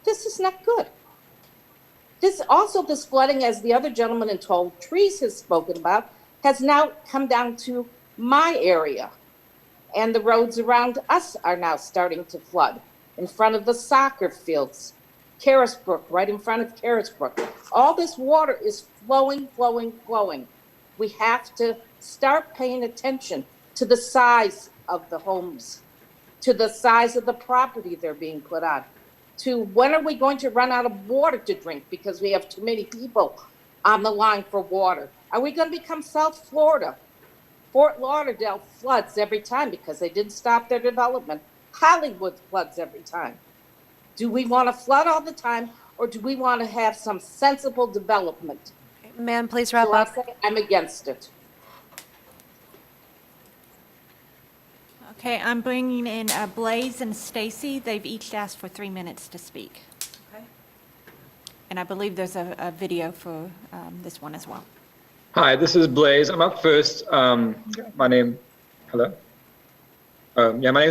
This is not good. This flooding, as the other gentleman in Tall Trees has spoken about, has now come down to my area. And the roads around us are now starting to flood. In front of the soccer fields, Carisbrook, right in front of Carisbrook. All this water is flowing, flowing, flowing. We have to start paying attention to the size of the homes, to the size of the property they're being put on, to when are we going to run out of water to drink because we have too many people on the line for water? Are we going to become South Florida? Fort Lauderdale floods every time because they didn't stop their development. Hollywood floods every time. Do we want to flood all the time, or do we want to have some sensible development? Ma'am, please wrap up. I'm against it. Okay, I'm bringing in Blaze and Stacy. They've each asked for 3 minutes to speak. Okay. And I believe there's a video for this one as well. Hi, this is Blaze. I'm up first. My name is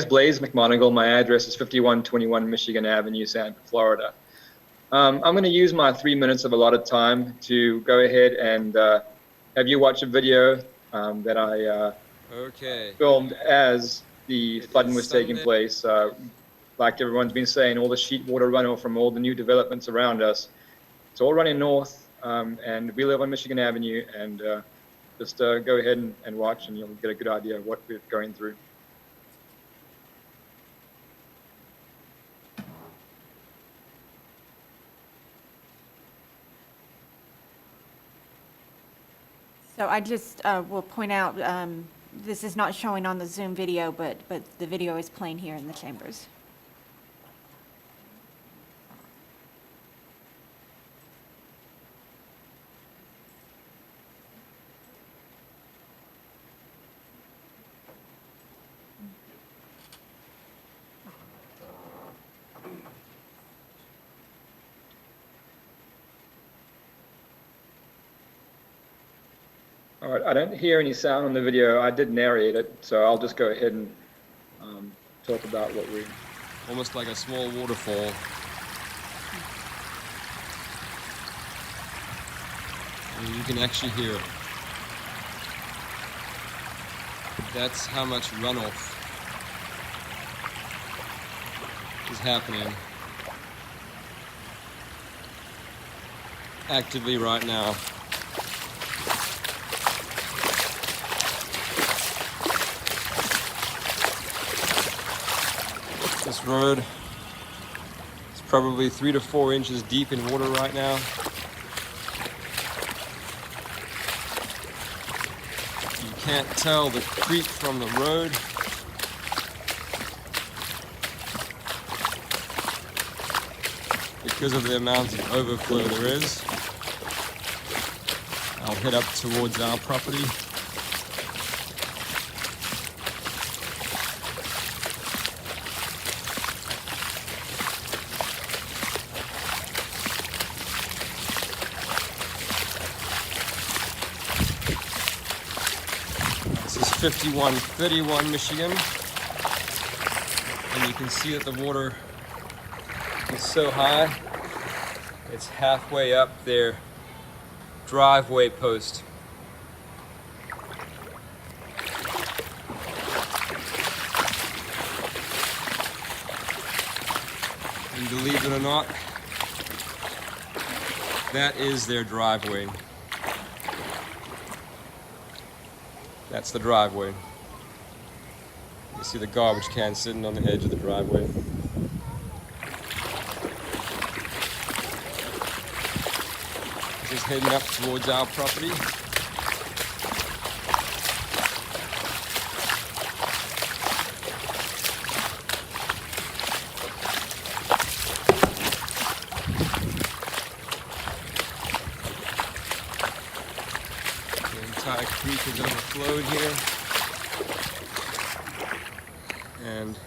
Blaze McMonagle. My address is 5121 Michigan Avenue, Sanford, Florida. I'm going to use my 3 minutes of allotted time to go ahead and have you watch a video that I filmed as the flooding was taking place. Like everyone's been saying, all the sheet water runoff from all the new developments around us. It's all running north And we live on Michigan Avenue, and just go ahead and watch, and you'll get a good idea of what we're going through. So I just will point out, this is not showing on the Zoom video, but the video is playing here in the chambers. All right, I don't hear any sound on the video. I did narrate it, so I'll just go ahead and talk about what we... Almost like a small waterfall. And you can actually hear it. That's how much runoff is happening actively right now. This road is probably 3 to 4 inches deep in water right now. You can't tell the creek from the road. Because of the amount of overflow there is. I'll head up towards our property. This is 5131 Michigan, and you can see that the water is so high, it's halfway up their driveway post. And believe it or not, that is their driveway. That's the driveway. You see the garbage can sitting on the edge of the driveway. Just heading up towards our property. The entire creek is overflowed here. And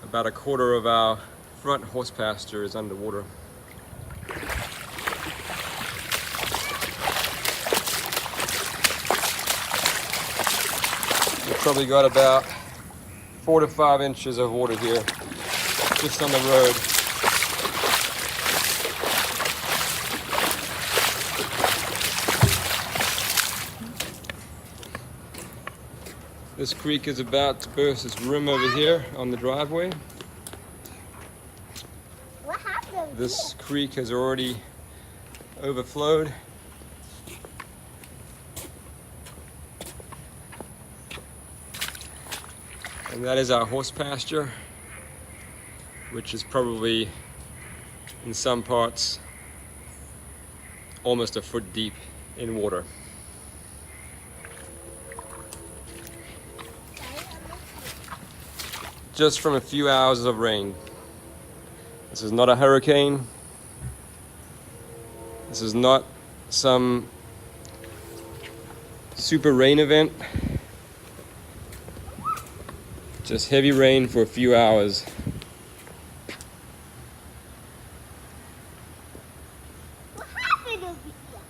about a quarter of our front horse pasture is underwater. We've probably got about 4 to 5 inches of water here, just on the road. This creek is about to burst its rim over here on the driveway. This creek has already overflowed. And that is our horse pasture, which is probably, in some parts, almost a foot deep in water. Just from a few hours of rain. This is not a hurricane. This is not some super rain event. Just heavy rain for a few hours. What happened over here?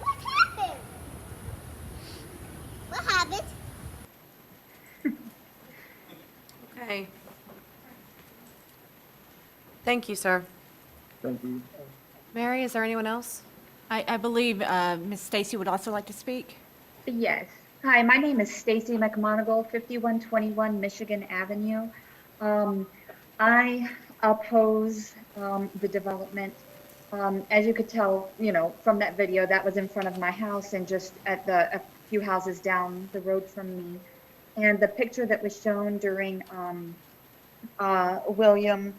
What happened? What happened? Okay. Thank you, sir. Thank you. Mary, is there anyone else? I believe Ms. Stacy would also like to speak. Yes. Hi, my name is Stacy McMonigal, 5121 Michigan Avenue. I oppose the development As you could tell, from that video, that was in front of my house and just a few houses down the road from me. And the picture that was shown during William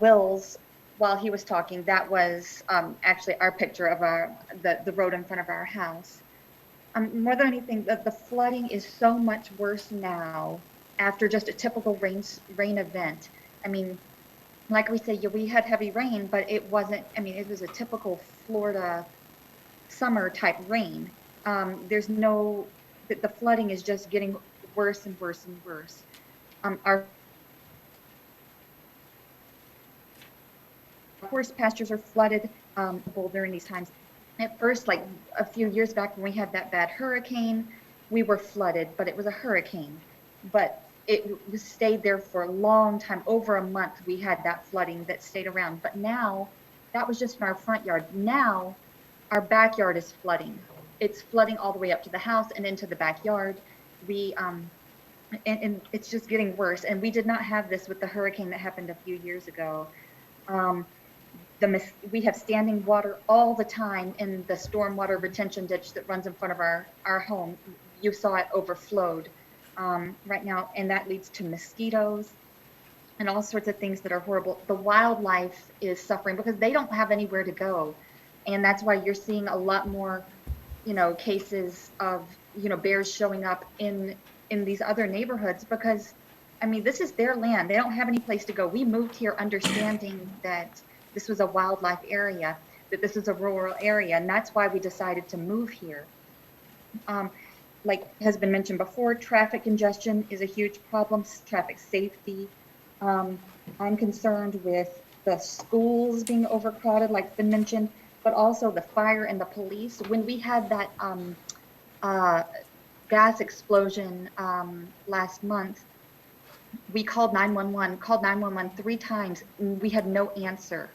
Wills, while he was talking, that was actually our picture of the road in front of our house. More than anything, the flooding is so much worse now after just a typical rain event. I mean, like we say, we had heavy rain, but it wasn't, it was a typical Florida summer type rain. The flooding is just getting worse and worse and worse. Our horse pastures are flooded during these times. At first, like a few years back when we had that bad hurricane, we were flooded, but it was a hurricane. But it stayed there for a long time, over a month we had that flooding that stayed around. But now, that was just in our front yard. Now, our backyard is flooding. It's flooding all the way up to the house and into the backyard. And it's just getting worse. And we did not have this with the hurricane that happened a few years ago. We have standing water all the time in the stormwater retention ditch that runs in front of our home. You saw it overflowed right now, and that leads to mosquitoes and all sorts of things that are horrible. The wildlife is suffering because they don't have anywhere to go. And that's why you're seeing a lot more, cases of, bears showing up in these other neighborhoods because, this is their land. They don't have any place to go. We moved here understanding that this was a wildlife area, that this is a rural area, and that's why we decided to move here. Like has been mentioned before, traffic congestion is a huge problem, traffic safety. I'm concerned with the schools being overcrowded, like it's been mentioned, but also the fire and the police. When we had that gas explosion last month, we called 911 3 times, and we had no answer.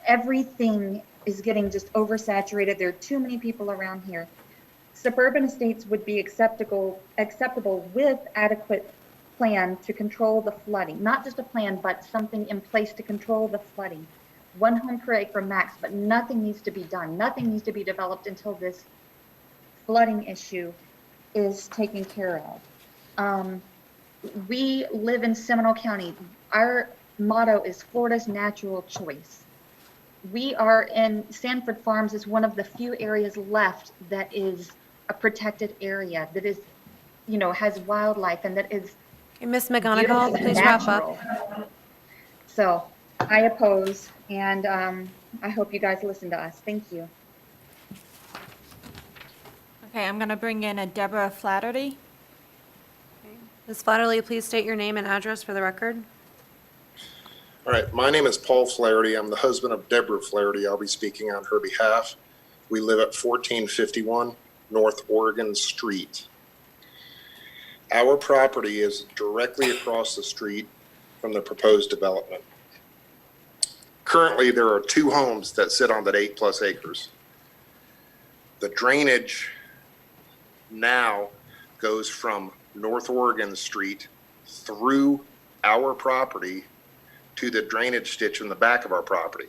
Everything is getting just oversaturated. There are too many people around here. Suburban estates would be acceptable with adequate plan to control the flooding. Not just a plan, but something in place to control the flooding. 1 home per acre max, but nothing needs to be done. Nothing needs to be developed until this flooding issue is taken care of. We live in Seminole County. Our motto is Florida's natural choice. We are in Sanford Farms is one of the few areas left that is a protected area, that is, has wildlife and that is Ms. McGonigal, please wrap up. So I oppose, and I hope you guys listen to us. Thank you. Okay, I'm going to bring in a Deborah Flatterty. Ms. Flatterly, please state your name and address for the record. All right, my name is Paul Flaherty. I'm the husband of Deborah Flaherty. I'll be speaking on her behalf. We live at 1451 North Oregon Street. Our property is directly across the street from the proposed development. Currently, there are 2 homes that sit on that 8+ acres. The drainage now goes from North Oregon Street through our property to the drainage ditch in the back of our property.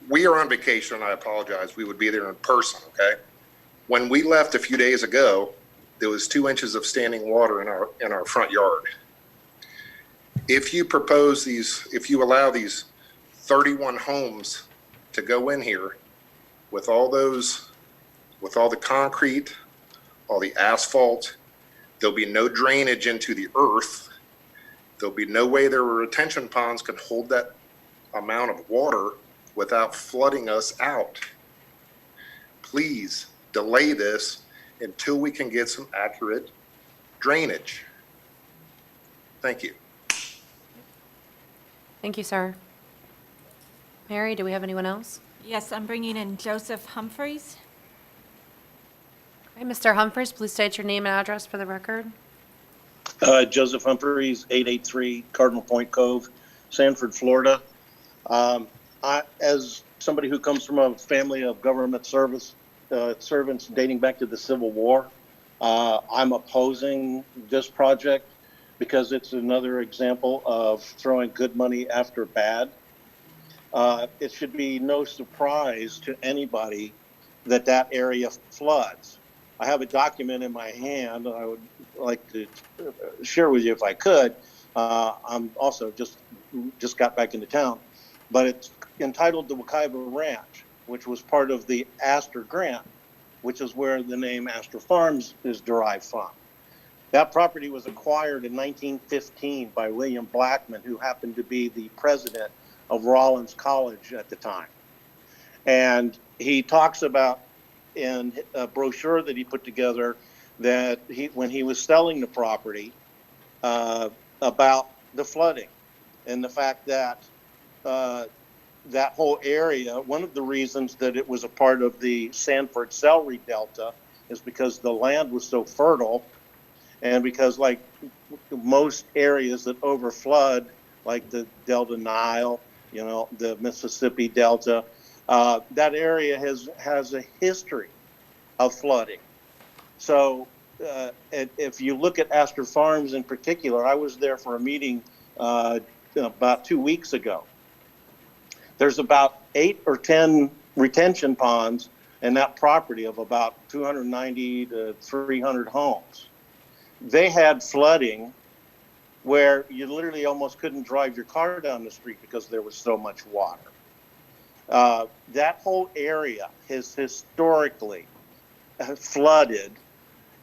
We are on vacation, I apologize. We would be there in person, okay? When we left a few days ago, there was 2 inches of standing water in our front yard. If you allow these 31 homes to go in here with all the concrete, all the asphalt, there'll be no drainage into the earth. There'll be no way their retention ponds can hold that amount of water without flooding us out. Please delay this until we can get some accurate drainage. Thank you. Thank you, sir. Mary, do we have anyone else? Yes, I'm bringing in Joseph Humphreys. Okay, Mr. Humphreys, please state your name and address for the record. Joseph Humphreys, 883 Cardinal Point Cove, Sanford, Florida. As somebody who comes from a family of government servants dating back to the Civil War, I'm opposing this project because it's another example of throwing good money after bad. It should be no surprise to anybody that that area floods. I have a document in my hand I would like to share with you if I could. I'm also just got back into town, but it's entitled the Wekiva Ranch, which was part of the Astor Grant, which is where the name Astor Farms is derived from. That property was acquired in 1915 by William Blackman, who happened to be the president of Rollins College at the time. And he talks about in a brochure that he put together that when he was selling the property, about the flooding and the fact that that whole area, one of the reasons that it was a part of the Sanford Celery Delta is because the land was so fertile, and because like most areas that overflood, like the Delta Nile, you know, the Mississippi Delta, that area has a history of flooding. So if you look at Astor Farms in particular, I was there for a meeting about 2 weeks ago. There's about 8 or 10 retention ponds in that property of about 290 to 300 homes. They had flooding where you literally almost couldn't drive your car down the street because there was so much water. That whole area has historically flooded,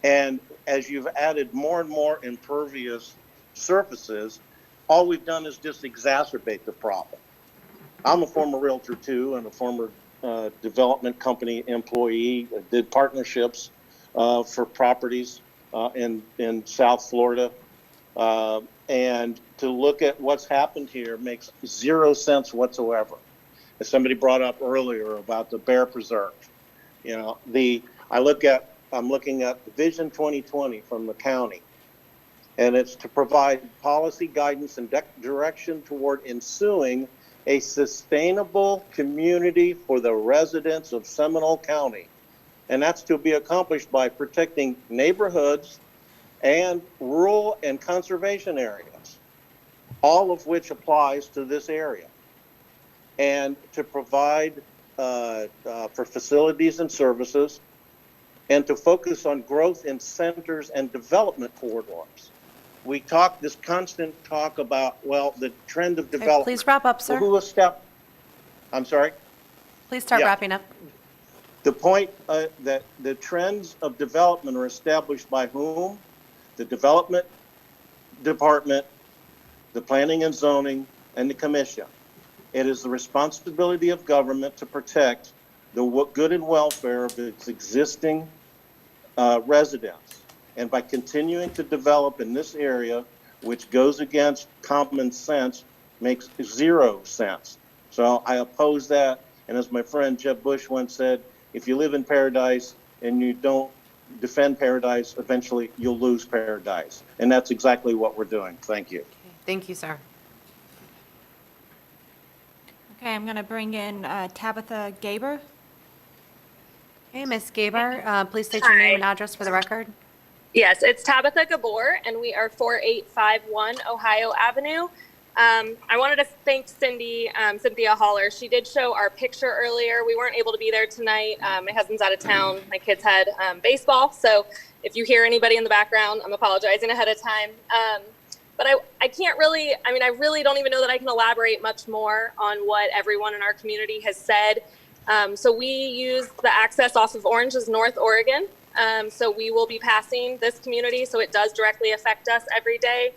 and as you've added more and more impervious surfaces, all we've done is just exacerbate the problem. I'm a former realtor too, and a former development company employee. I did partnerships for properties in South Florida. And to look at what's happened here makes zero sense whatsoever. As somebody brought up earlier about the bear preserve, you know, I'm looking at Vision 2020 from the county, and it's to provide policy guidance and direction toward ensuing a sustainable community for the residents of Seminole County. And that's to be accomplished by protecting neighborhoods and rural and conservation areas, all of which applies to this area. And to provide for facilities and services, and to focus on growth in centers and development corridors. We talk this constant talk about, well, the trend of development. Please wrap up, sir. I'm sorry? Please start Yeah. wrapping up. The point that the trends of development are established by whom? The development department, the planning and zoning, and the commission. It is the responsibility of government to protect the good and welfare of its existing residents. And by continuing to develop in this area, which goes against common sense, makes zero sense. So I oppose that. And as my friend Jeb Bush once said, if you live in paradise and you don't defend paradise, eventually you'll lose paradise. And that's exactly what we're doing. Thank you. Thank you, sir. Okay, I'm going to bring in Tabitha Gaber. Hey, Ms. Gaber, please state your name and address for the record. Yes, it's Tabitha Gabor, and we are 4851 Ohio Avenue. I wanted to thank Cynthia Haller. She did show our picture earlier. We weren't able to be there tonight. My husband's out of town. My kids had baseball. So if you hear anybody in the background, I'm apologizing ahead of time. But I can't really, I really don't even know that I can elaborate much more on what everyone in our community has said. So we use the access off of Orange as North Oregon. So we will be passing this community, so it does directly affect us every day.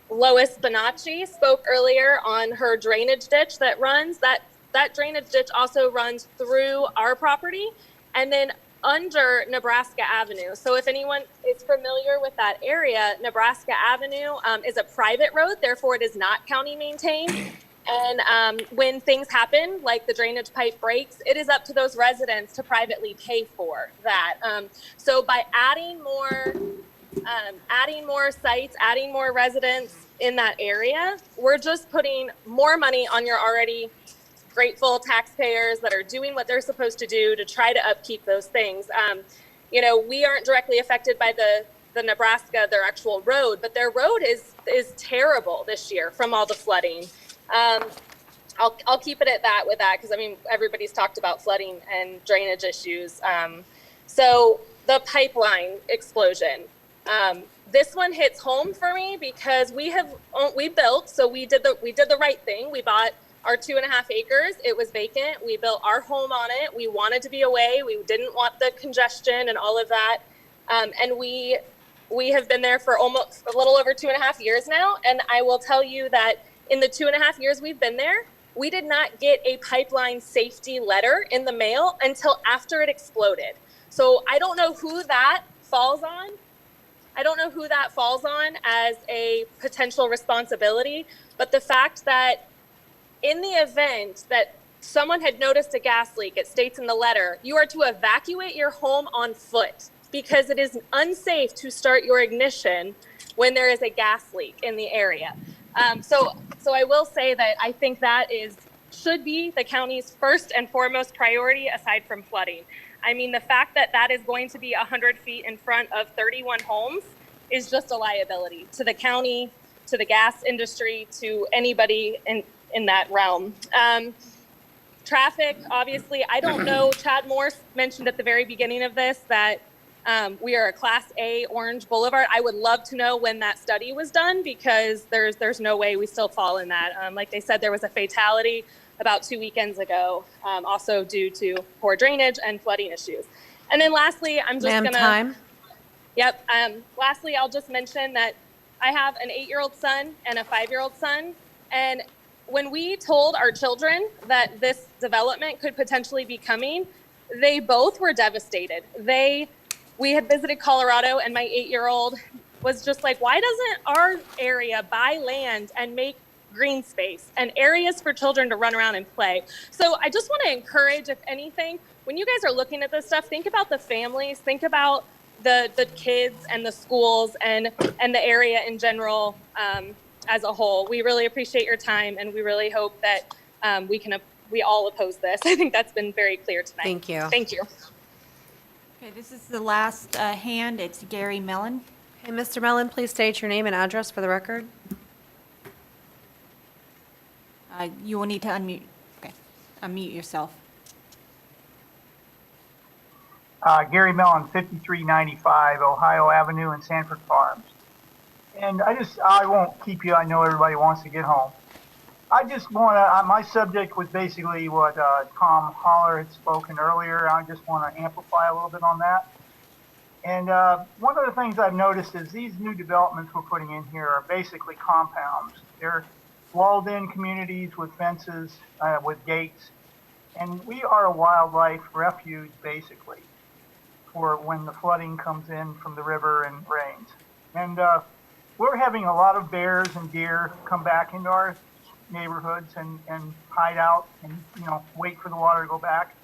Lois Bonacci spoke earlier on her drainage ditch that runs. That drainage ditch also runs through our property and then under Nebraska Avenue. So if anyone is familiar with that area, Nebraska Avenue is a private road, therefore it is not county maintained. And when things happen, like the drainage pipe breaks, it is up to those residents to privately pay for that. So by adding more sites, adding more residents in that area, we're just putting more money on your already grateful taxpayers that are doing what they're supposed to do to try to upkeep those things. We aren't directly affected by the the Nebraska, their actual road, but their road is terrible this year from all the flooding. I'll keep it at that with that, because I mean, everybody's talked about flooding and drainage issues. So the pipeline explosion, this one hits home for me because we built, so we did the right thing. We bought our 2.5 acres. It was vacant. We built our home on it. We wanted to be away. We didn't want the congestion and all of that. And we have been there for almost a little over 2.5 years now. And I will tell you that in the 2.5 years we've been there, we did not get a pipeline safety letter in the mail until after it exploded. So I don't know who that falls on. I don't know who that falls on as a potential responsibility, but the fact that in the event that someone had noticed a gas leak, it states in the letter, you are to evacuate your home on foot because it is unsafe to start your ignition when there is a gas leak in the area. So I will say that I think that should be the county's first and foremost priority aside from flooding. I mean, the fact that that is going to be 100 feet in front of 31 homes is just a liability to the county, to the gas industry, to anybody in that realm. Traffic, obviously, I don't know. Chad Morse mentioned at the very beginning of this that we are a Class A Orange Boulevard. I would love to know when that study was done because there's no way we still fall in that. Like they said, there was a fatality about 2 weekends ago, also due to poor drainage and flooding issues. And then lastly, I'm just gonna- time. Yep. Lastly, I'll just mention that I have an 8-year-old son and a 5-year-old son. And when we told our children that this development could potentially be coming, they both were devastated. We had visited Colorado and my 8-year-old was just like, why doesn't our area buy land and make green space and areas for children to run around and play? So I just want to encourage, if anything, when you guys are looking at this stuff, think about the families, think about the kids and the schools and the area in general as a whole. We really appreciate your time and we really hope that we all oppose this. I think that's been very clear tonight. Thank you. Thank you. Okay, this is the last hand. It's Gary Mellon. Okay, Mr. Mellon, please state your name and address for the record. You will need to unmute. Okay, unmute yourself. Gary Mellon, 5395 Ohio Avenue in Sanford Farms. And I won't keep you. I know everybody wants to get home. I just want to, my subject was basically what Tom Holler had spoken earlier. I just want to amplify a little bit on that. And one of the things I've noticed is these new developments we're putting in here are basically compounds. They're walled-in communities with fences, with gates. And we are a wildlife refuge, basically, for when the flooding comes in from the river and rains. And we're having a lot of bears and deer come back into our neighborhoods and hide out and, wait for the water to go back.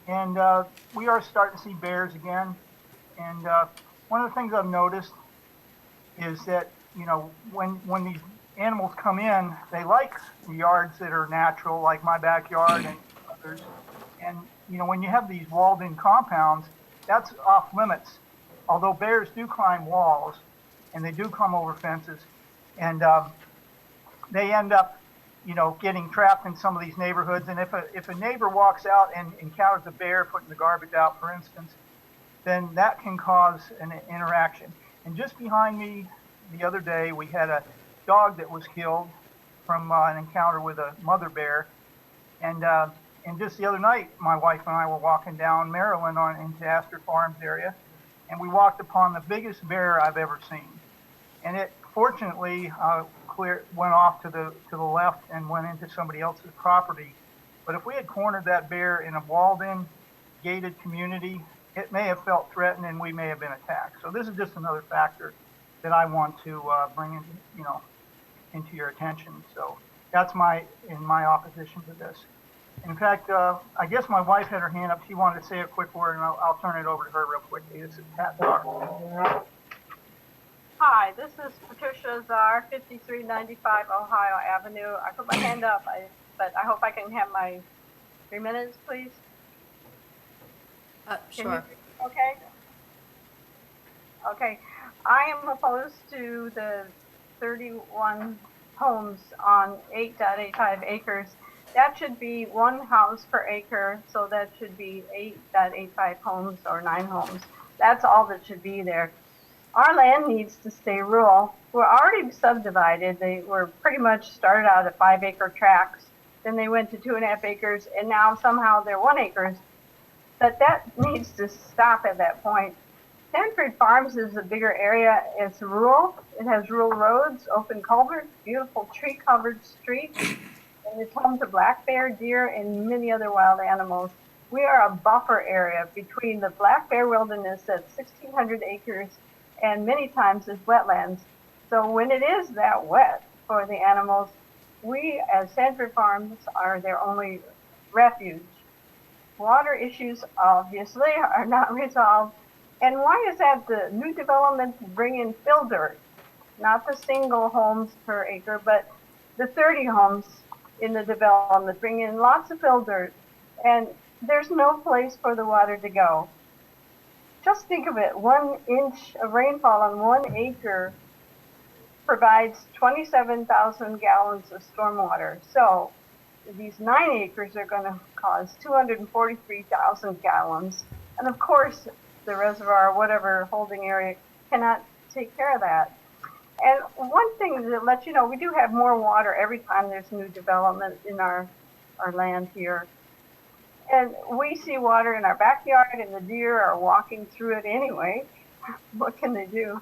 And we are starting to see bears again. And one of the things I've noticed is that, when these animals come in, they like the yards that are natural, like my backyard and others. And, when you have these walled-in compounds, that's off limits. Although bears do climb walls and they do come over fences, and they end up, getting trapped in some of these neighborhoods. And if a neighbor walks out and encounters a bear putting the garbage out, for instance, then that can cause an interaction. And just behind me the other day, we had a dog that was killed from an encounter with a mother bear. And just the other night, my wife and I were walking down Maryland into Astor Farms area, and we walked upon the biggest bear I've ever seen. And it fortunately went off to the left and went into somebody else's property. But if we had cornered that bear in a walled-in, gated community, it may have felt threatened and we may have been attacked. So this is just another factor that I want to bring into your attention. So that's my opposition to this. In fact, I guess my wife had her hand up. She wanted to say a quick word, and I'll turn it over to her real quickly. This is Pat Dar. Hi, this is Patricia Azar, 5395 Ohio Avenue. I put my hand up, but I hope I can have my 3 minutes, please. Sure. Okay. Okay. I am opposed to the 31 homes on 8.85 acres. That should be one house per acre, so that should be 8.85 homes or 9 homes. That's all that should be there. Our land needs to stay rural. We're already subdivided. They were pretty much started out at 5-acre tracts. Then they went to 2.5 acres, and now somehow they're 1 acres. But that needs to stop at that point. Sanford Farms is a bigger area. It's rural. It has rural roads, open culverts, beautiful tree-covered streets, and it's home to black bear, deer, and many other wild animals. We are a buffer area between the black bear wilderness at 1,600 acres and many times is wetlands. So when it is that wet for the animals, we as Sanford Farms are their only refuge. Water issues obviously are not resolved. And why is that? The new developments bring in fill dirt, not the single homes per acre, but the 30 homes in the development bring in lots of fill dirt, and there's no place for the water to go. Just think of it, 1 inch of rainfall on 1 acre provides 27,000 gallons of stormwater. So these 9 acres are going to cause 243,000 gallons. And of course, the reservoir, whatever holding area, cannot take care of that. And one thing to let you know, we do have more water every time there's new development in our land here. And we see water in our backyard, and the deer are walking through it anyway. What can they do?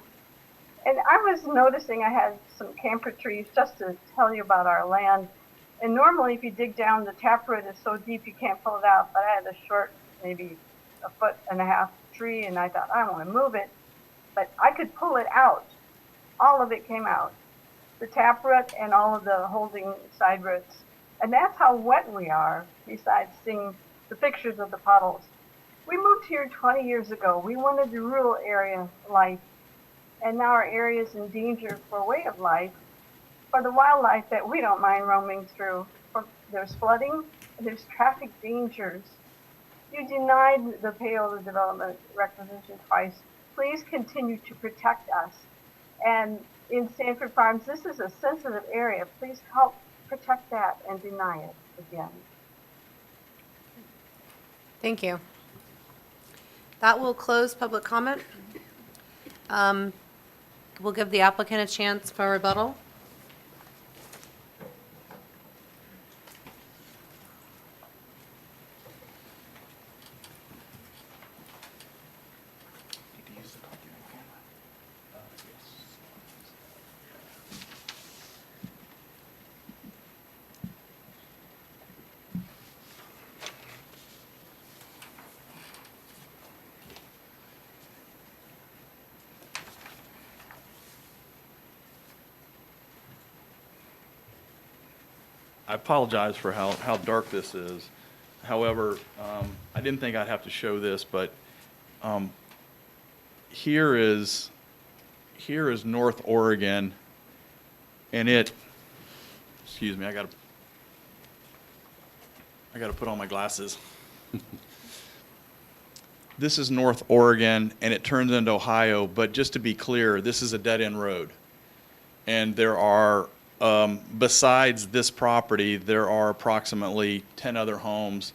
And I was noticing I had some camphor trees, just to tell you about our land. And normally if you dig down, the taproot is so deep you can't pull it out. But I had a short, maybe 1.5 foot tree, and I thought, I want to move it. But I could pull it out. All of it came out. The taproot and all of the holding side roots. And that's how wet we are, besides seeing the pictures of the puddles. We moved here 20 years ago. We wanted the rural area life. And now our area is in danger for way of life, for the wildlife that we don't mind roaming through. There's flooding, and there's traffic dangers. You denied the Payola development requisition twice. Please continue to protect us. And in Sanford Farms, this is a sensitive area. Please help protect that and deny it again. Thank you. That will close public comment. We'll give the applicant a chance for rebuttal. I apologize for how dark this is. However, I didn't think I'd have to show this, but here is North Oregon, and excuse me, I gotta put on my glasses. This is North Oregon, and it turns into Ohio, but just to be clear, this is a dead-end road. And there are, besides this property, there are approximately 10 other homes,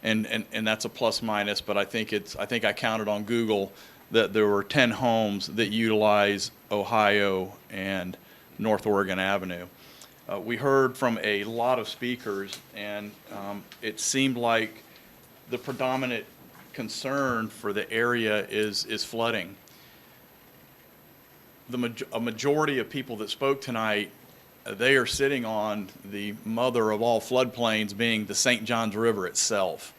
and that's a plus minus, but I think I counted on Google that there were 10 homes that utilize Ohio and North Oregon Avenue. We heard from a lot of speakers, and it seemed like the predominant concern for the area is flooding. A majority of people that spoke tonight, they are sitting on the mother of all floodplains, being the St. Johns River itself.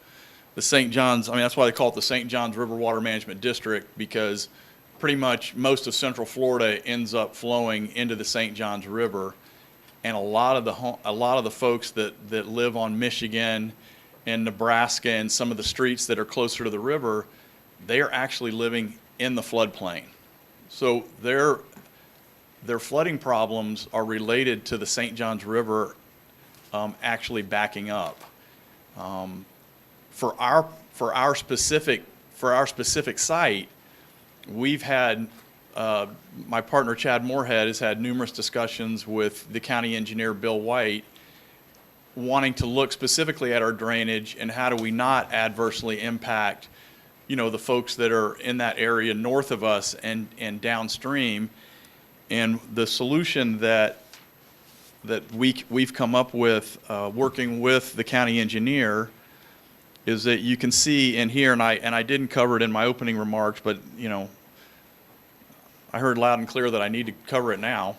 The St. Johns, I mean, that's why they call it the St. Johns River Water Management District, because pretty much most of Central Florida ends up flowing into the St. Johns River. And a lot of the folks that live on Michigan and Nebraska and some of the streets that are closer to the river, they are actually living in the floodplain. So their flooding problems are related to the St. Johns River actually backing up. For our specific site, we've had my partner Chad Moorhead has had numerous discussions with the county engineer Bill White, wanting to look specifically at our drainage and how do we not adversely impact, the folks that are in that area north of us and downstream. And the solution that we've come up with, working with the county engineer, is that you can see in here, and I didn't cover it in my opening remarks, but I heard loud and clear that I need to cover it now.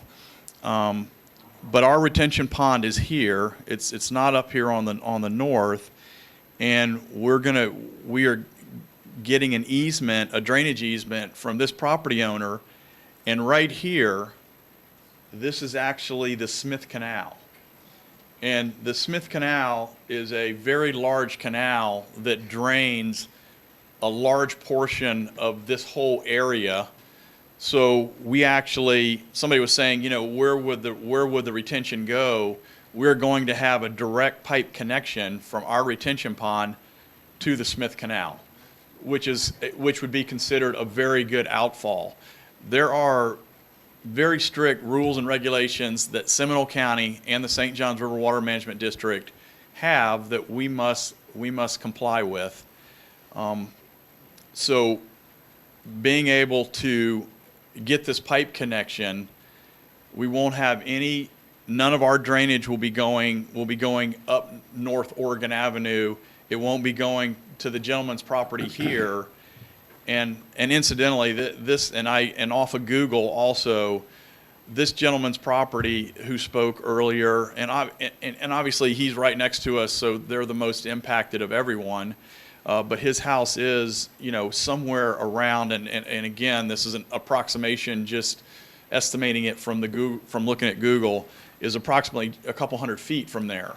But our retention pond is here. It's not up here on the north, and we are getting an easement, a drainage easement from this property owner, and right here, this is actually the Smith Canal. And the Smith Canal is a very large canal that drains a large portion of this whole area. So we actually, somebody was saying, where would the retention go? We're going to have a direct pipe connection from our retention pond to the Smith Canal, which would be considered a very good outfall. There are very strict rules and regulations that Seminole County and the St. Johns River Water Management District have that we must comply with. So being able to get this pipe connection, we won't have none of our drainage will be going up North Oregon Avenue. It won't be going to the gentleman's property here. And incidentally, this and off of Google also, this gentleman's property who spoke earlier, and obviously he's right next to us, so they're the most impacted of everyone. But his house is, somewhere around, and again, this is an approximation, just estimating it from looking at Google, is approximately a couple hundred feet from there.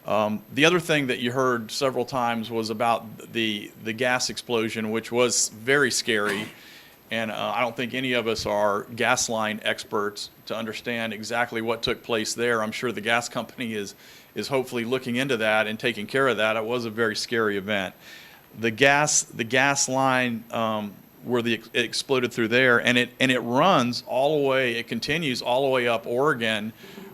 The other thing that you heard several times was about the gas explosion, which was very scary. And I don't think any of us are gas line experts to understand exactly what took place there. I'm sure the gas company is hopefully looking into that and taking care of that. It was a very scary event. The gas line where it exploded through there, and it runs all the way. It continues all the way up Oregon,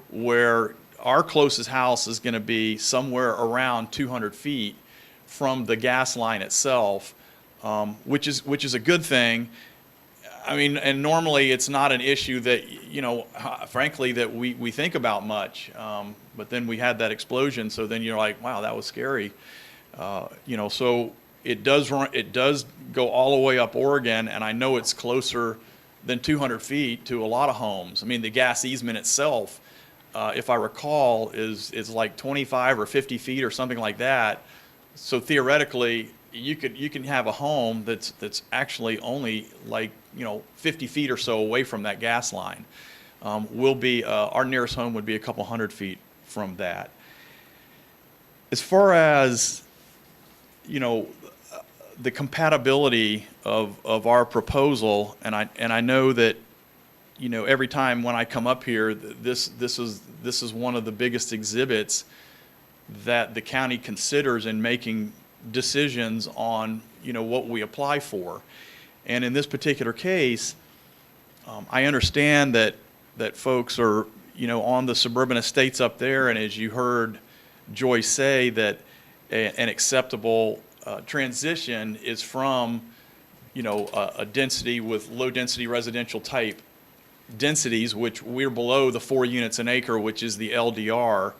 where our closest house is going to be somewhere around 200 feet from the gas line itself, which is a good thing. I mean, and normally it's not an issue that, frankly, that we think about much. But then we had that explosion, so then you're like, wow, that was scary. So it does go all the way up Oregon, and I know it's closer than 200 feet to a lot of homes. I mean, the gas easement itself, if I recall, is like 25 or 50 feet or something like that. So theoretically, you can have a home that's actually only like 50 feet or so away from that gas line. Our nearest home would be a couple hundred feet from that. As far as the compatibility of our proposal, and I know that every time when I come up here, this is one of the biggest exhibits that the county considers in making decisions on what we apply for. And in this particular case, I understand that folks are on the suburban estates up there, and as you heard Joyce say, that an acceptable transition is from a density with low density residential type densities, which we're below the 4 units an acre, which is the LDR.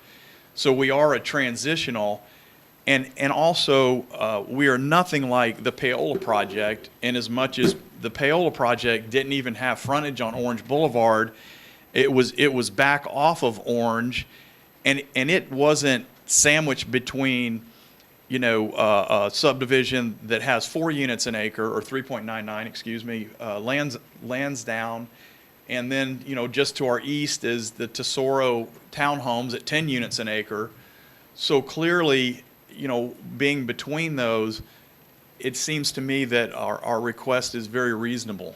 So we are a transitional, and also we are nothing like the Paola project, in as much as the Paola project didn't even have frontage on Orange Boulevard. It was back off of Orange, and it wasn't sandwiched between a subdivision that has 4 units an acre, or 3.99, excuse me, Lansdowne. And then, just to our east is the Tesoro townhomes at 10 units an acre. So clearly, being between those, it seems to me that our request is very reasonable.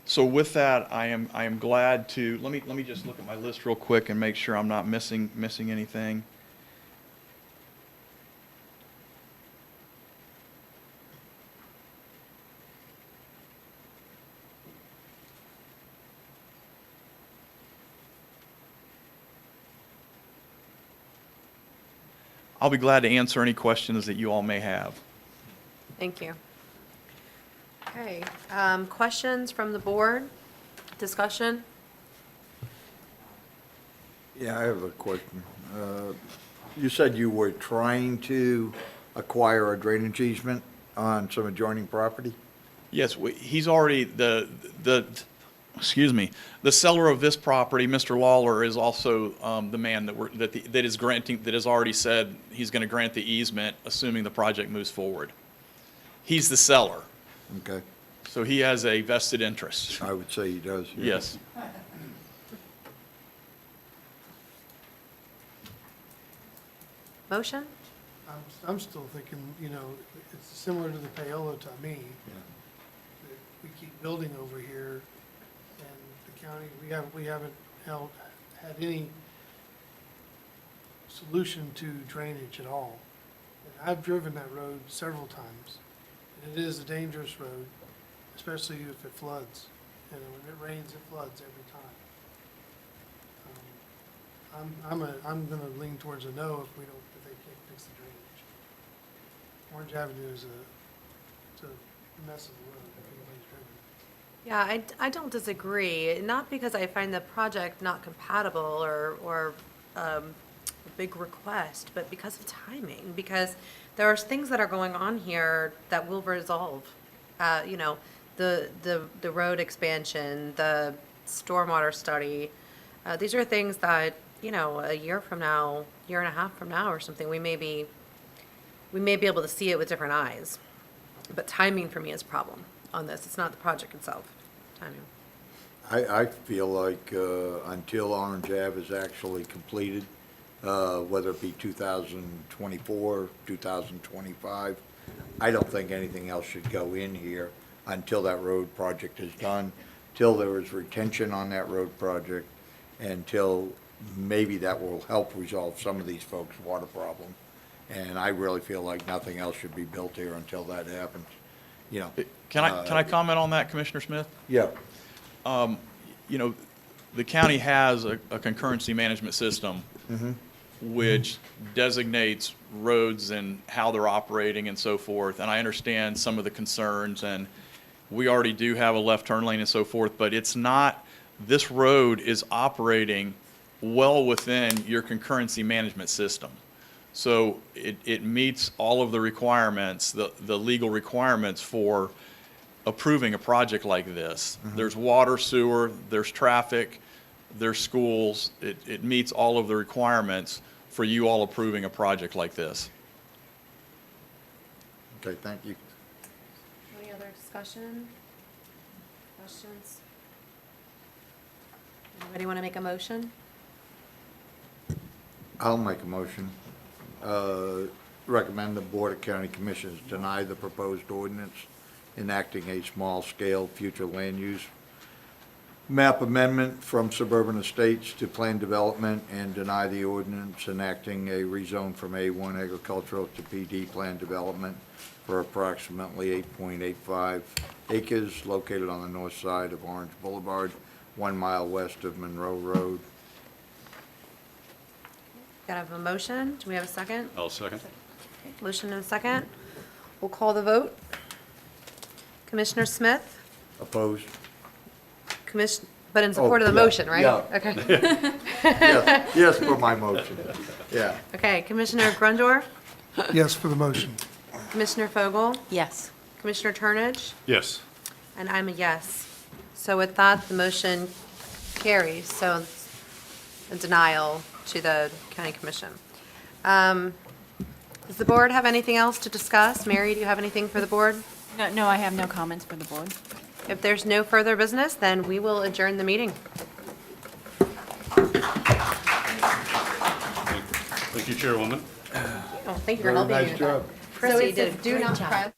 So with that, I am glad to, let me just look at my list real quick and make sure I'm not missing anything. I'll be glad to answer any questions that you all may have. Thank you. Okay, questions from the board? Discussion? Yeah, I have a question. You said you were trying to acquire a drainage easement on some adjoining property? Yes, he's already, excuse me, the seller of this property, Mr. Lawler, is also the man that is granting, that has already said he's going to grant the easement, assuming the project moves forward. He's the seller, Okay, so he has a vested interest. I would say he does. yeah. Yes. Motion? I'm still thinking, it's similar to the Paolo to me. That we keep building over here, and the county, we haven't had any solution to drainage at all. And I've driven that road several times, and it is a dangerous road, especially if it floods. And when it rains, it floods every time. I'm gonna lean towards a no if they can't fix the drainage. Orange Avenue is it's a mess of a road if anybody's driven it. Yeah, I don't disagree, not because I find the project not compatible or a big request, but because of timing, because there are things that are going on here that will resolve. The road expansion, the stormwater study, these are things that, a year from now, year and a half from now or something, we may be able to see it with different eyes. But timing for me is a problem on this. It's not the project itself, timing. I feel like until Orange Ave is actually completed, whether it be 2024, 2025, I don't think anything else should go in here until that road project is done, till there is retention on that road project, until maybe that will help resolve some of these folks' water problem. And I really feel like nothing else should be built here until that happens, Can I comment on that, Commissioner Smith? Yeah. The county has a concurrency management system which designates roads and how they're operating and so forth. And I understand some of the concerns, and we already do have a left turn lane and so forth, but it's not, this road is operating well within your concurrency management system. So it meets all of the requirements, the legal requirements for approving a project like this. There's water, sewer, there's traffic, there's schools. It meets all of the requirements for you all approving a project like this. Okay, thank you. Any other discussion? Questions? Anybody want to make a motion? I'll make a motion. Recommend the Board of County Commissioners deny the proposed ordinance enacting a small-scale future land use map amendment from suburban estates to planned development, and deny the ordinance enacting a rezone from A1 agricultural to PD planned development for approximately 8.85 acres located on the north side of Orange Boulevard, 1 mile west of Monroe Road. Got to have a motion. Do we have a second? I'll second. Motion and a second. We'll call the vote. Commissioner Smith? Opposed? But in support of the yeah, motion, right? yeah. Okay. Yes for my motion, yeah. Okay, Commissioner Grundor? Yes for the motion. Commissioner Fogel? Yes. Commissioner Turnage? Yes. And I'm a yes. So with that, the motion carries, so it's a denial to the county commission. Does the board have anything else to discuss? Mary, do you have anything for the board? No, I have no comments for the board. If there's no further business, then we will adjourn the meeting. Thank you, Chairwoman. Oh, thank you for Very helping me nice with job. that. Chrissy did a great job.